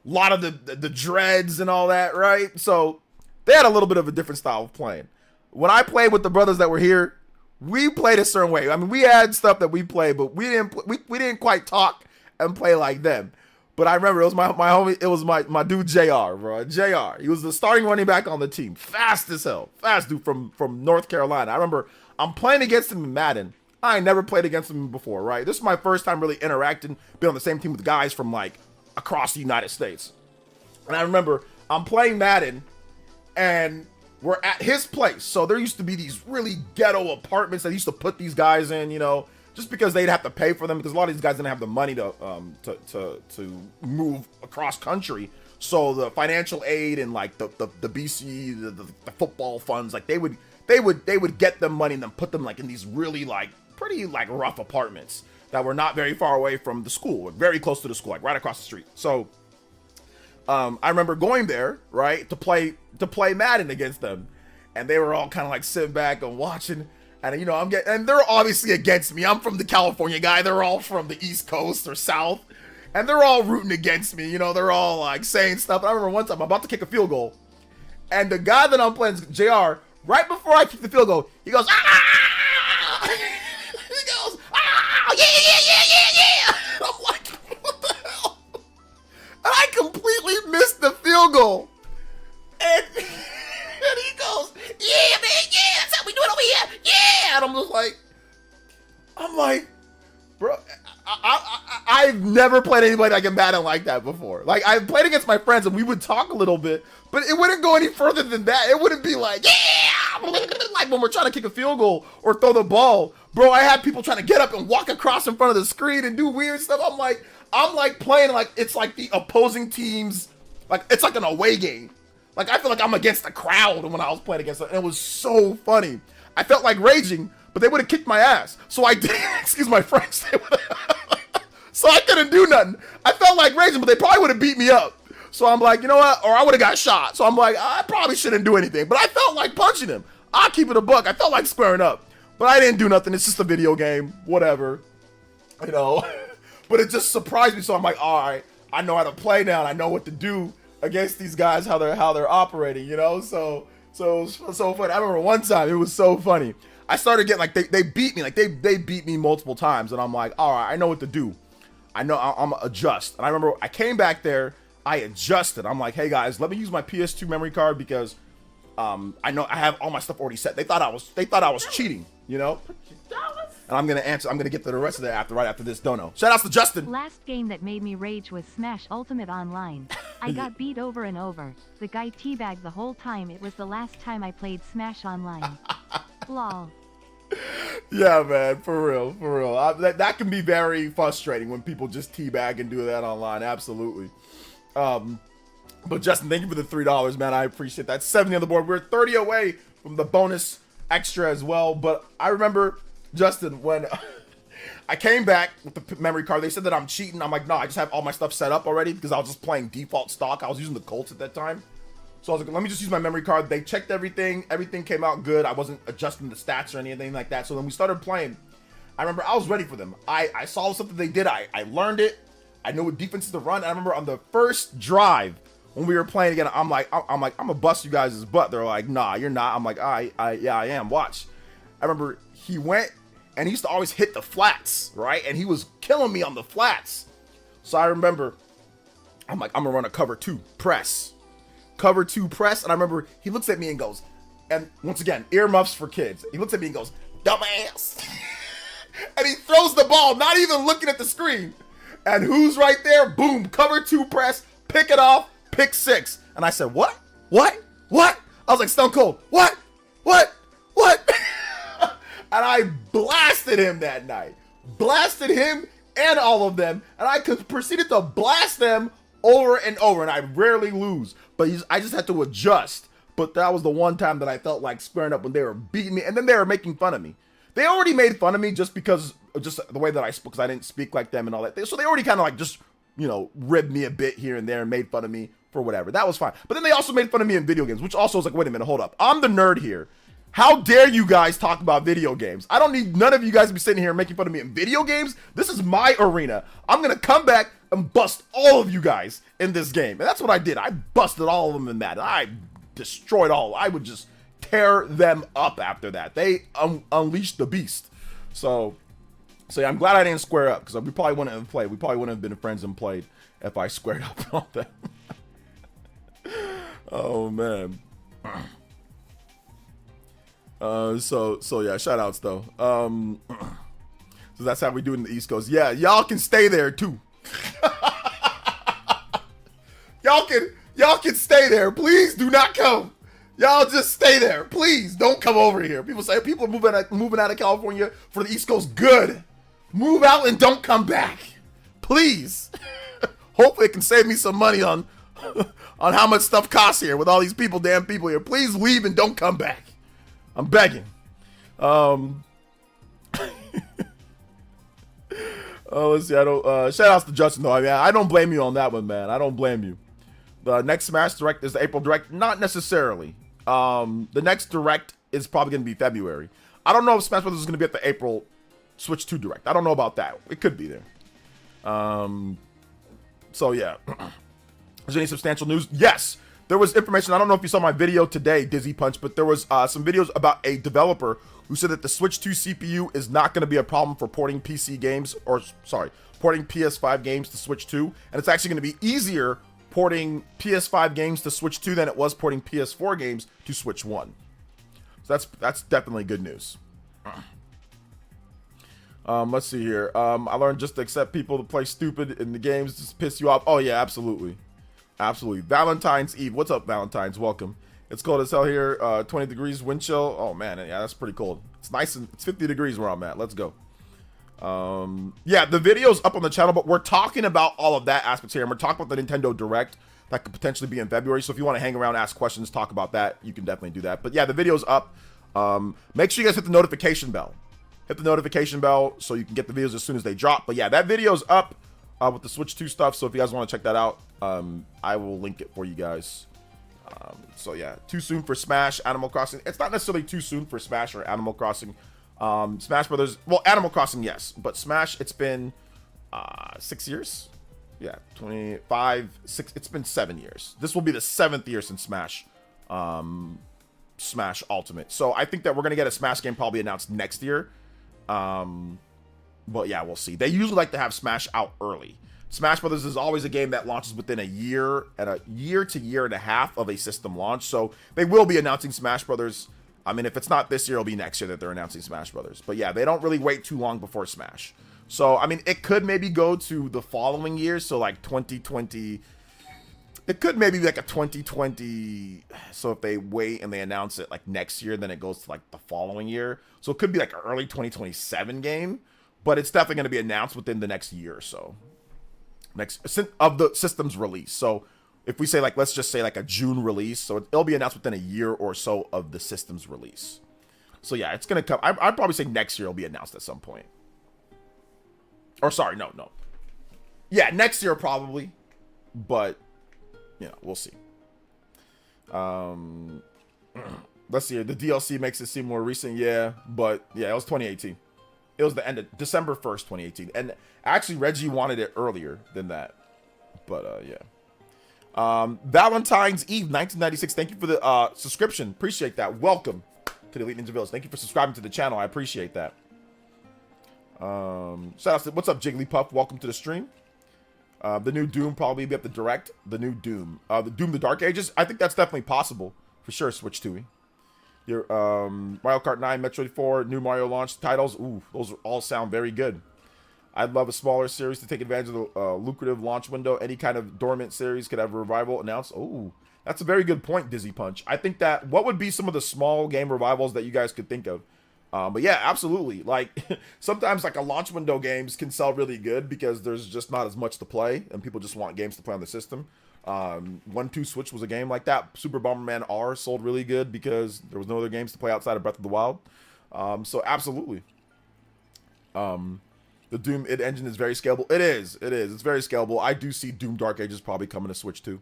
A lot of the dreads and all that, right? So they had a little bit of a different style of playing. When I played with the brothers that were here, we played a certain way. I mean, we had stuff that we played, but we didn't quite talk and play like them. But I remember it was my homie, it was my dude JR, bro. JR. He was the starting running back on the team. Fast as hell. Fast dude from North Carolina. I remember I'm playing against him in Madden. I ain't never played against him before, right? This is my first time really interacting, being on the same team with guys from like across the United States. And I remember I'm playing Madden and we're at his place. So there used to be these really ghetto apartments that used to put these guys in, just because they'd have to pay for them, because a lot of these guys didn't have the money to move across country. So the financial aid and like the BC, the football funds, like they would get them money and then put them like in these really like pretty like rough apartments that were not very far away from the school, very close to the school, like right across the street. So I remember going there, right, to play Madden against them, and they were all kind of like sitting back and watching, and and they're obviously against me. I'm from the California guy. They're all from the East Coast or South, and they're all rooting against me. They're all like saying stuff. And I remember one time I'm about to kick a field goal, and the guy that I'm playing, JR, right before I kick the field goal, he goes, ah! He goes, ah! Yeah! I'm like, what the hell? And I completely missed the field goal. And he goes, yeah, man, yeah, that's how we do it over here. Yeah. And I'm like, bro, I've never played anybody like in Madden like that before. Like, I played against my friends and we would talk a little bit, but it wouldn't go any further than that. It wouldn't be like, yeah, like when we're trying to kick a field goal or throw the ball. Bro, I had people trying to get up and walk across in front of the screen and do weird stuff. I'm like playing like it's like the opposing team's, like it's like an away game. Like, I feel like I'm against the crowd when I was playing against them. And it was so funny. I felt like raging, but they would have kicked my ass. So I did, excuse my French. So I couldn't do nothing. I felt like raging, but they probably would have beat me up. So I'm like, you know what? Or I would have got shot. So I'm like, I probably shouldn't do anything. But I felt like punching him. I'll keep it a buck. I felt like squaring up. But I didn't do nothing. It's just a video game. Whatever. You know? But it just surprised me. So I'm like, all right, I know how to play now. And I know what to do against these guys, how they're operating, you know? So funny. I remember one time, it was so funny. I started getting, like, they beat me. Like, they beat me multiple times. And I'm like, all right, I know what to do. I know I'm adjust. And I remember I came back there, I adjusted. I'm like, hey guys, let me use my PS2 memory card because I know I have all my stuff already set. They thought I was cheating, you know? And I'm gonna get to the rest of that right after this dono. Shout outs to Justin. Last game that made me rage was Smash Ultimate Online. I got beat over and over. The guy teabagged the whole time. It was the last time I played Smash Online. Lol. Yeah, man, for real. That can be very frustrating when people just teabag and do that online. Absolutely. But Justin, thank you for the $3, man. I appreciate that. 70 on the board. We're 30 away from the bonus extra as well. But I remember, Justin, when I came back with the memory card, they said that I'm cheating. I'm like, no, I just have all my stuff set up already because I was just playing default stock. I was using the Colts at that time. So I was like, let me just use my memory card. They checked everything. Everything came out good. I wasn't adjusting the stats or anything like that. So then we started playing. I remember I was ready for them. I saw something they did. I learned it. I knew what defenses to run. And I remember on the first drive when we were playing again, I'm gonna bust you guys' butt. They're like, nah, you're not. I'm like, yeah, I am. Watch. I remember he went and he used to always hit the flats, right? And he was killing me on the flats. So I remember, I'm like, I'm gonna run a cover 2 press. Cover 2 press. And I remember he looks at me and goes, and once again, earmuffs for kids. He looks at me and goes, dumbass. And he throws the ball, not even looking at the screen. And who's right there? Boom, cover 2 press, pick it off, pick 6. And I said, what? I was like, Stone Cold, what? And I blasted him that night. Blasted him and all of them. And I proceeded to blast them over and over. And I rarely lose. But I just had to adjust. But that was the one time that I felt like squaring up when they were beating me. And then they were making fun of me. They already made fun of me just because of just the way that I spoke. Because I didn't speak like them and all that. So they already kind of like just, you know, ribbed me a bit here and there and made fun of me for whatever. That was fine. But then they also made fun of me in video games. Which also was like, wait a minute, hold up. I'm the nerd here. How dare you guys talk about video games? I don't need none of you guys to be sitting here making fun of me in video games. This is my arena. I'm going to come back and bust all of you guys in this game. And that's what I did. I busted all of them in that. I destroyed all. I would just tear them up after that. They unleashed the beast. So yeah, I'm glad I didn't square up because we probably wouldn't have played. We probably wouldn't have been friends and played if I squared up on them. Oh, man. So yeah, shout outs though. So that's how we do it in the East Coast. Yeah, y'all can stay there too. y'all can stay there. Please do not come. Y'all just stay there. Please don't come over here. People say people are moving out of California for the East Coast. Good. Move out and don't come back. Please. Hopefully it can save me some money on how much stuff costs here with all these damn people here. Please leave and don't come back. I'm begging. Let's see. Shout outs to Justin though. I mean, I don't blame you on that one, man. I don't blame you. The next Smash Direct is the April Direct. Not necessarily. The next Direct is probably going to be February. I don't know if Smash Bros. Is going to be at the April Switch 2 Direct. I don't know about that. It could be there. So yeah. Is there any substantial news? Yes. There was information. I don't know if you saw my video today, Dizzy Punch, but there was some videos about a developer who said that the Switch 2 CPU is not going to be a problem for porting PC games, porting PS5 games to Switch 2. And it's actually going to be easier porting PS5 games to Switch 2 than it was porting PS4 games to Switch 1. So that's definitely good news. Let's see here. I learned just to accept people to play stupid in the games, just piss you off. Oh yeah, absolutely. Absolutely. Valentine's Eve. What's up, Valentine's? Welcome. It's cold as hell here. 20 degrees wind chill. Oh man, yeah, that's pretty cold. It's nice and it's 50 degrees where I'm at. Let's go. Yeah, the video's up on the channel, but we're talking about all of that aspects here, and we're talking about the Nintendo Direct that could potentially be in February. So if you want to hang around, ask questions, talk about that, you can definitely do that. But yeah, the video's up. Make sure you guys hit the notification bell. Hit the notification bell so you can get the videos as soon as they drop. But yeah, that video's up with the Switch 2 stuff. So if you guys want to check that out, I will link it for you guys. So yeah, too soon for Smash, Animal Crossing. It's not necessarily too soon for Smash or Animal Crossing. Smash Brothers, well, Animal Crossing, yes, but Smash, it's been 6 years. Yeah, 25, 6. It's been 7 years. This will be the 7th year since Smash, Smash Ultimate. So I think that we're gonna get a Smash game probably announced next year. But yeah, we'll see. They usually like to have Smash out early. Smash Brothers is always a game that launches within a year and a year to year and a half of a system launch. So they will be announcing Smash Brothers. I mean, if it's not this year, it'll be next year that they're announcing Smash Brothers. But yeah, they don't really wait too long before Smash. So, I mean, it could maybe go to the following year. So like 2020, it could maybe be like a 2020. So if they wait and they announce it like next year, then it goes to like the following year. So it could be like an early 2027 game, but it's definitely going to be announced within the next year or so. Next of the system's release. So if we say like, let's just say like a June release, so it'll be announced within a year or so of the system's release. So yeah, it's going to come. I'd probably say next year it'll be announced at some point. Or sorry, no. Yeah, next year probably, but you know, we'll see. Let's see here. The DLC makes it seem more recent, yeah, but yeah, it was 2018. It was the end of December 1st, 2018, and actually Reggie wanted it earlier than that, but yeah. Valentine's Eve 1996. Thank you for the subscription. Appreciate that. Welcome to the Elite Ninja Village. Thank you for subscribing to the channel. I appreciate that. Shout out to, what's up, Jigglypuff? Welcome to the stream. The new Doom probably be up the Direct. The new Doom. The Doom the Dark Ages. I think that's definitely possible. For sure, Switch 2. Your Mario Kart 9, Metroid 4, new Mario launch titles. Ooh, those all sound very good. I'd love a smaller series to take advantage of the lucrative launch window. Any kind of dormant series could have a revival announced. Oh, that's a very good point, Dizzy Punch. I think that, what would be some of the small game revivals that you guys could think of? But yeah, absolutely. Like, sometimes like a launch window games can sell really good because there's just not as much to play and people just want games to play on the system. 1-2 Switch was a game like that. Super Bomberman R sold really good because there was no other games to play outside of Breath of the Wild. So absolutely. The Doom engine is very scalable. It is. It's very scalable. I do see Doom Dark Ages probably coming to Switch 2.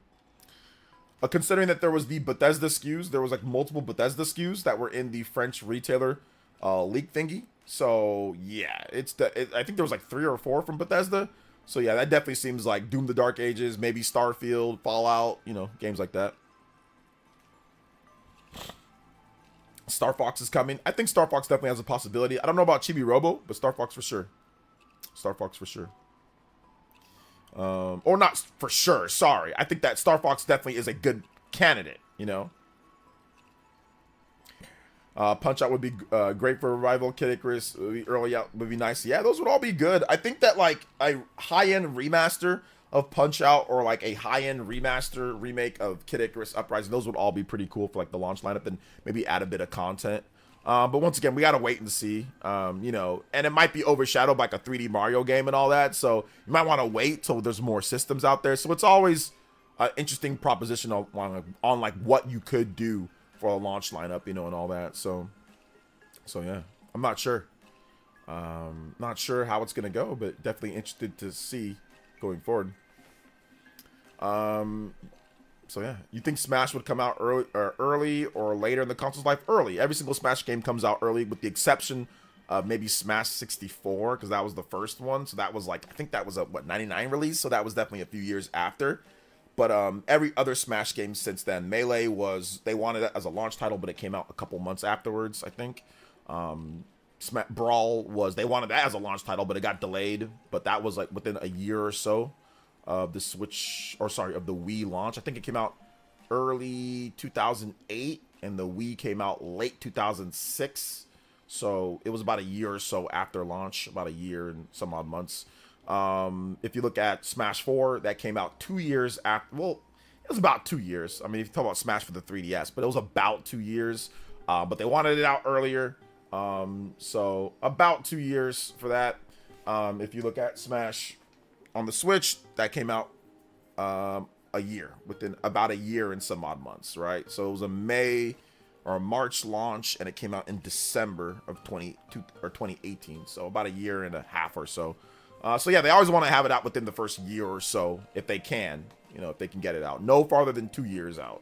Considering that there was the Bethesda SKUs, there was like multiple Bethesda SKUs that were in the French retailer leak thingy. So yeah, I think there was like 3 or 4 from Bethesda. So yeah, that definitely seems like Doom the Dark Ages, maybe Starfield, Fallout, you know, games like that. Star Fox is coming. I think Star Fox definitely has a possibility. I don't know about Chibi Robo, but Star Fox for sure. Star Fox for sure. Or not for sure, sorry. I think that Star Fox definitely is a good candidate, you know. Punch Out would be great for a revival. Kid Icarus early out would be nice. Yeah, those would all be good. I think that like a high-end remaster of Punch Out or like a high-end remaster remake of Kid Icarus Uprising, those would all be pretty cool for like the launch lineup and maybe add a bit of content. But once again, we gotta wait and see. You know, and it might be overshadowed by like a 3D Mario game and all that. So you might want to wait till there's more systems out there. So it's always an interesting proposition on like what you could do for a launch lineup, you know, and all that. So yeah, I'm not sure. Not sure how it's gonna go, but definitely interested to see going forward. So yeah, you think Smash would come out early or later in the console's life? Early. Every single Smash game comes out early, with the exception of maybe Smash 64, because that was the first one. So that was like, I think that was a 99 release. So that was definitely a few years after. But every other Smash game since then, Melee they wanted it as a launch title, but it came out a couple months afterwards, I think. Brawl they wanted that as a launch title, but it got delayed. But that was like within a year or so of the of the Wii launch. I think it came out early 2008, and the Wii came out late 2006. So it was about a year or so after launch, about a year and some odd months. If you look at Smash 4, that came out 2 years after. Well, it was about 2 years. I mean, if you talk about Smash for the 3DS, but it was about 2 years. But they wanted it out earlier. So about 2 years for that. If you look at Smash on the Switch, that came out a year, within about a year and some odd months, right? So it was a May or a March launch, and it came out in December of 2018. So about a year and a half or so. So yeah, they always want to have it out within the first year or so if they can, you know, if they can get it out. No farther than 2 years out.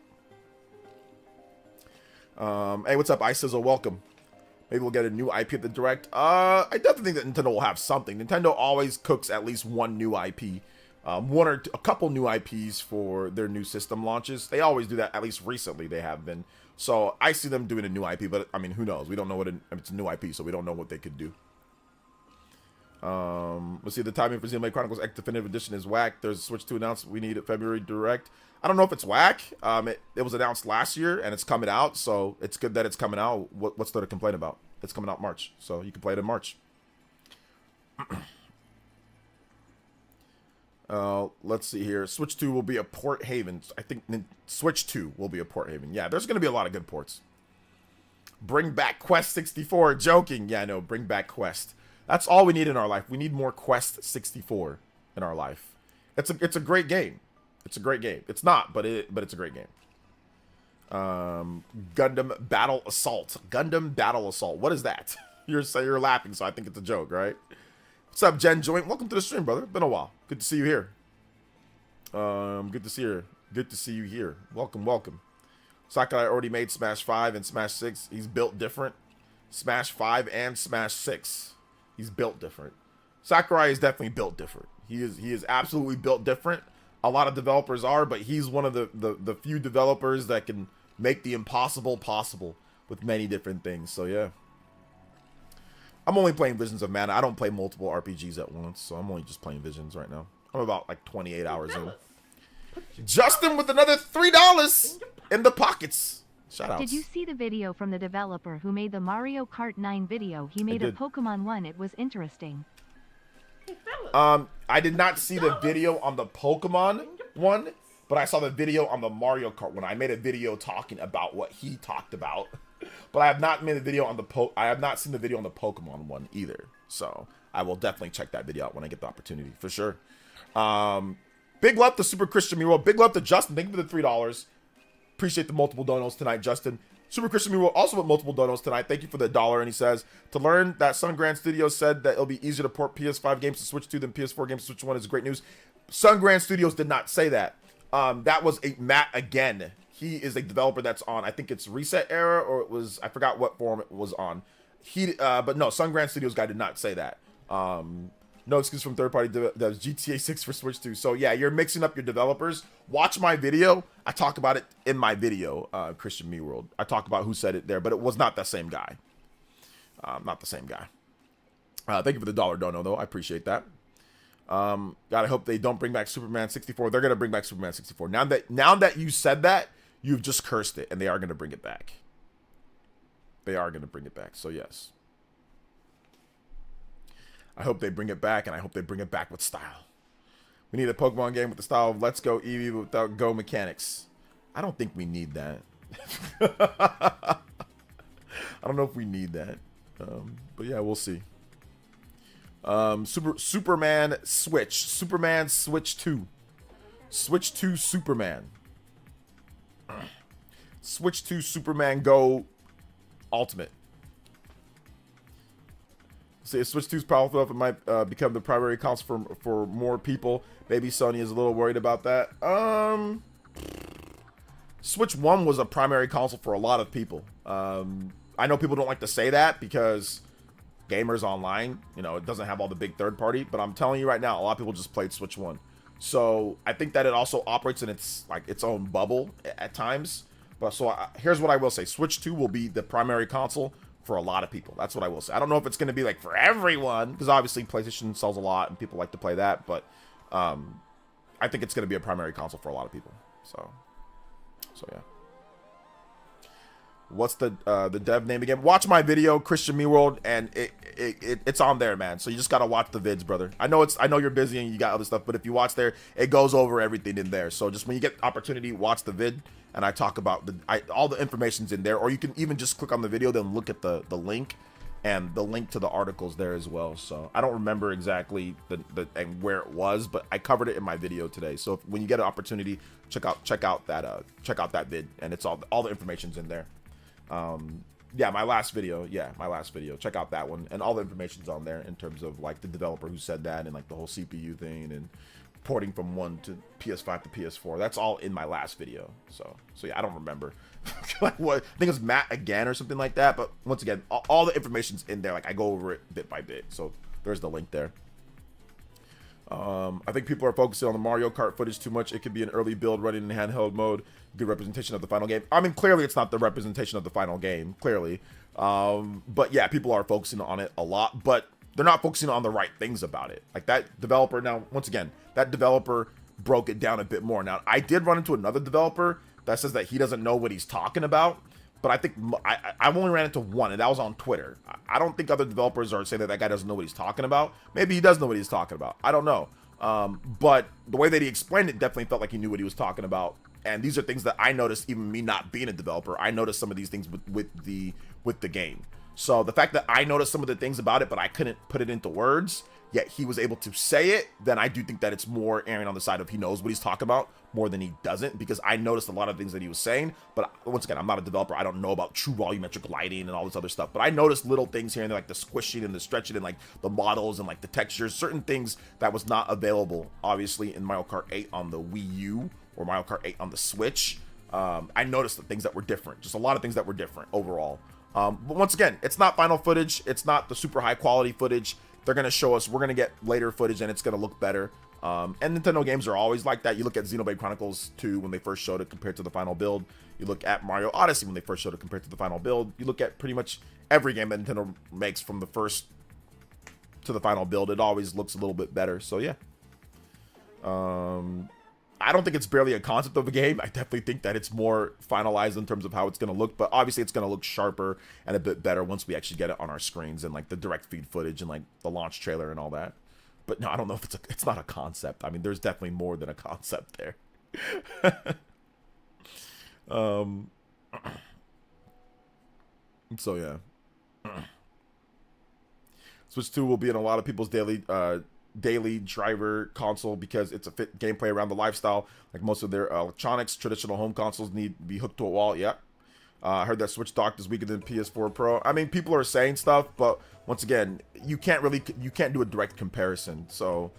Hey, what's up, Isizzle? Welcome. Maybe we'll get a new IP at the Direct. I definitely think that Nintendo will have something. Nintendo always cooks at least one new IP. One or a couple new IPs for their new system launches. They always do that, at least recently they have been. So I see them doing a new IP, but I mean, who knows? We don't know it's a new IP, so we don't know what they could do. Let's see, the timing for Xenoblade Chronicles X Definitive Edition is whack. There's a Switch 2 announced. We need a February Direct. I don't know if it's whack. It was announced last year, and it's coming out, so it's good that it's coming out. What's there to complain about? It's coming out March, so you can play it in March. Let's see here. Switch 2 will be a port haven. I think Switch 2 will be a port haven. Yeah, there's going to be a lot of good ports. Bring back Quest 64. Joking. Yeah, no, bring back Quest. That's all we need in our life. We need more Quest 64 in our life. It's a great game. It's a great game. It's not, but it's a great game. Gundam Battle Assault. Gundam Battle Assault. What is that? You're laughing, so I think it's a joke, right? What's up, Jen Joint? Welcome to the stream, brother. Been a while. Good to see you here. Good to see you. Good to see you here. Welcome, welcome. Sakurai already made Smash 5 and Smash 6. He's built different. Smash 5 and Smash 6. He's built different. Sakurai is definitely built different. He is absolutely built different. A lot of developers are, but he's one of the few developers that can make the impossible possible with many different things. So yeah. I'm only playing Visions of Mana. I don't play multiple RPGs at once, so I'm only just playing Visions right now. I'm about like 28 hours in. Justin with another $3 in the pockets. Shout outs. Did you see the video from the developer who made the Mario Kart 9 video? He made a Pokemon one. It was interesting. I did not see the video on the Pokemon one, but I saw the video on the Mario Kart one. I made a video talking about what he talked about. But I have not made a video on I have not seen the video on the Pokemon one either. So I will definitely check that video out when I get the opportunity, for sure. Big love to Super Christian Miro. Big love to Justin. Thank you for the $3. Appreciate the multiple donos tonight, Justin. Super Christian Miro also with multiple donos tonight. Thank you for the $1. And he says, to learn that Sun Grand Studios said that it'll be easier to port PS5 games to Switch 2 than PS4 games to Switch 1 is great news. Sun Grand Studios did not say that. That was Matt again. He is a developer that's on, I think it's Reset Era, or it was, I forgot what form it was on. But no, Sun Grand Studios guy did not say that. No excuse from third-party devs. GTA 6 for Switch 2. So yeah, you're mixing up your developers. Watch my video. I talk about it in my video, Christian Me World. I talk about who said it there, but it was not the same guy. Not the same guy. Thank you for the $1 dono, though. I appreciate that. God, I hope they don't bring back Superman 64. They're gonna bring back Superman 64. Now that you said that, you've just cursed it, and they are gonna bring it back. They are gonna bring it back. So yes. I hope they bring it back, and I hope they bring it back with style. We need a Pokemon game with the style of Let's Go Eevee without Go mechanics. I don't think we need that. I don't know if we need that. But yeah, we'll see. Superman Switch. Superman Switch 2. Switch 2 Superman. Switch 2 Superman Go Ultimate. See, if Switch 2 is powerful enough, it might become the primary console for more people. Maybe Sony is a little worried about that. Switch 1 was a primary console for a lot of people. I know people don't like to say that because gamers online, you know, it doesn't have all the big third party, but I'm telling you right now, a lot of people just played Switch 1. So I think that it also operates in its own bubble at times. But here's what I will say. Switch 2 will be the primary console for a lot of people. That's what I will say. I don't know if it's going to be like for everyone, because obviously PlayStation sells a lot and people like to play that, but I think it's going to be a primary console for a lot of people. So yeah. what's the dev name again? Watch my video, Christian Me World, and it's on there, man. So you just gotta watch the vids, brother. I know you're busy and you got other stuff, but if you watch there, it goes over everything in there. So just when you get opportunity, watch the vid, and I talk about all the information's in there, or you can even just click on the video, then look at the link, and the link to the articles there as well. So I don't remember exactly the and where it was, but I covered it in my video today. So when you get an opportunity, check out that vid, and it's all the information's in there. Yeah, my last video, check out that one, and all the information's on there in terms of like the developer who said that, and like the whole CPU thing, and porting from one to PS5 to PS4. That's all in my last video. So yeah, I don't remember like what, I think it was Matt again or something like that, but once again, all the information's in there. Like I go over it bit by bit, so there's the link there. I think people are focusing on the Mario Kart footage too much. It could be an early build running in handheld mode, good representation of the final game. I mean, clearly it's not the representation of the final game, clearly. But yeah, people are focusing on it a lot, but they're not focusing on the right things about it. Like that developer, now, once again, that developer broke it down a bit more. Now, I did run into another developer that says that he doesn't know what he's talking about, but I think I've only ran into one, and that was on Twitter. I don't think other developers are saying that guy doesn't know what he's talking about. Maybe he does know what he's talking about. I don't know. But the way that he explained it definitely felt like he knew what he was talking about. And these are things that I noticed, even me not being a developer. I noticed some of these things with the game. So the fact that I noticed some of the things about it, but I couldn't put it into words, yet he was able to say it, then I do think that it's more erring on the side of he knows what he's talking about more than he doesn't, because I noticed a lot of things that he was saying. But once again, I'm not a developer. I don't know about true volumetric lighting and all this other stuff, but I noticed little things here and there, like the squishing and the stretching and like the models and like the textures, certain things that was not available obviously in Mario Kart 8 on the Wii U or Mario Kart 8 on the Switch. I noticed the things that were different, just a lot of things that were different overall. But once again, it's not final footage. It's not the super high quality footage. They're going to show us, we're going to get later footage and it's going to look better. And Nintendo games are always like that. You look at Xenoblade Chronicles 2 when they first showed it compared to the final build. You look at Mario Odyssey when they first showed it compared to the final build. You look at pretty much every game that Nintendo makes from the first to the final build. It always looks a little bit better. So yeah. I don't think it's barely a concept of a game. I definitely think that it's more finalized in terms of how it's going to look, but obviously it's going to look sharper and a bit better once we actually get it on our screens and like the direct feed footage and like the launch trailer and all that. But no, I don't know if it's not a concept. I mean, there's definitely more than a concept there. So yeah. Switch 2 will be in a lot of people's daily driver console because it's a fit gameplay around the lifestyle. Like most of their electronics, traditional home consoles need to be hooked to a wall. Yeah. I heard that Switch docked is weaker than PS4 Pro. I mean, people are saying stuff, but once again, you can't do a direct comparison. So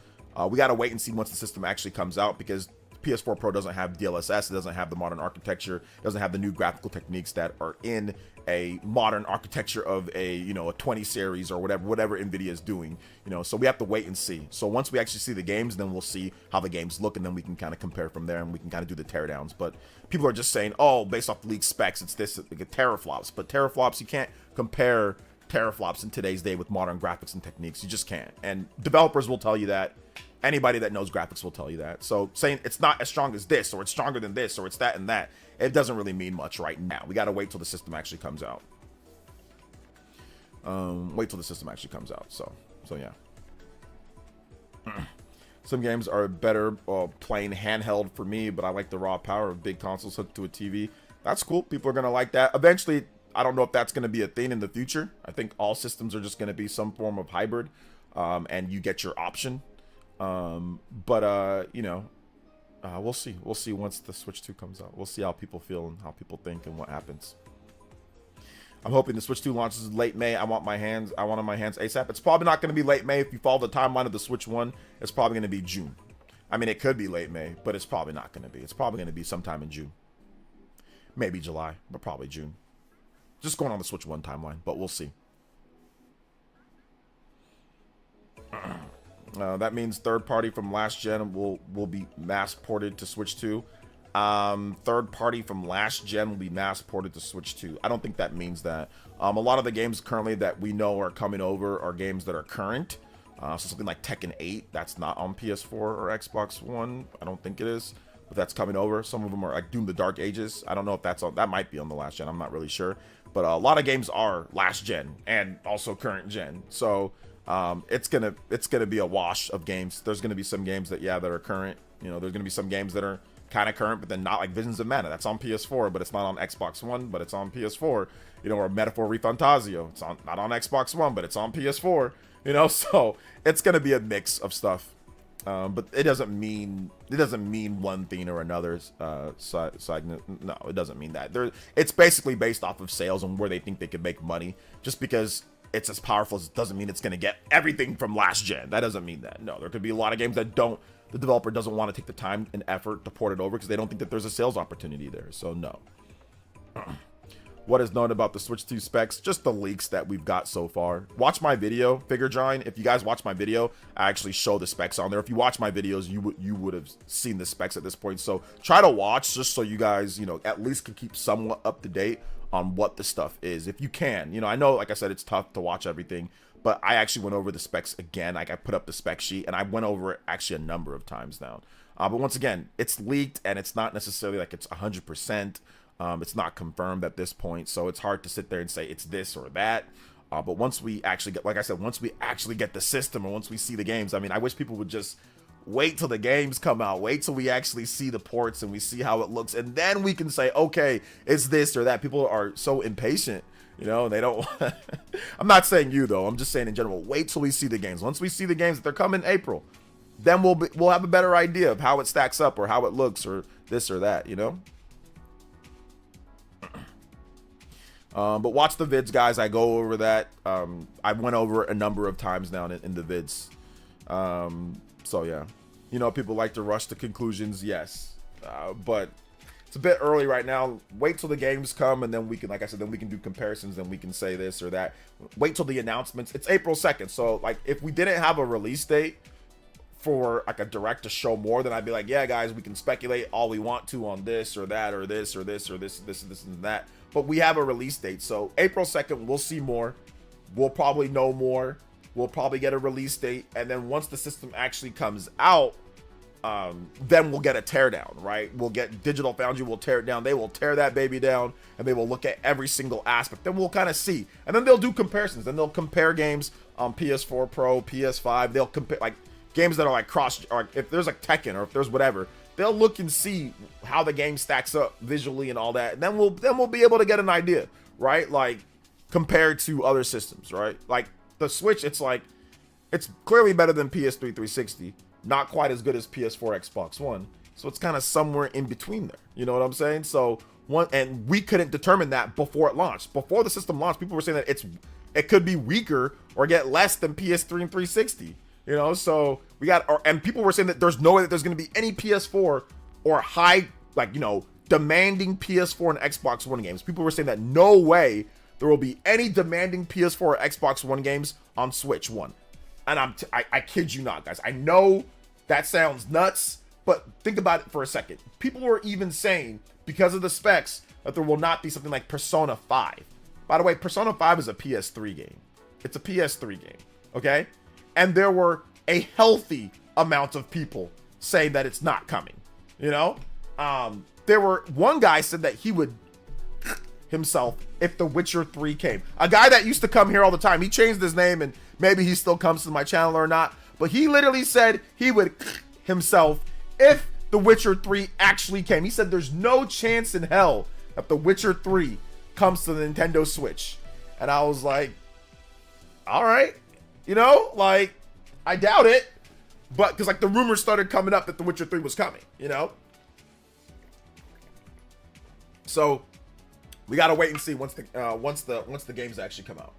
we got to wait and see once the system actually comes out, because PS4 Pro doesn't have DLSS, it doesn't have the modern architecture, it doesn't have the new graphical techniques that are in a modern architecture of a 20 series or whatever Nvidia is doing, so we have to wait and see. So once we actually see the games, then we'll see how the games look, and then we can kind of compare from there, and we can kind of do the teardowns. But people are just saying, oh, based off the leaked specs, it's this, like teraflops. But teraflops, you can't compare teraflops in today's day with modern graphics and techniques. You just can't. And developers will tell you that. Anybody that knows graphics will tell you that. So saying it's not as strong as this, or it's stronger than this, or it's that and that, it doesn't really mean much right now. We got to wait till the system actually comes out. Wait till the system actually comes out. So yeah. Some games are better playing handheld for me, but I like the raw power of big consoles hooked to a TV. That's cool. People are going to like that. Eventually, I don't know if that's going to be a thing in the future. I think all systems are just going to be some form of hybrid, and you get your option. We'll see. We'll see once the Switch 2 comes out. We'll see how people feel and how people think and what happens. I'm hoping the Switch 2 launches in late May. I want it on my hands ASAP. It's probably not going to be late May. If you follow the timeline of the Switch 1, it's probably going to be June. I mean, it could be late May, but it's probably not going to be. It's probably going to be sometime in June. Maybe July, but probably June. Just going on the Switch 1 timeline, but we'll see. That means third party from last gen will be mass ported to Switch 2. Third party from last gen will be mass ported to Switch 2. I don't think that means that. A lot of the games currently that we know are coming over are games that are current. So something like Tekken 8, that's not on PS4 or Xbox One. I don't think it is. that's coming over. Some of them are like Doom the Dark Ages. I don't know if that's on, that might be on the last gen. I'm not really sure. But a lot of games are last gen and also current gen. So it's gonna be a wash of games. There's gonna be some games that that are current. You know, there's gonna be some games that are kind of current, but then not, like Visions of Mana. That's on PS4, but it's not on Xbox One, but it's on PS4. You know, or Metaphor Refantasio. It's not on Xbox One, but it's on PS4. You know, so it's gonna be a mix of stuff. But it doesn't mean one thing or another. No, it doesn't mean that. It's basically based off of sales and where they think they could make money. Just because it's as powerful as doesn't mean it's going to get everything from last gen. That doesn't mean that. No, there could be a lot of games that the developer doesn't want to take the time and effort to port it over because they don't think that there's a sales opportunity there. So no. What is known about the Switch 2 specs? Just the leaks that we've got so far. Watch my video, Figure Giant. If you guys watch my video, I actually show the specs on there. If you watch my videos, you would have seen the specs at this point. So try to watch just so you guys, you know, at least can keep somewhat up to date on what the stuff is. If you can, you know, I know, like I said, it's tough to watch everything, but I actually went over the specs again. Like I put up the spec sheet and I went over it actually a number of times now. But once again, it's leaked and it's not necessarily like it's 100%. It's not confirmed at this point, so it's hard to sit there and say it's this or that. But once we actually get, like I said, once we actually get the system or once we see the games, I mean, I wish people would just wait till the games come out, wait till we actually see the ports and we see how it looks, and then we can say, okay, it's this or that. People are so impatient, you know, and they don't. I'm not saying you though. I'm just saying in general. Wait till we see the games. Once we see the games, that they're coming in April, then we'll have a better idea of how it stacks up or how it looks or this or that, you know. But watch the vids, guys. I go over that. I went over it a number of times now in the vids. So yeah, you know, people like to rush to conclusions. Yes, but it's a bit early right now. Wait till the games come, and then we can, like I said, then we can do comparisons. Then we can say this or that. Wait till the announcements. It's April 2nd. So like, if we didn't have a release date for like a direct to show more, then I'd be like, yeah, guys, we can speculate all we want to on this or that or this or this or this and that. But we have a release date, so April 2nd, we'll see more. We'll probably know more. We'll probably get a release date, and then once the system actually comes out, then we'll get a teardown, right? We'll get Digital Foundry will tear it down. They will tear that baby down, and they will look at every single aspect. Then we'll kind of see, and then they'll do comparisons. Then they'll compare games on PS4 Pro, PS5. They'll compare like games that are like cross, or if there's like Tekken, or if there's whatever. They'll look and see how the game stacks up visually and all that. And then we'll be able to get an idea, right? Like compared to other systems, right? Like the Switch, it's like it's clearly better than PS3 360, not quite as good as PS4 Xbox One. So it's kind of somewhere in between there. You know what I'm saying? So and we couldn't determine that before it launched. Before the system launched, people were saying that it could be weaker or get less than PS3 and 360. You know, so we got, and people were saying that there's no way that there's going to be any PS4 or high, like, you know, demanding PS4 and Xbox One games. People were saying that no way there will be any demanding PS4 or Xbox One games on Switch 1. And I kid you not, guys. I know that sounds nuts, but think about it for a second. People were even saying, because of the specs, that there will not be something like Persona 5. By the way, Persona 5 is a PS3 game. It's a PS3 game, okay? And there were a healthy amount of people saying that it's not coming, you know? There were, one guy said that he would himself if The Witcher 3 came. A guy that used to come here all the time. He changed his name and maybe he still comes to my channel or not. But he literally said he would himself if The Witcher 3 actually came. He said there's no chance in hell that The Witcher 3 comes to the Nintendo Switch. And I was like, all right. You know, like, I doubt it, but because like the rumors started coming up that The Witcher 3 was coming, you know. So we gotta wait and see once the games actually come out.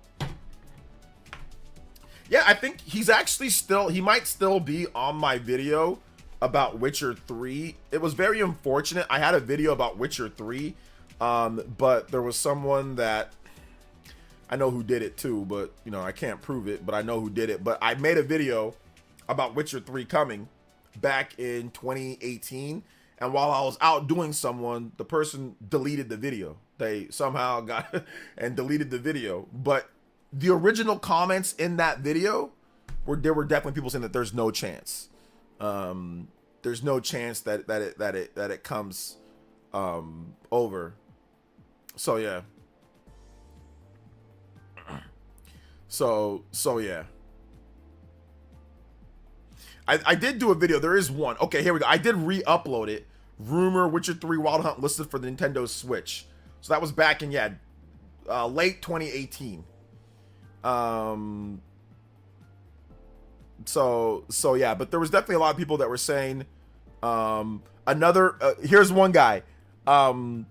Yeah, I think he might still be on my video about Witcher 3. It was very unfortunate. I had a video about Witcher 3, but there was someone that. I know who did it too, but you know, I can't prove it, but I know who did it. But I made a video about Witcher 3 coming back in 2018. And while I was out doing someone, the person deleted the video. They somehow got and deleted the video. But the original comments in that video there were definitely people saying that there's no chance. There there's no chance that it comes over. So yeah. So yeah. I did do a video. There is one. Okay, here we go. I did re-upload it. Rumor Witcher 3 Wild Hunt listed for the Nintendo Switch. So that was back in late 2018. So yeah, but there was definitely a lot of people that were saying here's one guy. We can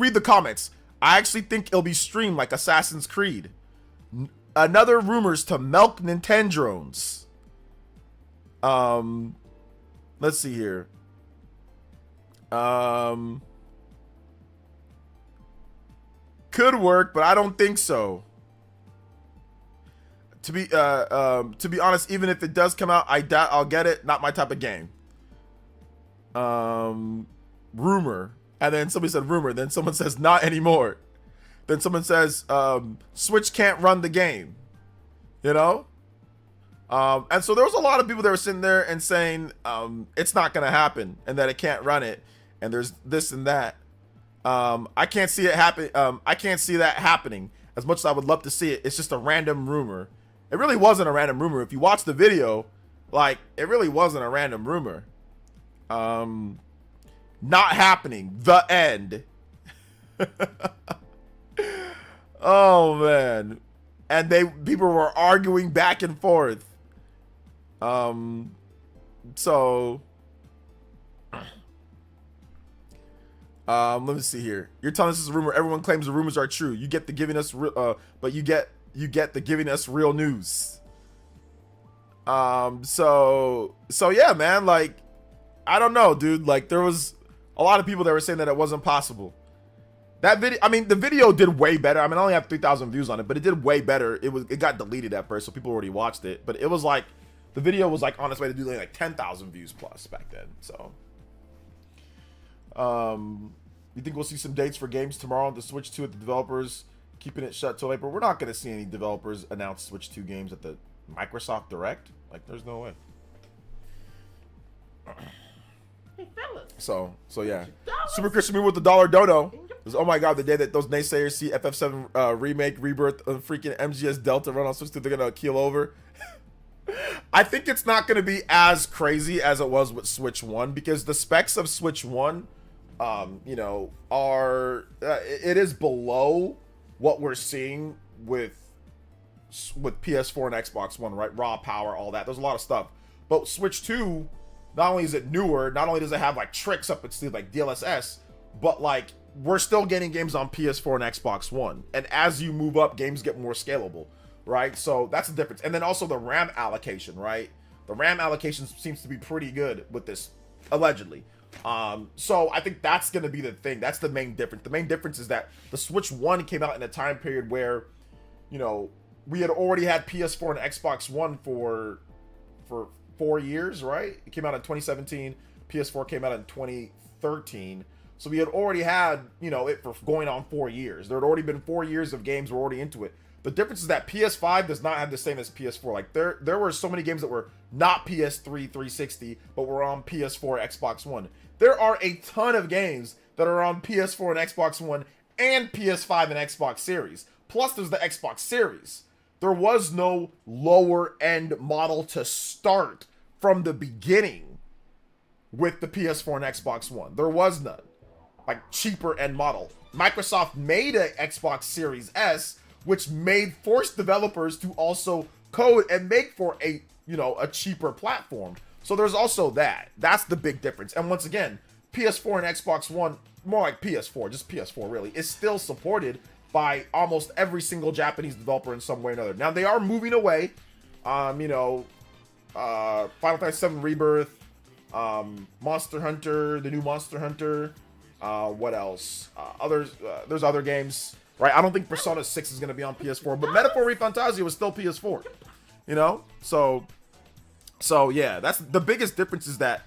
read the comments. I actually think it'll be streamed like Assassin's Creed. Another rumors to milk Nintendrones. Let's see here. Could work, but I don't think so. To be honest, even if it does come out, I doubt I'll get it. Not my type of game. Rumor. And then somebody said rumor. Then someone says not anymore. Then someone says Switch can't run the game. You know? And so there was a lot of people that were sitting there and saying it's not going to happen and that it can't run it. And there's this and that. I can't see it happen. I can't see that happening as much as I would love to see it. It's just a random rumor. It really wasn't a random rumor. If you watch the video, like, it really wasn't a random rumor. Not happening. The end. Oh, man. And people were arguing back and forth. So let me see here. You're telling us this is a rumor. Everyone claims the rumors are true. You get the giving us but you get the giving us real news. So yeah, man, like, I don't know, dude. Like, there was a lot of people that were saying that it wasn't possible. That video, I mean, the video did way better. I mean, I only have 3,000 views on it, but it did way better. It got deleted at first, so people already watched it. But it was like, the video was like on its way to do like 10,000 views plus back then. So, you think we'll see some dates for games tomorrow on the Switch 2 at the developers keeping it shut till April? We're not going to see any developers announce Switch 2 games at the Microsoft Direct. Like, there's no way. Hey, fellas. So yeah. Super Christian me with the $1 dono. Oh my god, the day that those naysayers see FF7 remake, rebirth, freaking MGS Delta run on Switch 2, they're gonna keel over. I think it's not gonna be as crazy as it was with Switch 1 because the specs of Switch 1, you know, are it is below what we're seeing with PS4 and Xbox One, right? Raw power, all that. There's a lot of stuff. But Switch 2, not only is it newer, not only does it have like tricks up its sleeve like DLSS, but like we're still getting games on PS4 and Xbox One. And as you move up, games get more scalable, right? So that's the difference. And then also the RAM allocation, right? The RAM allocation seems to be pretty good with this, allegedly. So I think that's going to be the thing. That's the main difference. The main difference is that the Switch 1 came out in a time period where, you know, we had already had PS4 and Xbox One for 4 years, right? It came out in 2017. PS4 came out in 2013. So we had already had, you know, it for going on 4 years. There had already been 4 years of games were already into it. The difference is that PS5 does not have the same as PS4. Like there were so many games that were not PS3 360, but were on PS4, Xbox One. There are a ton of games that are on PS4 and Xbox One and PS5 and Xbox Series. Plus there's the Xbox Series. There was no lower end model to start from the beginning with the PS4 and Xbox One. There was none. Like cheaper end model. Microsoft made an Xbox Series S, which forced developers to also code and make for a, you know, a cheaper platform. So there's also that. That's the big difference. And once again, PS4 and Xbox One, more like PS4, just PS4 really, is still supported by almost every single Japanese developer in some way or another. Now they are moving away. You know, Final Fantasy VII Rebirth, Monster Hunter, the new Monster Hunter. What else? There's other games, right? I don't think Persona 6 is going to be on PS4, but Metaphor ReFantazio was still PS4, you know? So yeah, that's the biggest difference, is that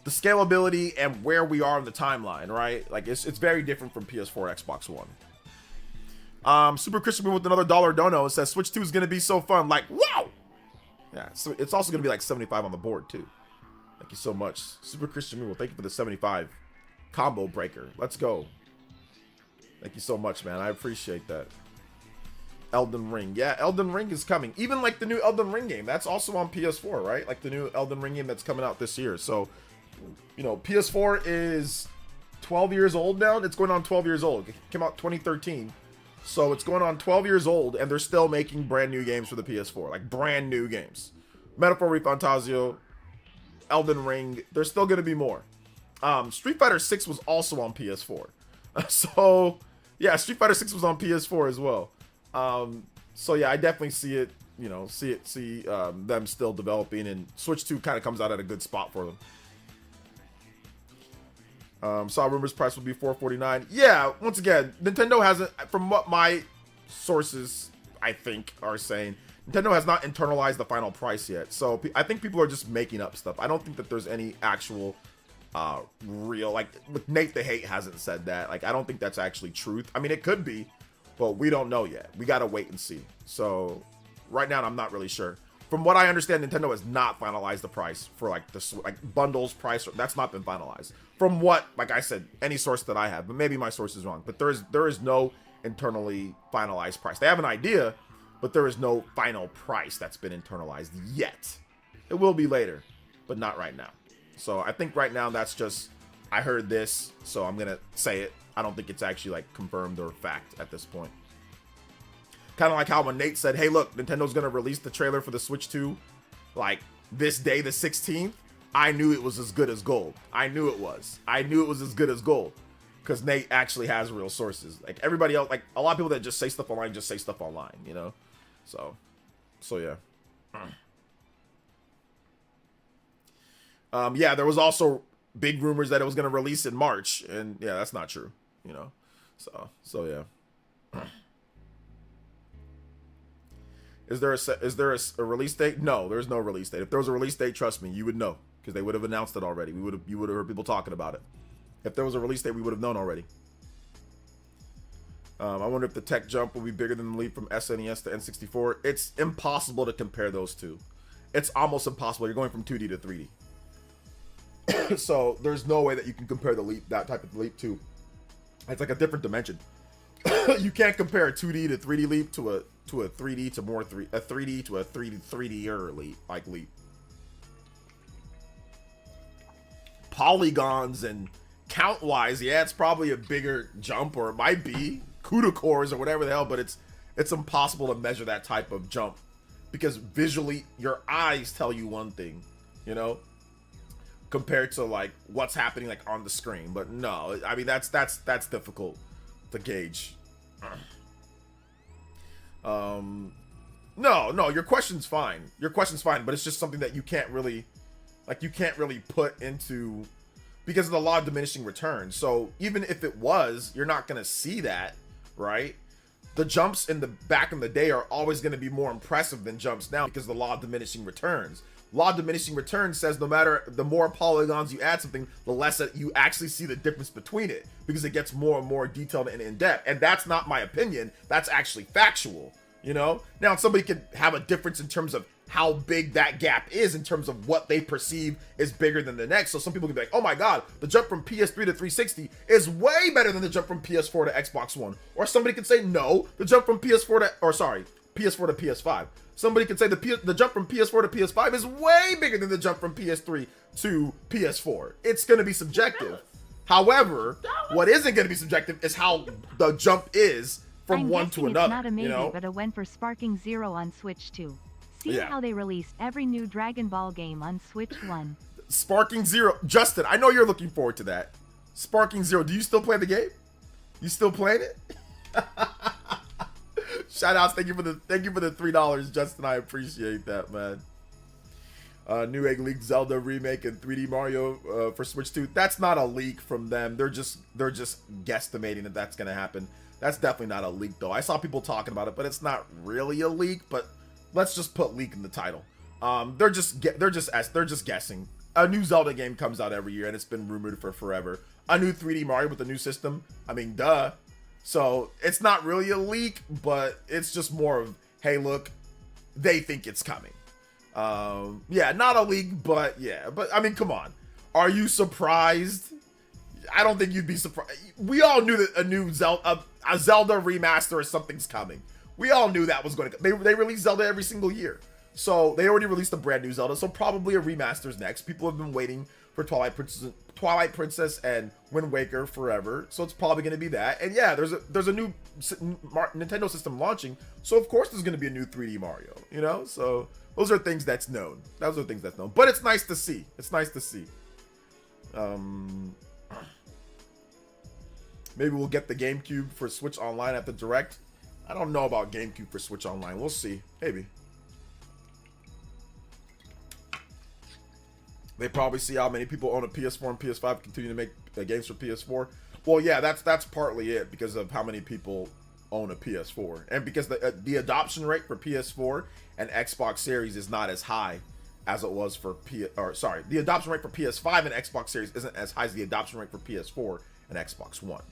the scalability and where we are in the timeline, right? Like it's very different from PS4, Xbox One. Super Christian with another $1 dono says Switch 2 is going to be so fun. Like, wow! Yeah, so it's also gonna be like 75 on the board too. Thank you so much, Super Christian Rule. Thank you for the 75 combo breaker. Let's go. Thank you so much, man. I appreciate that. Elden Ring. Yeah, Elden Ring is coming. Even like the new Elden Ring game, that's also on PS4, right? Like the new Elden Ring game that's coming out this year. So, you know, PS4 is 12 years old now. It's going on 12 years old. It came out 2013. So it's going on 12 years old, and they're still making brand new games for the PS4. Like brand new games. Metaphor ReFantazio, Elden Ring. There's still going to be more. Street Fighter 6 was also on PS4. So, yeah, Street Fighter 6 was on PS4 as well. So yeah, I definitely see it, you know, see them still developing, and Switch 2 kind of comes out at a good spot for them. Saw rumors price will be $449. Yeah, once again, Nintendo hasn't, from what my sources, I think, are saying, Nintendo has not internalized the final price yet. So I think people are just making up stuff. I don't think that there's any actual real, like, Nate the Hate hasn't said that. Like, I don't think that's actually truth. I mean, it could be, but we don't know yet. We gotta wait and see. So right now, I'm not really sure. From what I understand, Nintendo has not finalized the price for like the bundles price. That's not been finalized. From what, like I said, any source that I have, but maybe my source is wrong. But there is no internally finalized price. They have an idea, but there is no final price that's been internalized yet. It will be later, but not right now. So I think right now that's just, I heard this, so I'm gonna say it. I don't think it's actually like confirmed or fact at this point. Kind of like how when Nate said, hey, look, Nintendo's going to release the trailer for the Switch 2, like, this day, the 16th. I knew it was as good as gold. I knew it was. I knew it was as good as gold. Because Nate actually has real sources. Like, everybody else, like, a lot of people that just say stuff online just say stuff online, you know? So yeah. Yeah, there was also big rumors that it was going to release in March. And, yeah, that's not true, you know? So yeah. Is there a release date? No, there's no release date. If there was a release date, trust me, you would know, because they would have announced it already. You would have heard people talking about it. If there was a release date, we would have known already. I wonder if the tech jump will be bigger than the leap from SNES to N64. It's impossible to compare those two. It's almost impossible. You're going from 2D to 3D. So there's no way that you can compare the leap, that type of leap, to. It's like a different dimension. You can't compare a 2D to 3D leap to a 3D to more 3D to a 3D-er leap, like leap. Polygons and count-wise, yeah, it's probably a bigger jump, or it might be CUDA cores or whatever the hell, but it's impossible to measure that type of jump, because visually your eyes tell you one thing, you know, compared to like what's happening like on the screen. But no, I mean that's difficult to gauge. No, your question's fine. But it's just something that you can't really put into, because of the law of diminishing returns. So even if it was, you're not gonna see that, right? The jumps in the back in the day are always gonna be more impressive than jumps now, because of the law of diminishing returns. Law of diminishing returns says no matter the more polygons you add something, the less that you actually see the difference between it, because it gets more and more detailed and in depth. And that's not my opinion. That's actually factual, you know? Now, somebody could have a difference in terms of how big that gap is, in terms of what they perceive is bigger than the next. So some people can be like, oh my God, the jump from PS3 to 360 is way better than the jump from PS4 to Xbox One. Or somebody could say, no, the jump from PS4 to PS5. Somebody could say the jump from PS4 to PS5 is way bigger than the jump from PS3 to PS4. It's going to be subjective. However, what isn't going to be subjective is how the jump is from one to another. It's not a maybe, you know? but a win for Sparking Zero on Switch 2. See how they released every new Dragon Ball game on Switch 1. Sparking Zero. Justin, I know you're looking forward to that. Sparking Zero. Do you still play the game? You still playing it? Shout outs. Thank you for the $3, Justin. I appreciate that, man. New Egg League Zelda remake and 3D Mario for Switch 2. That's not a leak from them. They're just guesstimating that that's gonna happen. That's definitely not a leak though. I saw people talking about it, but it's not really a leak. But let's just put leak in the title. They're just guessing. A new Zelda game comes out every year, and it's been rumored for forever. A new 3D Mario with a new system. I mean, duh. So it's not really a leak, but it's just more of, hey, look, they think it's coming. Yeah, not a leak, but yeah. But I mean, come on. Are you surprised? I don't think you'd be surprised. We all knew that a new Zelda remaster or something's coming. We all knew that was going to. They release Zelda every single year, so they already released a brand new Zelda. So probably a remaster's next. People have been waiting for Twilight Princess and Wind Waker forever, so it's probably going to be that. And yeah, there's a new Nintendo system launching, so of course there's going to be a new 3D Mario. You know, so those are things that's known. Those are things that's known. But it's nice to see. It's nice to see. Maybe we'll get the GameCube for Switch Online at the Direct. I don't know about GameCube for Switch Online. We'll see. Maybe. They probably see how many people own a PS4 and PS5 continue to make games for PS4. Well, yeah, that's partly it because of how many people own a PS4 and because the adoption rate for PS4 and Xbox Series is not as high as it was for the adoption rate for PS5 and Xbox Series isn't as high as the adoption rate for PS4 and Xbox One.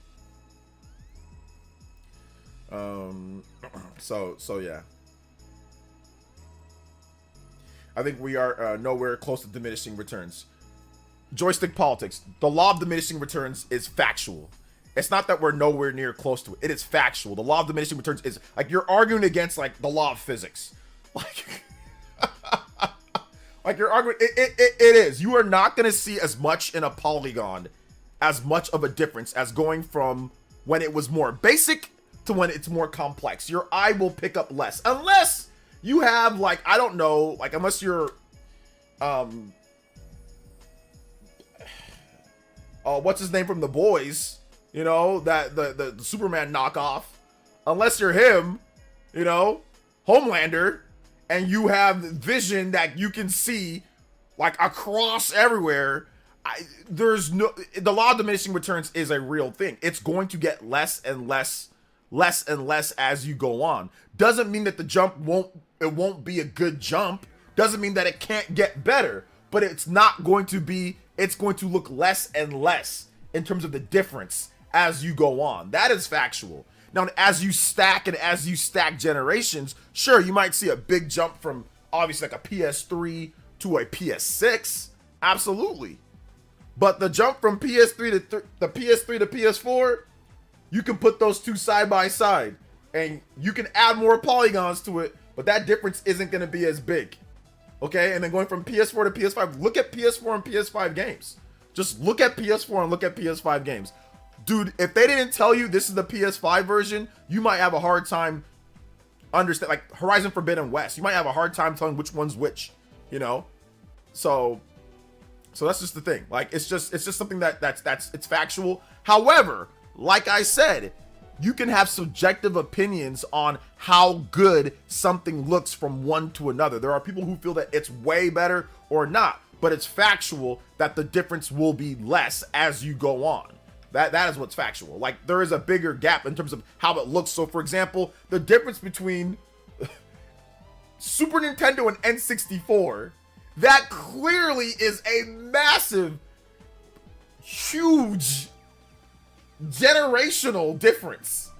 So yeah. I think we are nowhere close to diminishing returns. Joystick politics. The law of diminishing returns is factual. It's not that we're nowhere near close to it. It is factual. The law of diminishing returns is like you're arguing against like the law of physics. Like, like you're arguing. It is. You are not going to see as much in a polygon, as much of a difference as going from when it was more basic to when it's more complex. Your eye will pick up less unless you have like, I don't know, like unless you're what's his name from The Boys, you know, that the Superman knockoff, unless you're him, you know, Homelander, and you have vision that you can see like across everywhere. The law of diminishing returns is a real thing. It's going to get less and less as you go on. Doesn't mean that the jump won't be a good jump. Doesn't mean that it can't get better, but it's not going to be, it's going to look less and less in terms of the difference as you go on. That is factual. Now, as you stack generations, sure, you might see a big jump from obviously like a PS3 to a PS6. Absolutely. But the jump from PS3 to PS4, you can put those two side by side and you can add more polygons to it, but that difference isn't going to be as big. Okay? And then going from PS4 to PS5, look at PS4 and PS5 games. Just look at PS4 and look at PS5 games. Dude, if they didn't tell you this is the PS5 version, you might have a hard time understand, like Horizon Forbidden West. You might have a hard time telling which one's which, you know? So that's just the thing. Like it's just something that's factual. However, like I said, you can have subjective opinions on how good something looks from one to another. There are people who feel that it's way better or not, but it's factual that the difference will be less as you go on. That is what's factual. Like there is a bigger gap in terms of how it looks. So for example, the difference between Super Nintendo and N64, that clearly is a massive, huge generational difference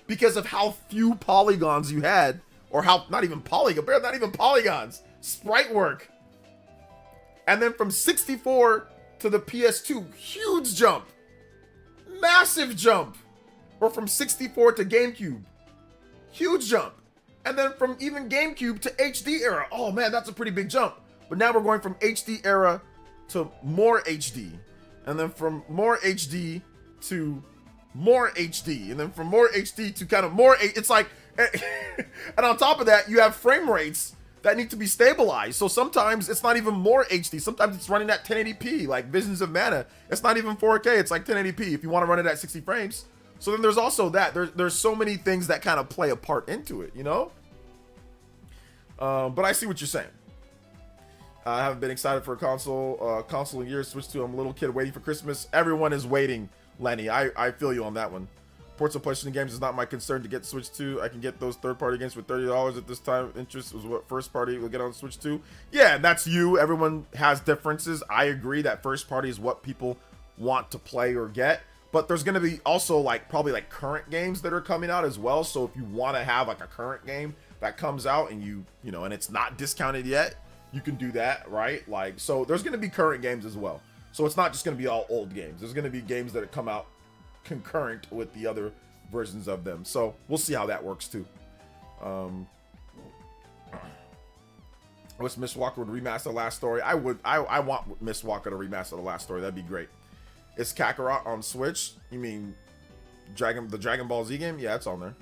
because of how few polygons you had, or how not even polygons, sprite work. And then from 64 to the PS2, huge jump, massive jump. Or from 64 to GameCube, huge jump. And then from even GameCube to HD era, oh man, that's a pretty big jump. But now we're going from HD era to more HD, and then from more HD to more HD, and then from more HD to kind of more. It's like, and on top of that, you have frame rates that need to be stabilized. So sometimes it's not even more HD. Sometimes it's running at 1080p, like Visions of Mana. It's not even 4K. It's like 1080p if you want to run it at 60 frames. So then there's also that. There's so many things that kind of play a part into it, you know? But I see what you're saying. I haven't been excited for a console in years. Switch to I'm a little kid waiting for Christmas. Everyone is waiting, Lenny. I feel you on that one. Ports of PlayStation games is not my concern to get Switch to. I can get those third-party games for $30 at this time. Interest was what first party will get on Switch to. Yeah, and that's you. Everyone has differences. I agree that first party is what people want to play or get. But there's going to be also like probably like current games that are coming out as well. So if you want to have like a current game that comes out and you know, and it's not discounted yet, you can do that, right? Like, so there's going to be current games as well. So it's not just going to be all old games. There's going to be games that come out concurrent with the other versions of them. So we'll see how that works too. I wish Miss Walker would remaster the last story. I want Miss Walker to remaster the last story. That'd be great. Is Kakarot on Switch? You mean the Dragon Ball Z game? Yeah, it's on there.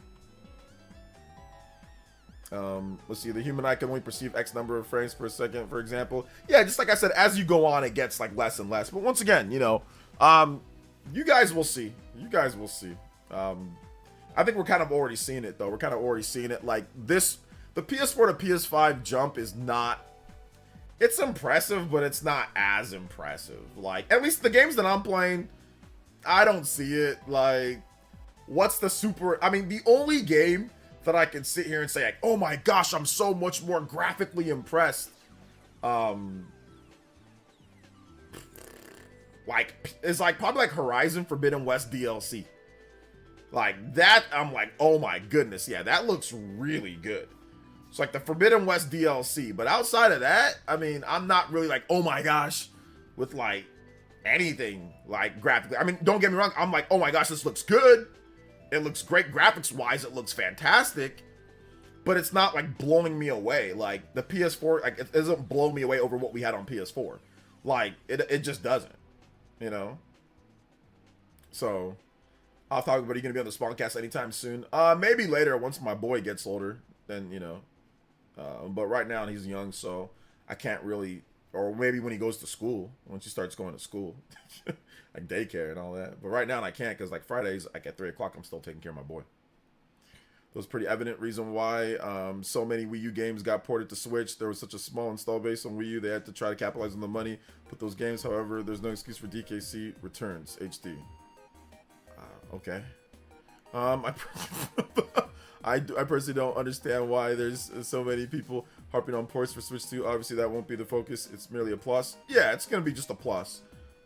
Let's see. The human eye can only perceive X number of frames per second, for example. Yeah, just like I said, as you go on, it gets like less and less. But once again, you know, you guys will see. You guys will see. I think we're kind of already seeing it though. We're kind of already seeing it. Like this, the PS4 to PS5 jump is not. It's impressive, but it's not as impressive. Like at least the games that I'm playing, I don't see it. Like, what's the super? I mean, the only game that I can sit here and say like, oh my gosh, I'm so much more graphically impressed. Like it's like probably like Horizon Forbidden West DLC. Like that, I'm like, oh my goodness, yeah, that looks really good. It's like the Forbidden West DLC, but outside of that, I mean, I'm not really like, oh my gosh, with like anything like graphically. I mean, don't get me wrong, I'm like, oh my gosh, this looks good. It looks great graphics wise. It looks fantastic, but it's not like blowing me away. Like the PS4, like it doesn't blow me away over what we had on PS4. Like it just doesn't, you know. So I'll talk about, are you gonna be on the Spawncast anytime soon? Maybe later once my boy gets older. Then you know. But right now he's young, so I can't really. Or maybe when he goes to school, once he starts going to school. Like daycare and all that. But right now I can't because like Fridays, like at 3 o'clock, I'm still taking care of my boy. That was pretty evident reason why so many Wii U games got ported to Switch. There was such a small install base on Wii U. They had to try to capitalize on the money, put those games. However, there's no excuse for DKC returns HD. Okay. I personally don't understand why there's so many people harping on ports for Switch 2. Obviously, that won't be the focus. It's merely a plus. Yeah, it's going to be just a plus.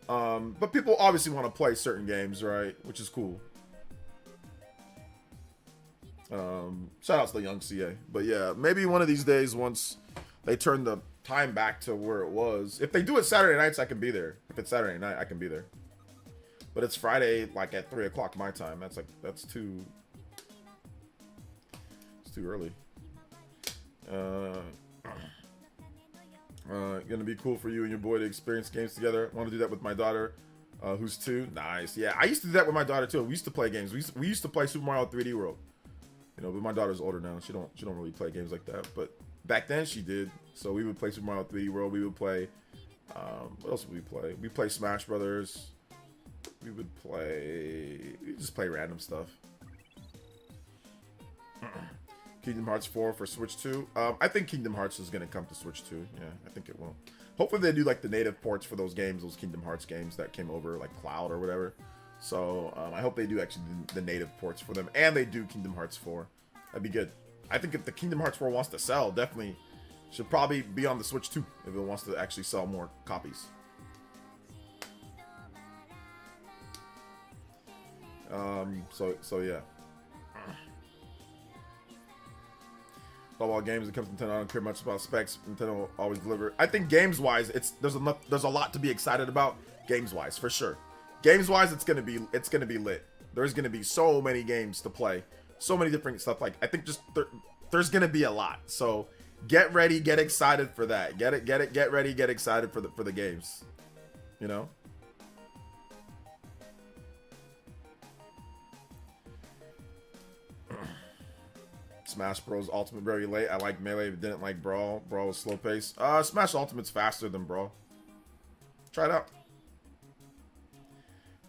But people obviously want to play certain games, right? Which is cool. Shout out to the young CA. But yeah, maybe one of these days, once they turn the time back to where it was. If they do it Saturday nights, I can be there. If it's Saturday night, I can be there. But it's Friday, like at 3 o'clock my time. That's too early. Gonna be cool for you and your boy to experience games together. Want to do that with my daughter, who's 2. Nice. Yeah, I used to do that with my daughter too. We used to play games. We used to play Super Mario 3D World. You know, but my daughter's older now. She don't really play games like that. But back then she did. So we would play Super Mario 3D World. We would play. What else would we play? We play Smash Brothers. We just play random stuff. Kingdom Hearts 4 for Switch 2. I think Kingdom Hearts is going to come to Switch 2. Yeah, I think it will. Hopefully they do like the native ports for those games, those Kingdom Hearts games that came over, like Cloud or whatever. So I hope they do actually the native ports for them, and they do Kingdom Hearts 4. That'd be good. I think if the Kingdom Hearts 4 wants to sell, definitely should probably be on the Switch 2 if it wants to actually sell more copies. So yeah. All games, it comes to Nintendo. I don't care much about specs. Nintendo will always deliver. I think games wise, there's a lot to be excited about. Games wise, for sure. Games wise, it's gonna be lit. There's gonna be so many games to play, so many different stuff. Like I think just there's gonna be a lot. So get ready, get excited for that. Get ready, get excited for the games. You know. Smash Bros. Ultimate very late. I like Melee, but didn't like Brawl. Brawl was slow pace. Smash Ultimate's faster than Brawl. Try it out.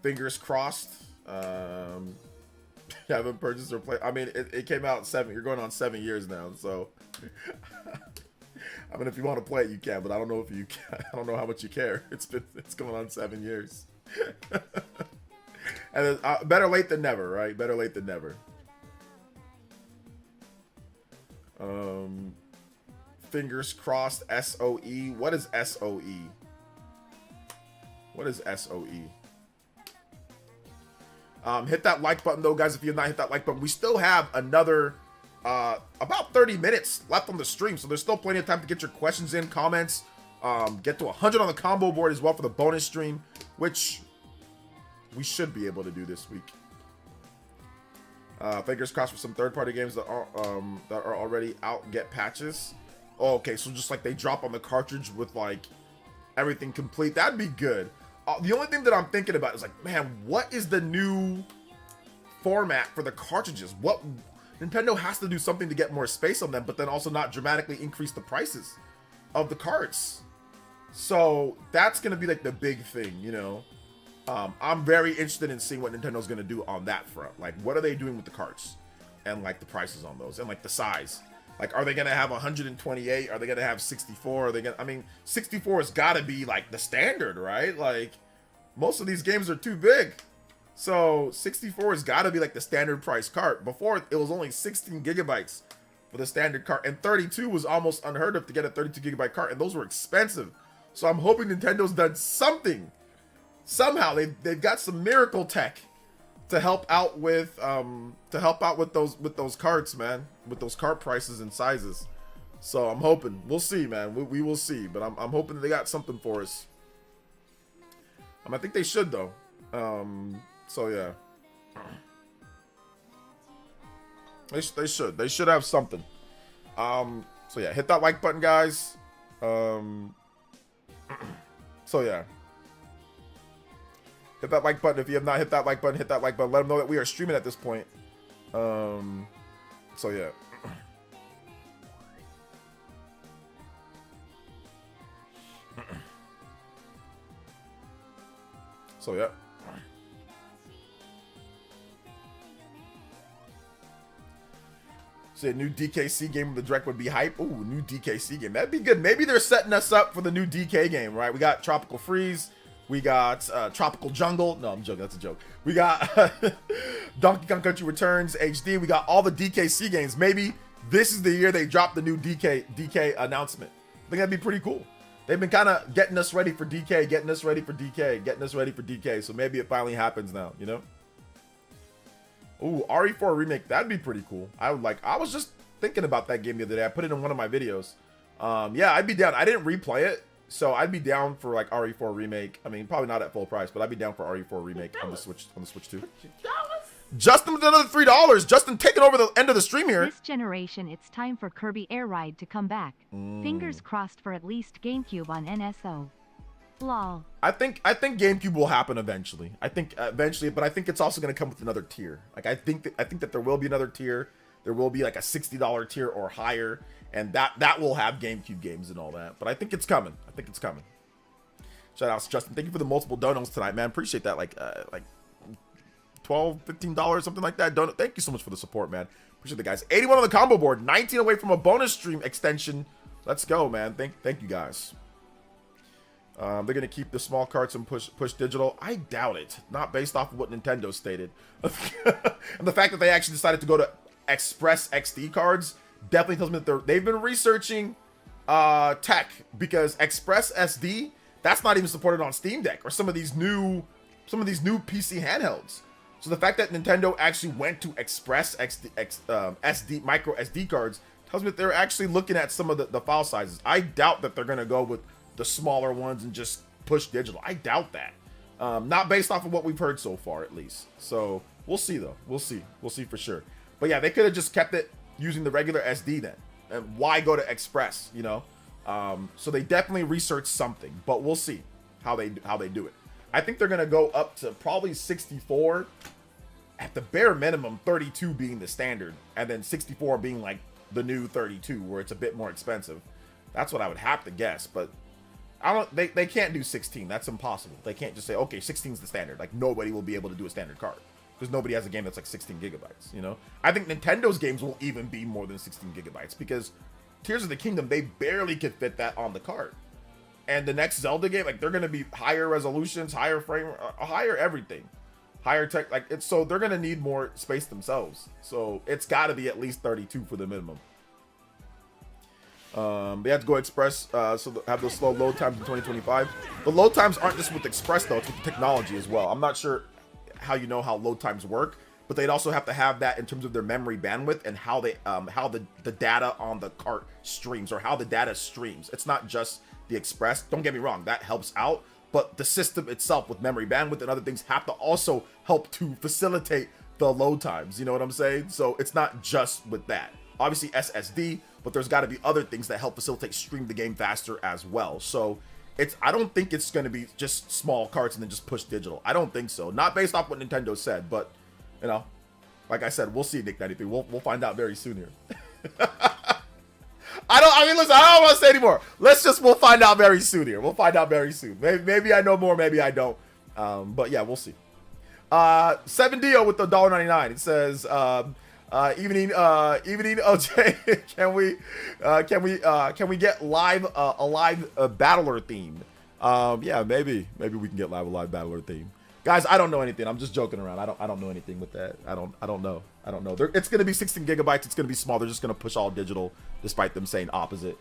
Fingers crossed. Haven't purchased or played. I mean, it came out 7. You're going on 7 years now, so. I mean, if you want to play it, you can, but I don't know if you can. I don't know how much you care. It's going on 7 years. And better late than never, right? Better late than never. Fingers crossed. SOE. What is SOE? What is SOE? Hit that like button though, guys. If you have not hit that like button, we still have another about 30 minutes left on the stream, so there's still plenty of time to get your questions in, comments, get to 100 on the combo board as well for the bonus stream, which we should be able to do this week. Fingers crossed for some third-party games that are already out get patches. Oh, okay, so just like they drop on the cartridge with like everything complete, that'd be good. The only thing that I'm thinking about is like, man, what is the new format for the cartridges? What Nintendo has to do something to get more space on them, but then also not dramatically increase the prices of the carts. So that's gonna be like the big thing, you know. I'm very interested in seeing what Nintendo's gonna do on that front. Like, what are they doing with the carts and like the prices on those and like the size? Like, are they gonna have 128? Are they gonna have 64? Are they gonna? I mean, 64 has got to be like the standard, right? Like, most of these games are too big, so 64 has got to be like the standard price cart. Before it was only 16 gigabytes for the standard cart, and 32 was almost unheard of to get a 32 gigabyte cart, and those were expensive. So I'm hoping Nintendo's done something. Somehow they've got some miracle tech to help out with those carts, man, with those cart prices and sizes. So I'm hoping. We'll see, man. We will see, but I'm hoping they got something for us. I think they should though. So yeah, they should have something. So yeah, hit that like button, guys. So yeah. Hit that like button. If you have not hit that like button, hit that like button. Let them know that we are streaming at this point. So yeah. So yeah. So a new DKC game with the direct would be hype. Ooh, new DKC game. That'd be good. Maybe they're setting us up for the new DK game, right? We got Tropical Freeze. We got Tropical Jungle. No, I'm joking. That's a joke. We got Donkey Kong Country Returns HD. We got all the DKC games. Maybe this is the year they drop the new DK announcement. I think that'd be pretty cool. They've been kind of getting us ready for DK, getting us ready for DK. So maybe it finally happens now, you know? Ooh, RE4 remake. That'd be pretty cool. I was just thinking about that game the other day. I put it in one of my videos. Yeah, I'd be down. I didn't replay it. So I'd be down for like RE4 remake. I mean, probably not at full price, but I'd be down for RE4 remake on the Switch too. Justin with another $3. Justin taking over the end of the stream here. This generation, it's time for Kirby Air Ride to come back. Fingers crossed for at least GameCube on NSO. Lol. I think GameCube will happen eventually. I think eventually, but I think it's also going to come with another tier. Like I think that there will be another tier. There will be like a $60 tier or higher. And that will have GameCube games and all that. But I think it's coming. Shout out to Justin. Thank you for the multiple donos tonight, man. Appreciate that. Like $12, $15, something like that. Donut. Thank you so much for the support, man. Appreciate the guys. 81 on the combo board. 19 away from a bonus stream extension. Let's go, man. Thank you guys. They're going to keep the small carts and push digital. I doubt it. Not based off of what Nintendo stated. And the fact that they actually decided to go to Express XD cards definitely tells me that they've been researching tech, because Express SD, that's not even supported on Steam Deck or some of these new PC handhelds. So the fact that Nintendo actually went to Express SD micro SD cards tells me that they're actually looking at some of the file sizes. I doubt that they're gonna go with the smaller ones and just push digital. I doubt that. Not based off of what we've heard so far, at least. So we'll see though. We'll see for sure. But yeah, they could have just kept it using the regular SD then, and why go to Express, you know? So they definitely researched something, but we'll see how they do it. I think they're gonna go up to probably 64, at the bare minimum 32 being the standard, and then 64 being like the new 32, where it's a bit more expensive. That's what I would have to guess, but they can't do 16. That's impossible. They can't just say, okay, 16 is the standard. Like, nobody will be able to do a standard card, because nobody has a game that's like 16 gigabytes, you know? I think Nintendo's games will even be more than 16 gigabytes, because Tears of the Kingdom, they barely could fit that on the card. And the next Zelda game, like, they're going to be higher resolutions, higher frame, higher everything. Higher tech, like, so they're going to need more space themselves. So it's got to be at least 32 for the minimum. They have to go Express, so they have those slow load times in 2025. The load times aren't just with Express, though. It's with the technology as well. I'm not sure how you know how load times work, but they'd also have to have that in terms of their memory bandwidth and how they how the data on the cart streams, or how the data streams. It's not just the express. Don't get me wrong, that helps out, but the system itself with memory bandwidth and other things have to also help to facilitate the load times. You know what I'm saying? So it's not just with that. Obviously SSD, but there's got to be other things that help facilitate stream the game faster as well. So I don't think it's going to be just small carts and then just push digital. I don't think so. Not based off what Nintendo said, but you know, like I said, we'll see, Nick 93. We'll find out very soon here. I mean, listen, I don't want to say anymore. We'll find out very soon here. We'll find out very soon. Maybe I know more, maybe I don't. But yeah, we'll see. 7Dio with the $1.99. It says, evening OJ, can we get live a live battler theme? Yeah, maybe we can get a live battler theme. Guys, I don't know anything. I'm just joking around. I don't know anything with that. I don't know. It's gonna be 16 gigabytes. It's gonna be small. They're just gonna push all digital, despite them saying opposite.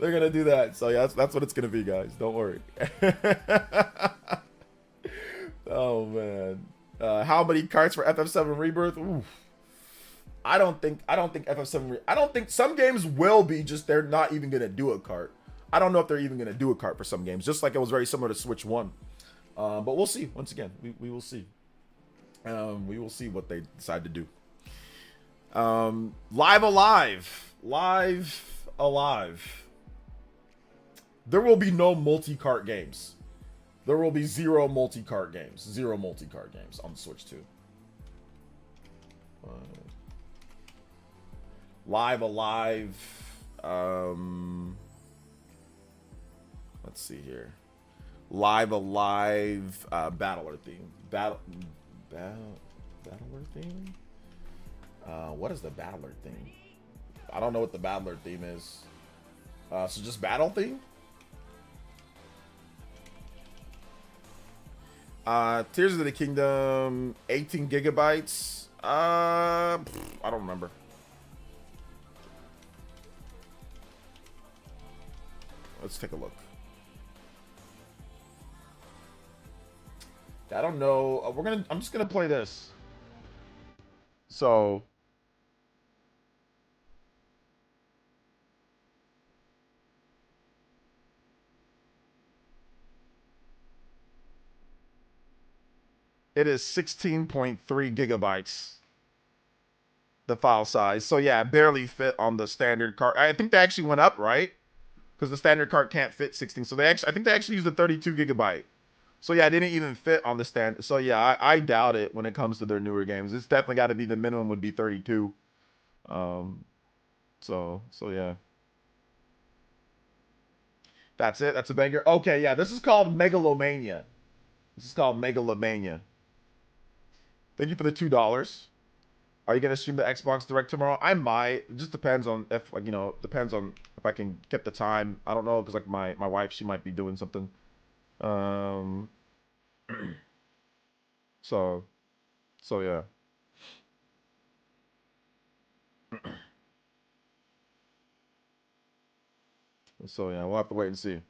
They're gonna do that. So yeah, that's what it's gonna be, guys. Don't worry. Oh man. How many carts for FF7 Rebirth? Oof. I don't think FF7. I don't think some games will be just they're not even gonna do a cart. I don't know if they're even gonna do a cart for some games. Just like it was very similar to Switch 1. But we'll see. Once again, we will see. We will see what they decide to do. Live Alive. There will be no multi-cart games. There will be zero multi-cart games. Zero multi-cart games on the Switch 2. Live Alive. Let's see here. Live Alive battler theme. Battler theme? What is the battler theme? I don't know what the battler theme is. So just battle theme? Tears of the Kingdom, 18 gigabytes. I don't remember. Let's take a look. I don't know. I'm just gonna play this. So. It is 16.3 gigabytes. The file size. So yeah, it barely fit on the standard card. I think they actually went up, right? Because the standard card can't fit 16. So I think they actually used a 32 gigabyte. So yeah, it didn't even fit on the stand. So yeah, I doubt it when it comes to their newer games. It's definitely got to be, the minimum would be 32. So yeah. That's it. That's a banger. Okay, yeah, this is called Megalomania. Thank you for the $2. Are you gonna stream the Xbox Direct tomorrow? I might. It just depends on if, like, depends on if I can get the time. I don't know, because like my wife, she might be doing something. So yeah. So yeah, we'll have to wait and see.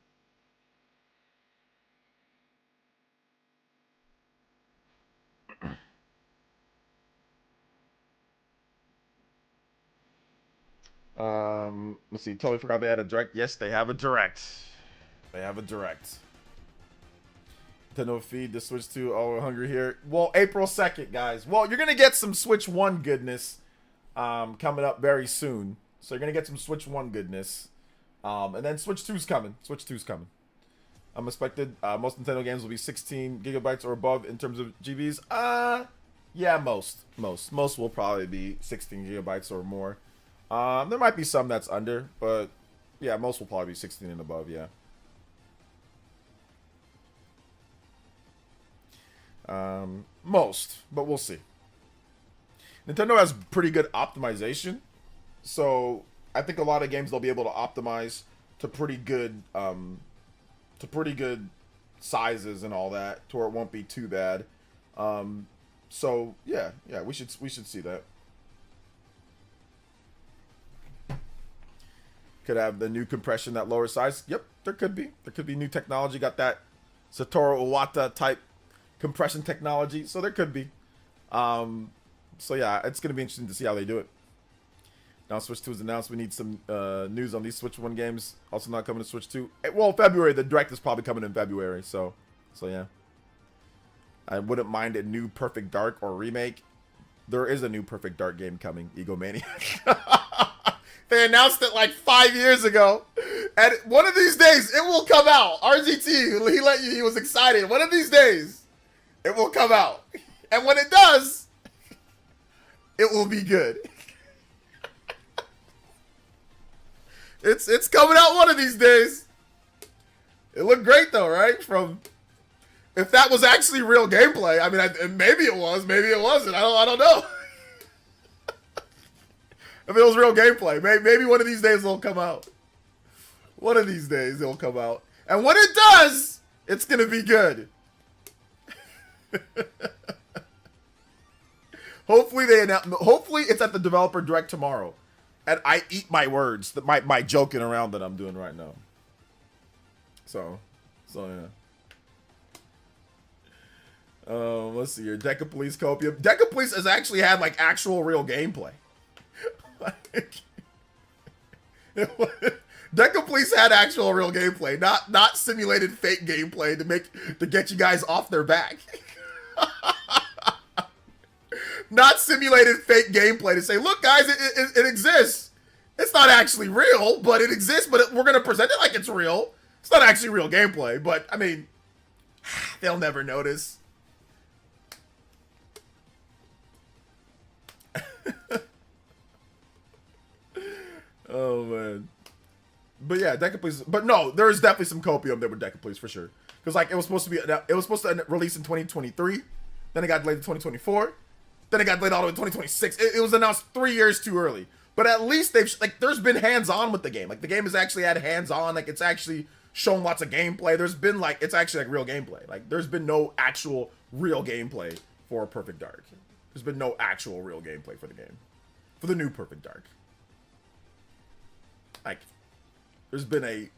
Let's see. Totally forgot they had a direct. Yes, they have a direct. Nintendo feed the Switch 2. Oh, we're hungry here. Well, April 2nd, guys. Well, you're gonna get some Switch 1 goodness coming up very soon. So you're gonna get some Switch 1 goodness. And then Switch 2's coming. I'm expected most Nintendo games will be 16 gigabytes or above in terms of GBs. Yeah, most will probably be 16 gigabytes or more. There might be some that's under, but yeah, most will probably be 16 and above, yeah. Most, but we'll see. Nintendo has pretty good optimization, so I think a lot of games they'll be able to optimize to pretty good sizes and all that, to where it won't be too bad. So yeah, we should see that. Could have the new compression, that lower size. Yep, there could be new technology. Got that Satoru Iwata type compression technology. So there could be. So yeah, it's gonna be interesting to see how they do it. Now Switch 2 is announced. We need some news on these Switch 1 games. Also not coming to Switch 2. Well, February. The Direct is probably coming in February. So yeah. I wouldn't mind a new Perfect Dark or remake. There is a new Perfect Dark game coming, Egomaniac. They announced it like 5 years ago. And one of these days, it will come out. RGT, he was excited. One of these days, it will come out. And when it does, it will be good. It's coming out one of these days. It looked great though, right? If that was actually real gameplay, I mean, maybe it was, maybe it wasn't. I don't know. If it was real gameplay, maybe one of these days it'll come out. One of these days it'll come out, and when it does, it's gonna be good. Hopefully hopefully it's at the developer direct tomorrow, and I eat my words. My joking around that I'm doing right now. So yeah. Let's see here. Deca Police Copium. Deca Police has actually had like actual real gameplay. Deca Police had actual real gameplay, not simulated fake gameplay to get you guys off their back. Not simulated fake gameplay to say, look guys, it exists. It's not actually real, but it exists, but we're gonna present it like it's real. It's not actually real gameplay, but I mean, they'll never notice. Oh man, but yeah, Deca Police. But no, there is definitely some copium there with Deca Police for sure. Because like it was supposed to release in 2023, then it got delayed to 2024, then it got delayed all the way to 2026. It was announced 3 years too early. But at least there's been hands-on with the game. Like the game has actually had hands-on. Like it's actually shown lots of gameplay. There's been like it's actually like real gameplay. Like there's been no actual real gameplay for Perfect Dark. There's been no actual real gameplay for the game, for the new Perfect Dark. Like, there's been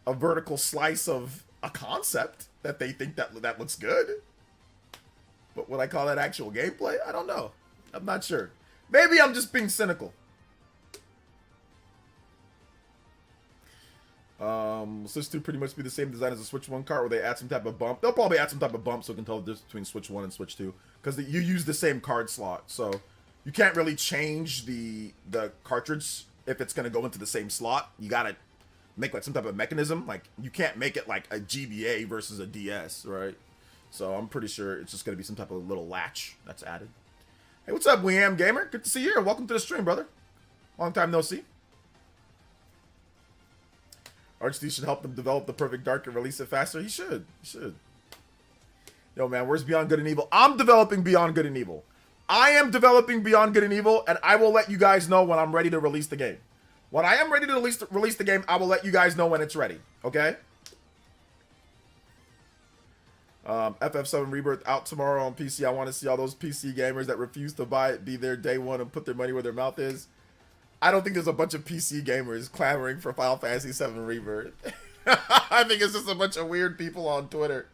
a vertical slice of a concept that they think that looks good. But would I call that actual gameplay? I don't know. I'm not sure. Maybe I'm just being cynical. Switch 2 pretty much be the same design as the Switch 1 cart, where they add some type of bump. They'll probably add some type of bump so we can tell the difference between Switch 1 and Switch 2. Because you use the same card slot, so you can't really change the cartridge if it's going to go into the same slot. You got to make like some type of mechanism. Like you can't make it like a GBA versus a DS, right? So I'm pretty sure it's just going to be some type of little latch that's added. Hey, what's up, Weam Gamer? Good to see you here. Welcome to the stream, brother. Long time no see. RHD should help them develop the Perfect Dark and release it faster. He should. Yo, man, where's Beyond Good and Evil? I'm developing Beyond Good and Evil. I am developing Beyond Good and Evil, and I will let you guys know when I'm ready to release the game. When I am ready to release the game, I will let you guys know when it's ready. Okay? FF7 Rebirth out tomorrow on PC. I want to see all those PC gamers that refuse to buy it be there day one and put their money where their mouth is. I don't think there's a bunch of PC gamers clamoring for Final Fantasy 7 Rebirth. I think it's just a bunch of weird people on Twitter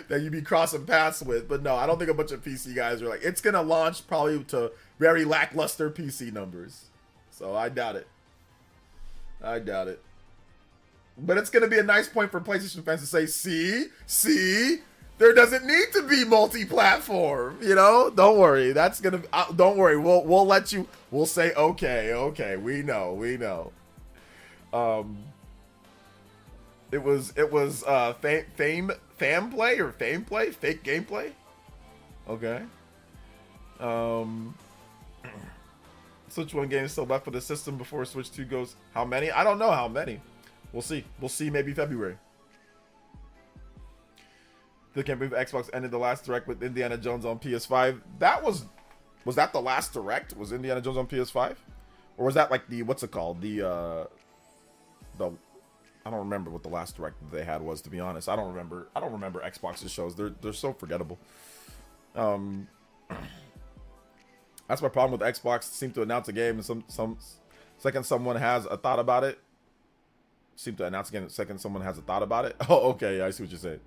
that you be crossing paths with. But no, I don't think a bunch of PC guys are like, it's going to launch probably to very lackluster PC numbers. So I doubt it. But it's going to be a nice point for PlayStation fans to say, see, there doesn't need to be multi-platform, you know? Don't worry. That's going to, don't worry. We'll let you, we'll say, okay. We know. It was fam play, fake gameplay. Okay. Switch 1 game is still left for the system before Switch 2 goes. How many? I don't know how many. We'll see. Maybe February. Still can't believe Xbox ended the last direct with Indiana Jones on PS5. Was that the last direct? Was Indiana Jones on PS5? Or was that like the, what's it called? The I don't remember what the last direct that they had was, to be honest. I don't remember Xbox's shows. They're so forgettable. That's my problem with Xbox. Seem to announce a game and some second someone has a thought about it. Seem to announce again second someone has a thought about it. Oh, okay, yeah, I see what you're saying.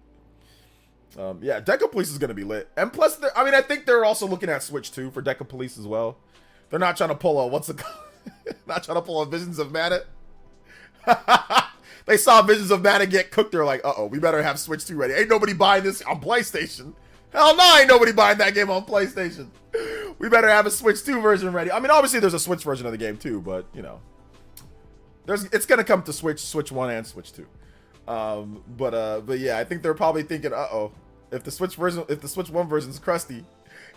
Yeah, Deca Police is gonna be lit, and plus, I mean, I think they're also looking at Switch 2 for Deca Police as well. They're not trying to pull a not trying to pull a Visions of Mana. They saw Visions of Mana get cooked. They're like, uh-oh, we better have Switch 2 ready. Ain't nobody buying this on PlayStation. Hell no, ain't nobody buying that game on PlayStation. We better have a Switch 2 version ready. I mean, obviously there's a Switch version of the game too, but you know, it's gonna come to Switch 1 and Switch 2. But yeah, I think they're probably thinking, uh-oh, if the Switch 1 version is crusty,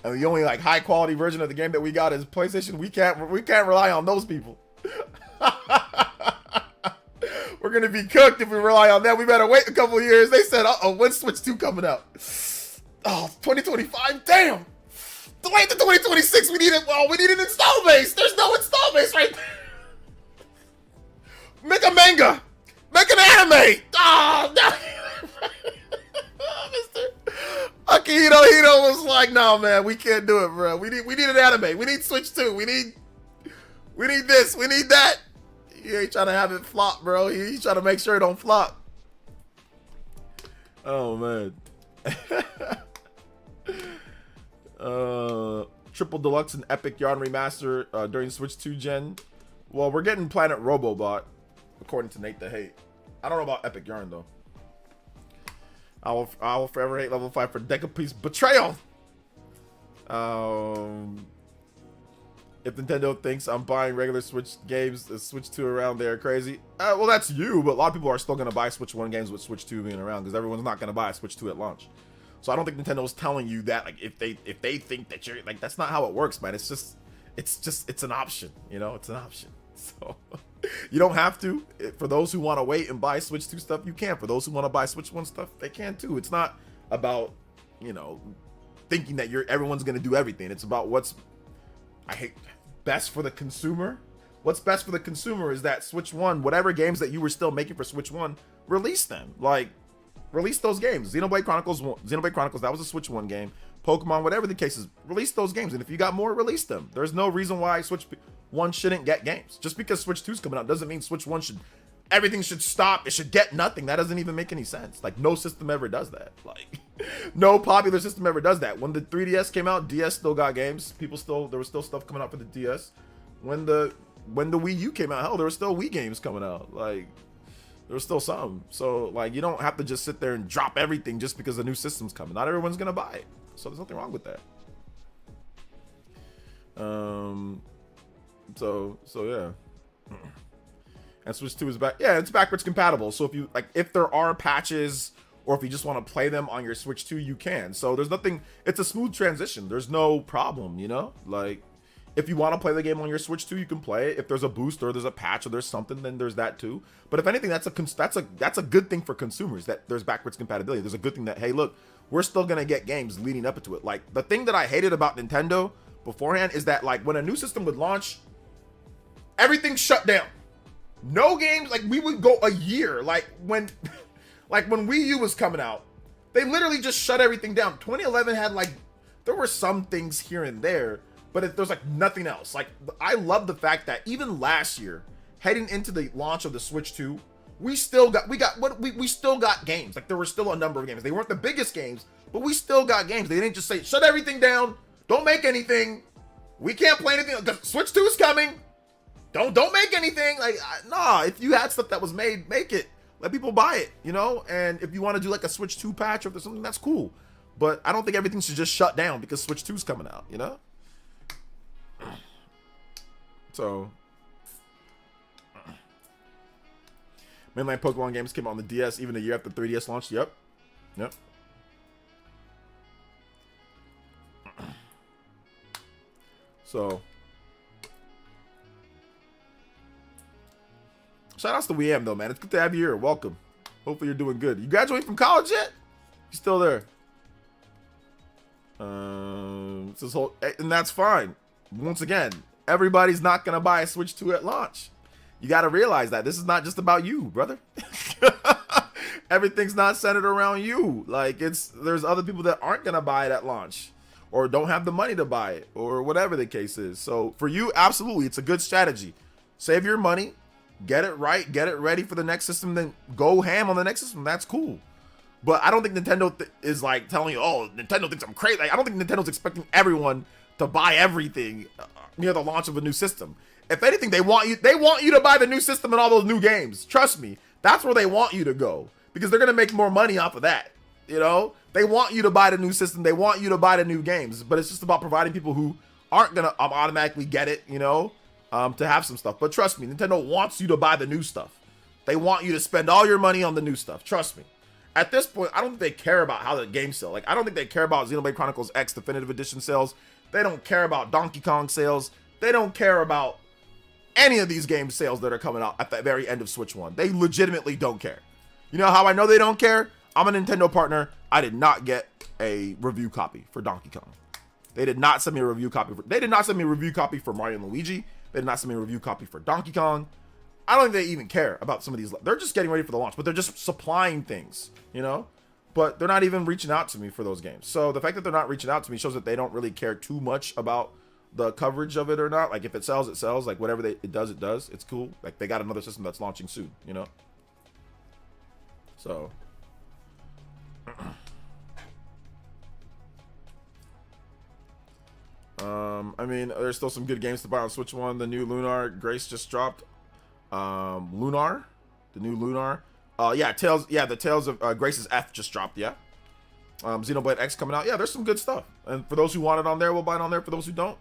and the only like high quality version of the game that we got is PlayStation, we can't rely on those people. We're gonna be cooked if we rely on that. We better wait a couple of years. They said, uh-oh, when's Switch 2 coming out? Oh, 2025? Damn! Wait to 2026, we need an install base! There's no install base right there! Make a manga! Make an anime! Oh, no! Mr. Akihito Hito was like, no, man, we can't do it, bro. We need an anime. We need Switch 2. We need this. We need that. He ain't trying to have it flop, bro. He's trying to make sure it don't flop. Oh, man. Triple Deluxe and Epic Yarn Remaster during Switch 2 gen. Well, we're getting Planet Robobot, according to Nate the Hate. I don't know about Epic Yarn, though. I will forever hate level 5 for Deca Police Betrayal. If Nintendo thinks I'm buying regular Switch games, the Switch 2 around there crazy. Well, that's you, but a lot of people are still going to buy Switch 1 games with Switch 2 being around because everyone's not going to buy a Switch 2 at launch. So I don't think Nintendo's telling you that, like, if they think that you're like, that's not how it works, man. It's an option, you know, it's an option. So you don't have to. For those who want to wait and buy Switch 2 stuff, you can. For those who want to buy Switch 1 stuff, they can too. It's not about, you know, thinking that everyone's going to do everything. It's about what's best for the consumer. What's best for the consumer is that Switch 1, whatever games that you were still making for Switch 1, release them. Like, release those games. Xenoblade Chronicles, that was a Switch 1 game. Pokemon, whatever the case is, release those games. And if you got more, release them. There's no reason why Switch 1 shouldn't get games. Just because Switch 2 is coming out doesn't mean Switch 1 everything should stop. It should get nothing. That doesn't even make any sense. Like, no system ever does that. Like, no popular system ever does that. When the 3DS came out, DS still got games. There was still stuff coming out for the DS. When the Wii U came out, hell, there were still Wii games coming out. Like, there was still some. So, like, you don't have to just sit there and drop everything just because a new system's coming. Not everyone's gonna buy it. So there's nothing wrong with that. So yeah. And Switch 2 is back. Yeah, it's backwards compatible. So if there are patches or if you just want to play them on your Switch 2, you can. So there's nothing, it's a smooth transition. There's no problem, you know? Like, if you want to play the game on your Switch 2, you can play it. If there's a boost or there's a patch or there's something, then there's that too. But if anything, that's a good thing for consumers, that there's backwards compatibility. There's a good thing that, hey, look, we're still gonna get games leading up to it. Like, the thing that I hated about Nintendo beforehand is that, like, when a new system would launch, everything shut down. No games, like, we would go a year. Like when Wii U was coming out, they literally just shut everything down. 2011 had, like, there were some things here and there, but there's like nothing else. Like, I love the fact that even last year, heading into the launch of the Switch 2, we still got games. Like, there were still a number of games. They weren't the biggest games, but we still got games. They didn't just say, shut everything down, don't make anything, we can't play anything. The Switch 2 is coming. Don't make anything. Like, nah, if you had stuff that was made, make it. Let people buy it, you know? And if you want to do like a Switch 2 patch or if there's something, that's cool. But I don't think everything should just shut down because Switch 2 is coming out, you know? So, mainline Pokemon games came out on the DS even a year after 3DS launched. Yep. So, shout outs to WeAm though, man. It's good to have you here. Welcome. Hopefully you're doing good. You graduated from college yet? You still there? And that's fine. Once again, everybody's not gonna buy a Switch 2 at launch. You got to realize that this is not just about you, brother. Everything's not centered around you. Like, there's other people that aren't gonna buy it at launch, or don't have the money to buy it, or whatever the case is. So for you, absolutely, it's a good strategy. Save your money, get it right, get it ready for the next system, then go ham on the next system. That's cool. But I don't think Nintendo is like telling you, oh, Nintendo thinks I'm crazy. Like, I don't think Nintendo's expecting everyone to buy everything near the launch of a new system. If anything, they want you to buy the new system and all those new games. Trust me, that's where they want you to go, because they're gonna make more money off of that. You know, they want you to buy the new system. They want you to buy the new games. But it's just about providing people who aren't gonna automatically get it, you know, to have some stuff. But trust me, Nintendo wants you to buy the new stuff. They want you to spend all your money on the new stuff. Trust me. At this point, I don't think they care about how the games sell. Like, I don't think they care about Xenoblade Chronicles X Definitive Edition sales. They don't care about Donkey Kong sales. They don't care about any of these game sales that are coming out at the very end of Switch 1. They legitimately don't care. You know how I know they don't care? I'm a Nintendo partner. I did not get a review copy for Donkey Kong. They did not send me a review copy. They did not send me a review copy for Mario and Luigi. They did not send me a review copy for Donkey Kong. I don't think they even care about some of these. They're just getting ready for the launch, but they're just supplying things, you know? But they're not even reaching out to me for those games. So the fact that they're not reaching out to me shows that they don't really care too much about the coverage of it or not. Like, if it sells, it sells. Like, whatever it does, it does. It's cool. Like, they got another system that's launching soon, you know? So... I mean, there's still some good games to buy on Switch 1. The new Lunar Grace just dropped. Lunar? The new Lunar. Yeah, the Tales of Grace's F just dropped, yeah. Xenoblade X coming out. Yeah, there's some good stuff. And for those who want it on there, we'll buy it on there. For those who don't,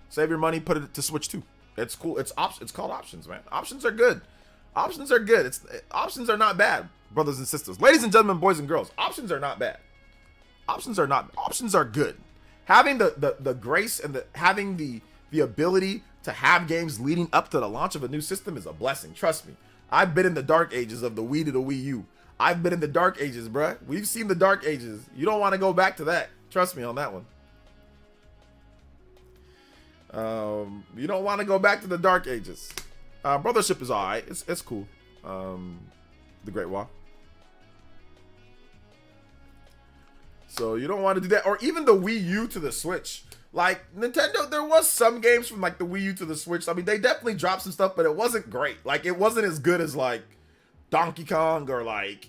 save your money, put it to Switch 2. It's cool. It's called options, man. Options are good. Options are good. Options are not bad, brothers and sisters. Ladies and gentlemen, boys and girls, options are not bad. Options are good. Having the grace and having the ability to have games leading up to the launch of a new system is a blessing. Trust me. I've been in the dark ages of the Wii to the Wii U. I've been in the dark ages, bruh. We've seen the dark ages. You don't want to go back to that. Trust me on that one. You don't want to go back to the dark ages. Brothership is alright. It's cool. The Great Wall. So you don't want to do that. Or even the Wii U to the Switch. Like, Nintendo, there was some games from, like, the Wii U to the Switch. I mean, they definitely dropped some stuff, but it wasn't great. Like, it wasn't as good as, like, Donkey Kong or, like,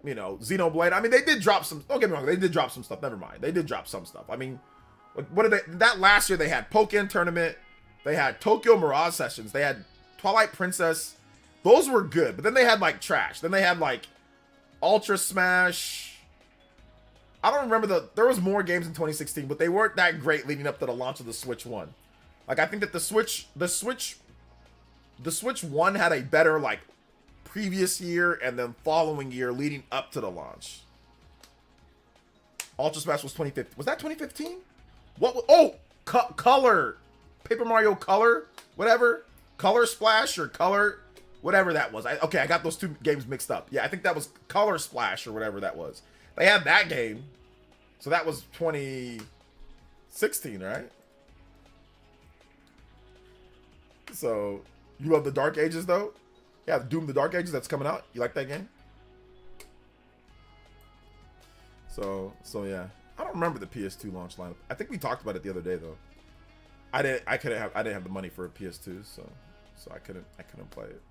you know, Xenoblade. I mean, they did drop some... Don't get me wrong. They did drop some stuff. Never mind. They did drop some stuff. I mean, what did they... That last year, they had Pokken Tournament. They had Tokyo Mirage Sessions. They had Twilight Princess. Those were good. But then they had, like, trash. Then they had, like, Ultra Smash... I don't remember there was more games in 2016, but they weren't that great leading up to the launch of the Switch 1. Like, I think that the Switch 1 had a better, like, previous year and then following year leading up to the launch. Ultra Smash was 2015. Was that 2015? What was, oh, Color. Paper Mario Color, whatever. Color Splash or Color, whatever that was. Okay, I got those two games mixed up. Yeah, I think that was Color Splash or whatever that was. They had that game. So that was 2016, right? So, you love the Dark Ages, though? Yeah, Doom the Dark Ages that's coming out. You like that game? So yeah. I don't remember the PS2 launch lineup. I think we talked about it the other day, though. I didn't have the money for a PS2, so I couldn't play it.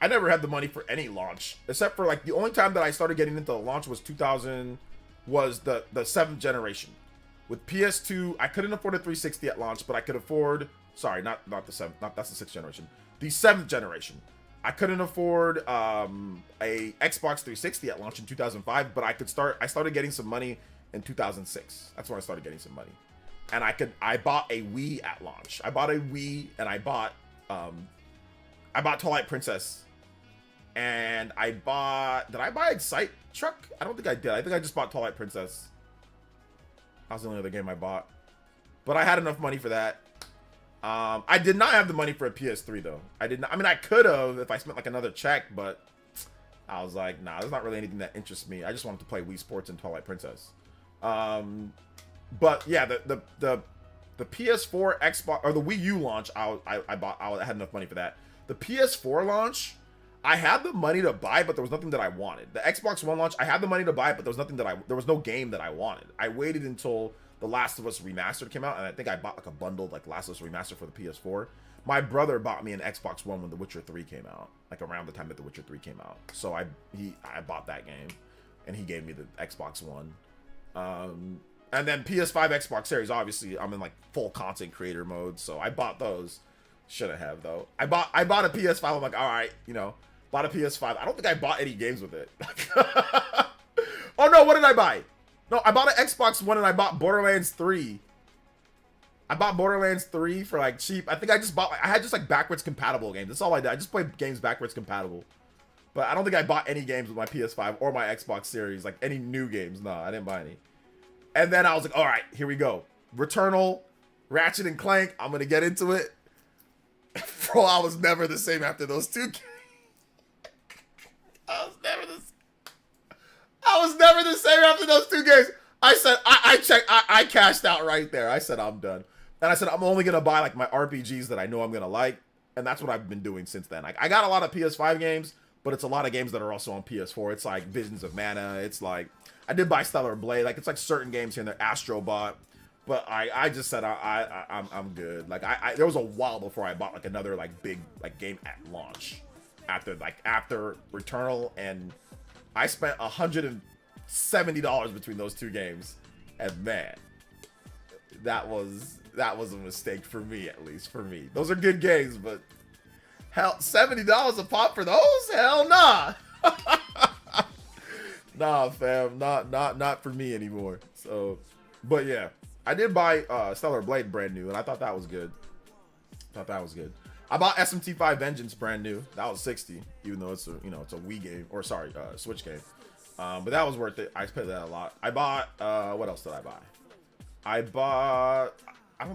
I never had the money for any launch, except for, like, the only time that I started getting into the launch was the 7th generation. With PS2, I couldn't afford a 360 at launch, but I could afford, sorry, not the 7th, that's the 6th generation. The 7th generation. I couldn't afford a Xbox 360 at launch in 2005, but I started getting some money in 2006. That's when I started getting some money. And I bought a Wii at launch. I bought a Wii and I bought Twilight Princess. And did I buy Excite Truck? I don't think I did. I think I just bought Twilight Princess. That was the only other game I bought. But I had enough money for that. I did not have the money for a PS3, though. I did not. I mean, I could have if I spent, like, another check, but I was like, nah, there's not really anything that interests me. I just wanted to play Wii Sports and Twilight Princess. But, yeah, the PS4, Xbox, or the Wii U launch, I had enough money for that. The PS4 launch... I had the money to buy, but there was nothing that I wanted. The Xbox One launch, I had the money to buy, but there was no game that I wanted. I waited until The Last of Us Remastered came out, and I think I bought, like, a bundled, like, Last of Us Remastered for the PS4. My brother bought me an Xbox One when The Witcher 3 came out, like around the time that The Witcher 3 came out. So I bought that game, and he gave me the Xbox One. And then PS5, Xbox Series, obviously, I'm in like full content creator mode, so I bought those. Shouldn't have though. I bought a PS5. I'm like, all right, you know, bought a PS5. I don't think I bought any games with it. Oh no, what did I buy? No, I bought an Xbox One and I bought Borderlands 3. I bought Borderlands 3 for like cheap. I think I just bought I had just like backwards compatible games. That's all I did. I just played games backwards compatible. But I don't think I bought any games with my PS5 or my Xbox Series, like any new games. No, I didn't buy any. And then I was like, all right, here we go. Returnal, Ratchet and Clank. I'm gonna get into it. Bro, I was never the same after those two games. I was never the same after those two games. I said, I cashed out right there. I said, I'm done. And I said, I'm only going to buy like my RPGs that I know I'm going to like. And that's what I've been doing since then. Like, I got a lot of PS5 games, but it's a lot of games that are also on PS4. It's like Visions of Mana. It's like, I did buy Stellar Blade. Like, it's like certain games here and there. Astrobot. But I just said I'm good. Like there was a while before I bought like another like big like game at launch, after Returnal, and I spent $170 between those two games, and man, that was a mistake for me, at least for me. Those are good games, but hell, $70 a pop for those? Hell nah. Nah, fam, not for me anymore. So, but yeah. I did buy Stellar Blade brand new, and I thought that was good. I bought SMT5 Vengeance brand new. That was $60, even though it's a it's a Wii game, or sorry, Switch game. But that was worth it. I spent that a lot. I bought what else did I buy? I don't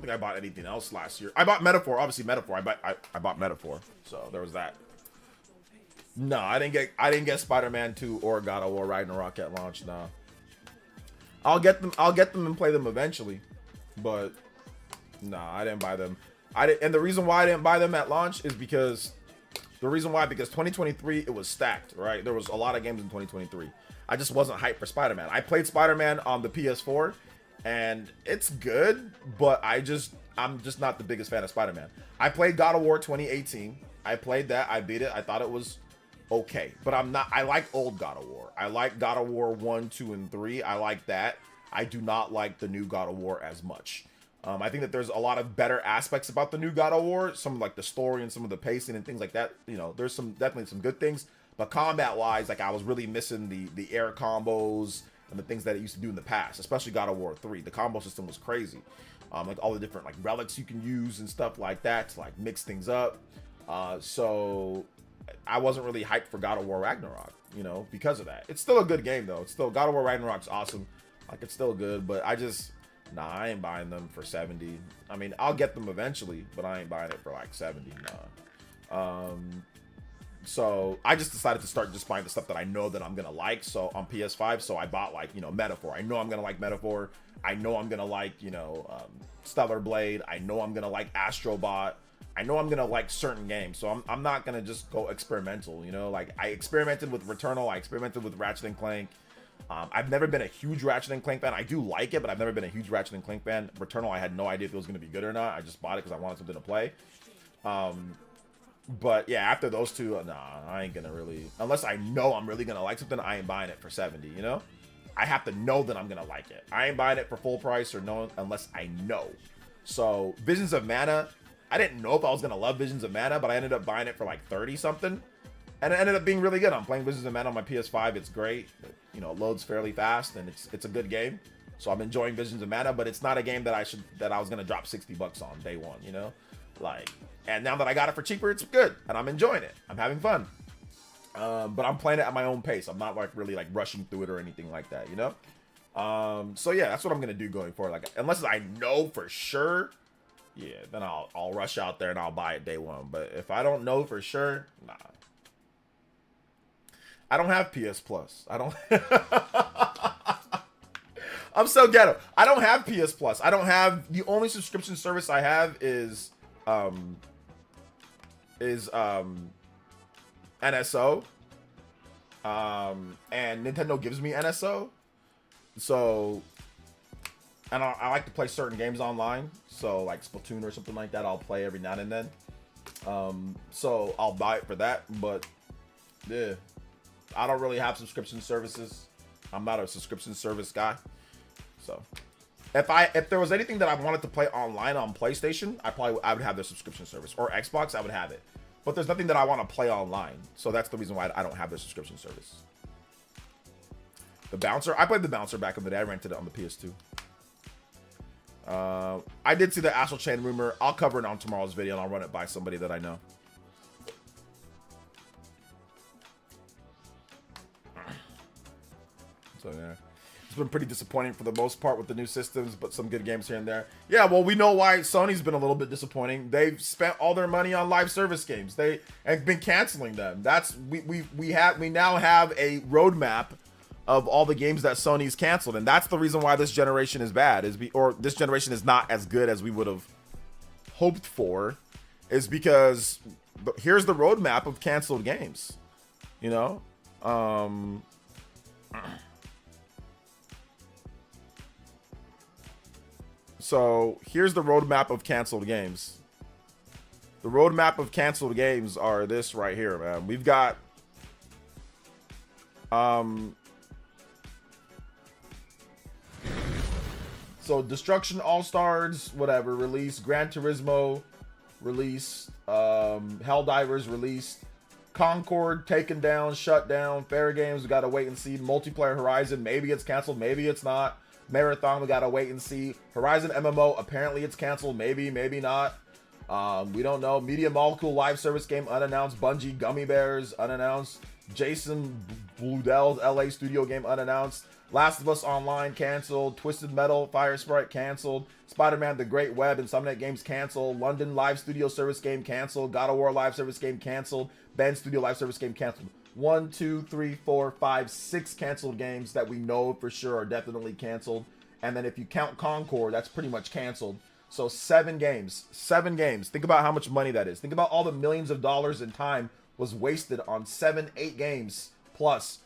think I bought anything else last year. I bought Metaphor, obviously Metaphor. I bought Metaphor, so there was that. No, I didn't get Spider-Man 2 or God of War Ragnarok at launch. No. I'll get them and play them eventually, but no, I didn't buy them. And the reason why I didn't buy them at launch is because 2023 it was stacked, right? There was a lot of games in 2023. I just wasn't hyped for Spider-Man. I played Spider-Man on the PS4, and it's good, but I'm just not the biggest fan of Spider-Man. I played God of War 2018. I played that. I beat it. I thought it was okay, but I like old God of War. I like God of War 1, 2, and 3. I like that. I do not like the new God of War as much. I think that there's a lot of better aspects about the new God of War. Some of like the story and some of the pacing and things like that. You know, there's definitely some good things. But combat-wise, like I was really missing the air combos and the things that it used to do in the past, especially God of War 3. The combo system was crazy. Like all the different like relics you can use and stuff like that to like mix things up. So I wasn't really hyped for God of War Ragnarok, because of that. It's still a good game though. It's still God of War Ragnarok's awesome. Like it's still good, but I ain't buying them for 70. I mean, I'll get them eventually, but I ain't buying it for like 70. Nah. So I just decided to start just buying the stuff that I know that I'm gonna like. So on PS5, so I bought like Metaphor. I know I'm gonna like Metaphor. I know I'm gonna like Stellar Blade. I know I'm gonna like Astrobot. I know I'm gonna like certain games, so I'm not gonna just go experimental. Like I experimented with Returnal. I experimented with Ratchet and Clank. I've never been a huge Ratchet and Clank fan. I do like it, but I've never been a huge Ratchet and Clank fan. Returnal, I had no idea if it was gonna be good or not. I just bought it because I wanted something to play. But yeah, after those two, nah, I ain't gonna really, unless I know I'm really gonna like something, I ain't buying it for 70. I have to know that I'm gonna like it. I ain't buying it for full price or no, unless I know. So Visions of Mana, I didn't know if I was gonna love Visions of Mana, but I ended up buying it for like 30 something, and it ended up being really good. I'm playing Visions of Mana on my PS5. It's great. It loads fairly fast, and it's a good game. So I'm enjoying Visions of Mana, but it's not a game that I was gonna drop $60 on day one. And now that I got it for cheaper, it's good, and I'm enjoying it. I'm having fun. But I'm playing it at my own pace. I'm not like really like rushing through it or anything like that. So yeah, that's what I'm gonna do going forward. Like unless I know for sure. Yeah, then I'll rush out there and I'll buy it day one. But if I don't know for sure, nah. I don't have PS Plus. I don't. I'm so ghetto. I don't have PS Plus. I don't have, the only subscription service I have is NSO. And Nintendo gives me NSO. So, and I like to play certain games online. So like Splatoon or something like that, I'll play every now and then. So I'll buy it for that. But yeah, I don't really have subscription services. I'm not a subscription service guy. So if there was anything that I wanted to play online on PlayStation, I would have their subscription service, or Xbox, I would have it. But there's nothing that I want to play online, so that's the reason why I don't have their subscription service. The Bouncer, I played the Bouncer back in the day. I rented it on the PS2. I did see the Astral Chain rumor. I'll cover it on tomorrow's video, and I'll run it by somebody that I know. So yeah, it's been pretty disappointing for the most part with the new systems, but some good games here and there. Yeah, well, we know why Sony's been a little bit disappointing. They've spent all their money on live service games. They have been canceling them. That's we now have a roadmap of all the games that Sony's canceled, and that's the reason why this generation is bad, or this generation is not as good as we would have hoped for, is because here's the roadmap of canceled games, you know. So here's the roadmap of canceled games. The roadmap of canceled games are this right here, man. We've got so Destruction All-Stars, whatever, released. Gran Turismo released. Helldivers released. Concord taken down, shut down. Fair Games, we gotta wait and see. Multiplayer Horizon, maybe it's canceled, maybe it's not. Marathon, we gotta wait and see. Horizon MMO, apparently it's canceled, maybe not. We don't know. Media Molecule live service game unannounced. Bungie Gummy Bears unannounced. Jason Bluedell's LA studio game unannounced. Last of Us Online canceled. Twisted Metal Fire Sprite canceled. Spider-Man The Great Web and Insomniac Games canceled. London live studio service game canceled. God of War live service game canceled. Ben Studio live service game canceled. 1, 2, 3, 4, 5, 6 canceled games that we know for sure are definitely canceled. And then if you count Concord, that's pretty much canceled. So 7 games. 7 games. Think about how much money that is. Think about all the millions of dollars in time was wasted on 7, 8 games plus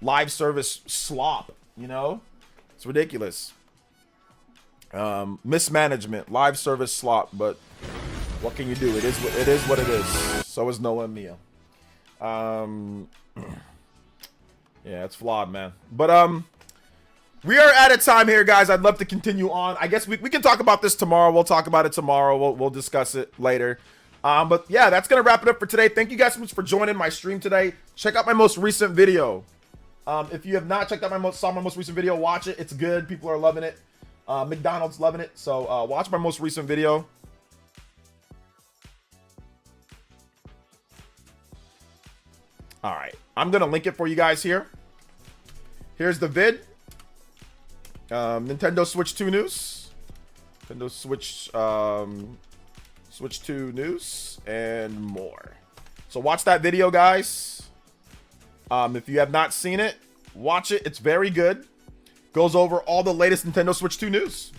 live service slop, you know? It's ridiculous. Mismanagement, live service slop, but what can you do? It is what it is. So is Noah and Mia. Yeah, it's flawed, man. But we are out of time here, guys. I'd love to continue on. I guess we can talk about this tomorrow. We'll talk about it tomorrow. We'll discuss it later. But yeah, that's gonna wrap it up for today. Thank you guys so much for joining my stream today. Check out my most recent video. If you have not checked out my most recent video, watch it. It's good. People are loving it. McDonald's loving it. So watch my most recent video. All right, I'm gonna link it for you guys here. Here's the vid. Nintendo Switch 2 news. Nintendo Switch Switch 2 news and more. So watch that video, guys. If you have not seen it, watch it. It's very good. Goes over all the latest Nintendo Switch 2 news.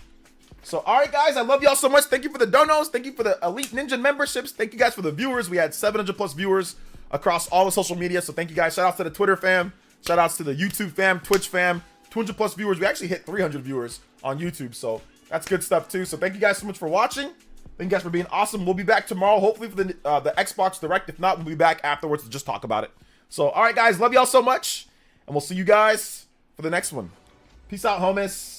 So, all right, guys, I love y'all so much. Thank you for the donos. Thank you for the Elite Ninja memberships. Thank you guys for the viewers. We had 700 plus viewers across all the social media. So thank you guys. Shout out to the Twitter fam. Shout outs to the YouTube fam, Twitch fam. 200 plus viewers. We actually hit 300 viewers on YouTube. So that's good stuff too. So thank you guys so much for watching. Thank you guys for being awesome. We'll be back tomorrow, hopefully for the Xbox Direct. If not, we'll be back afterwards to just talk about it. So, all right, guys, love y'all so much. And we'll see you guys for the next one. Peace out, homies.